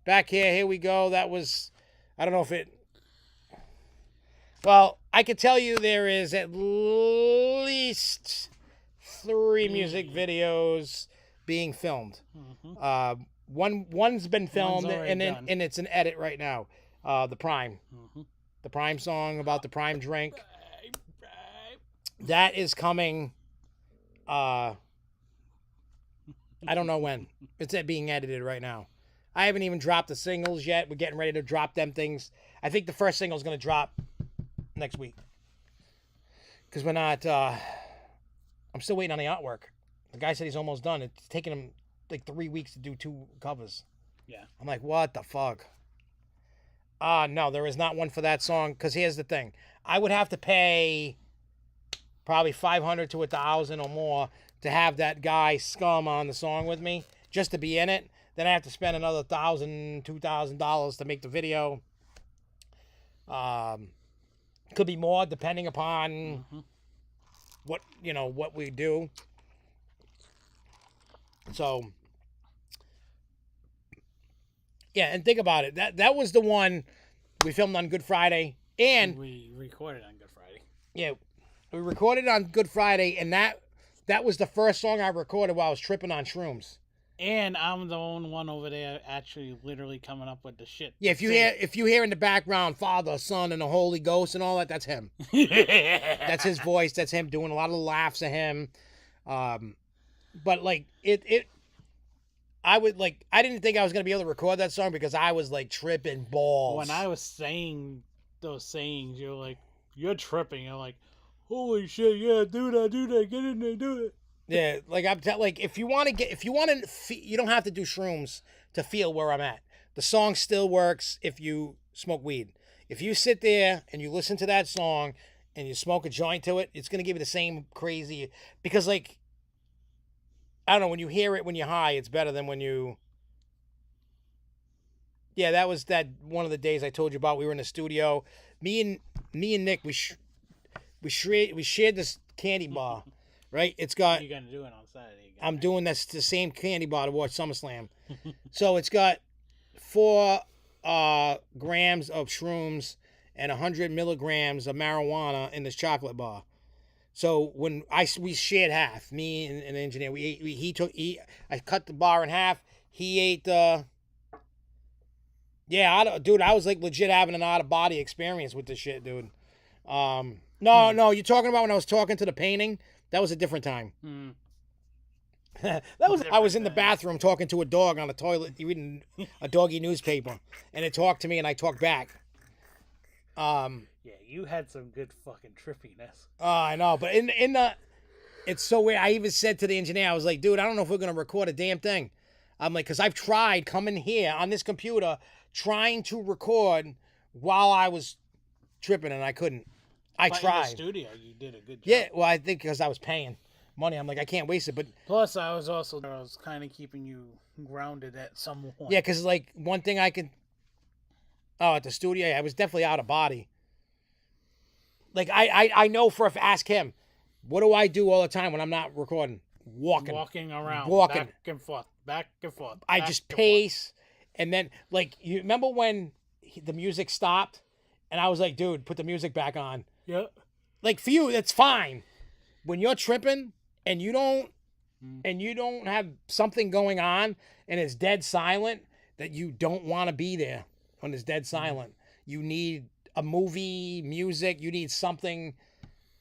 Speaker 1: back here. Here we go. That was. I don't know if it. Well, I can tell you there is at least 3 music videos being filmed. One's been filmed
Speaker 2: already
Speaker 1: and
Speaker 2: done.
Speaker 1: and it's an edit right now. The Prime, the Prime song about the Prime drink. That is coming. I don't know when. It's being edited right now. I haven't even dropped the singles yet. We're getting ready to drop them things. I think the first single is going to drop next week. Because we're not... I'm still waiting on the artwork. The guy said he's almost done. It's taking him like 3 weeks to do 2 covers.
Speaker 2: Yeah.
Speaker 1: I'm like, what the fuck? No, there is not one for that song. Because here's the thing. I would have to pay probably $500 to $1,000 or more to have that guy Scum on the song with me just to be in it. Then I have to spend another $1,000, $2,000 to make the video. Could be more depending upon what we do. So yeah, and think about it. That was the one we filmed on Good Friday, and
Speaker 2: We recorded on Good Friday.
Speaker 1: yeah, we recorded on Good Friday, and that was the first song I recorded while I was tripping on shrooms.
Speaker 2: And I'm the only one over there actually literally coming up with the shit.
Speaker 1: Yeah, if you hear in the background Father, Son, and the Holy Ghost and all that, that's him. That's his voice. That's him doing a lot of laughs at him. But like I didn't think I was gonna be able to record that song because I was like tripping balls.
Speaker 2: When I was saying those sayings, you're tripping. You're like, holy shit, yeah, do that, get in there, do it.
Speaker 1: Yeah, like if you want to, you don't have to do shrooms to feel where I'm at. The song still works if you smoke weed. If you sit there and you listen to that song and you smoke a joint to it, it's gonna give you the same crazy, because like, I don't know, when you hear it when you're high, it's better than when you. Yeah, that was one of the days I told you about. We were in the studio. Me and Nick, we shared this candy bar. Right, it's got.
Speaker 2: You're gonna do it on Saturday.
Speaker 1: I'm doing the same candy bar to watch SummerSlam. So it's got 4 grams of shrooms and 100 milligrams of marijuana in this chocolate bar. So when we shared half, me and an engineer, I cut the bar in half. He ate dude, I was like legit having an out of body experience with this shit, dude. No, you're talking about when I was talking to the painting. That was a different time. I was in the bathroom talking to a dog on the toilet, reading a doggy newspaper, and it talked to me, and I talked back.
Speaker 2: Yeah, you had some good fucking trippiness.
Speaker 1: I know, but it's so weird. I even said to the engineer, I was like, dude, I don't know if we're gonna record a damn thing. I'm like, because I've tried coming here on this computer trying to record while I was tripping, and I couldn't. I
Speaker 2: But
Speaker 1: tried.
Speaker 2: in the studio, you did a good job.
Speaker 1: Yeah, well, I think because I was paying money, I'm like, I can't waste it. But
Speaker 2: Plus, I was kind of keeping you grounded at some point.
Speaker 1: yeah, because like one thing I could. Oh, at the studio, I was definitely out of body. Like I know ask him, what do I do all the time when I'm not recording? walking
Speaker 2: around,
Speaker 1: Walking.
Speaker 2: back and forth.
Speaker 1: I
Speaker 2: back
Speaker 1: just
Speaker 2: and forth.
Speaker 1: pace, and then like you remember when the music stopped, and I was like, dude, put the music back on.
Speaker 2: Yeah.
Speaker 1: Like for you, that's fine. When you're tripping and you don't have something going on and it's dead silent, that you don't want to be there when it's dead silent. You need a movie, music. You need something.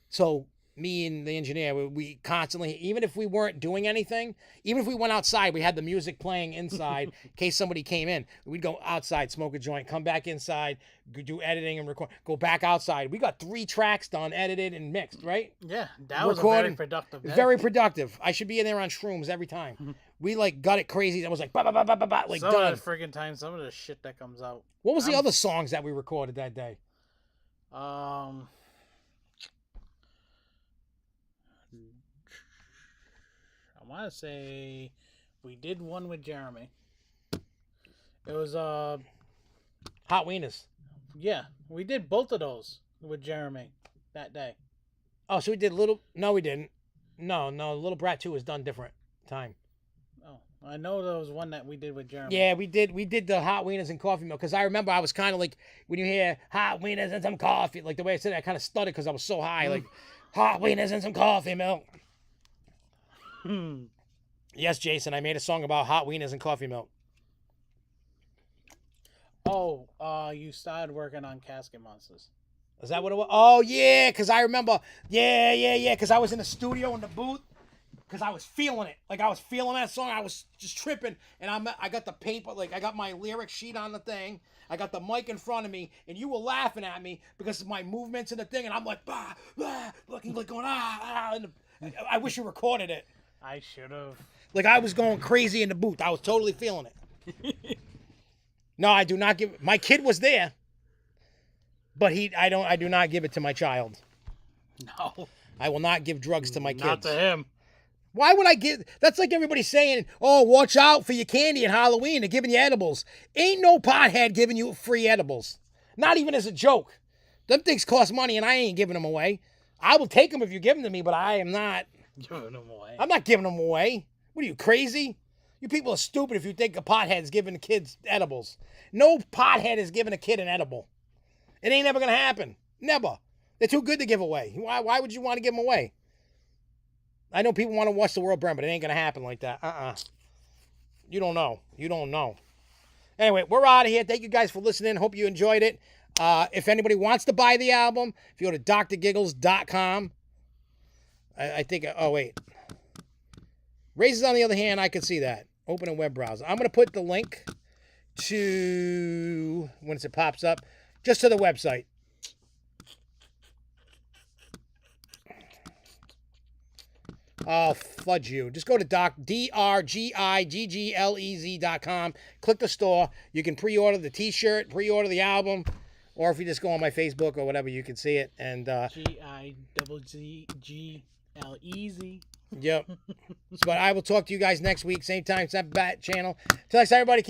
Speaker 1: So me and the engineer, we constantly, even if we weren't doing anything, even if we went outside, we had the music playing inside in case somebody came in. We'd go outside, smoke a joint, come back inside, do editing and record, go back outside. We got 3 tracks done, edited and mixed, right?
Speaker 2: Yeah, that was a very productive day.
Speaker 1: Very productive. I should be in there on shrooms every time. We like got it crazy. That was like, bah, bah, bah, bah, bah, bah, like
Speaker 2: some
Speaker 1: done.
Speaker 2: of the friggin' time, some of the shit that comes out.
Speaker 1: What was the other songs that we recorded that day?
Speaker 2: I want to say we did one with Jeremy. It was
Speaker 1: Hot Wieners.
Speaker 2: yeah, we did both of those with Jeremy that day.
Speaker 1: Oh, so we did Little... No, we didn't. No, Little Brat 2 was done different time.
Speaker 2: Oh, I know there was one that we did with Jeremy.
Speaker 1: Yeah, we did the Hot Wieners and Coffee Milk, because I remember I was kind of like, when you hear Hot Wieners and some coffee, like the way I said it, I kind of stuttered because I was so high, like, Hot Wieners and some coffee milk. Yes, Jason, I made a song about hot wieners and coffee milk.
Speaker 2: Oh, you started working on Casket Monsters.
Speaker 1: Is that what it was? Oh, yeah, because I remember. Yeah, because I was in the studio in the booth, because I was feeling it. Like, I was feeling that song. I was just tripping, and I got the paper, like, I got my lyric sheet on the thing. I got the mic in front of me, and you were laughing at me because of my movements in the thing, and I'm like, bah, bah, looking, like, going, and I wish you recorded it.
Speaker 2: I should have.
Speaker 1: Like, I was going crazy in the booth. I was totally feeling it. No, I do not give... My kid was there, but I do not give it to my child.
Speaker 2: No.
Speaker 1: I will not give drugs to my kids.
Speaker 2: Not to him.
Speaker 1: Why would I give... That's like everybody saying, oh, watch out for your candy at Halloween. They're giving you edibles. Ain't no pothead giving you free edibles. Not even as a joke. Them things cost money, and I ain't giving them away. I will take them if you give them to me, but I am not...
Speaker 2: Giving them away.
Speaker 1: I'm not giving them away. What are you, crazy? You people are stupid if you think a pothead is giving kids edibles. No pothead is giving a kid an edible. It ain't never going to happen. Never. They're too good to give away. Why would you want to give them away? I know people want to watch the world burn, but it ain't going to happen like that. You don't know. You don't know. Anyway, we're out of here. Thank you guys for listening. Hope you enjoyed it. If anybody wants to buy the album, if you go to drgiggles.com, I think, oh, wait. Razors, on the other hand, I can see that. Open a web browser. I'm going to put the link to, once it pops up, just to the website. Oh, fudge you. Just go to drgiggles.com. Click the store. You can pre-order the t-shirt, pre-order the album, or if you just go on my Facebook or whatever, you can see it. And
Speaker 2: GIGGLEZ.
Speaker 1: Yep. But I will talk to you guys next week. Same time, same bat channel. Till next time, everybody, keep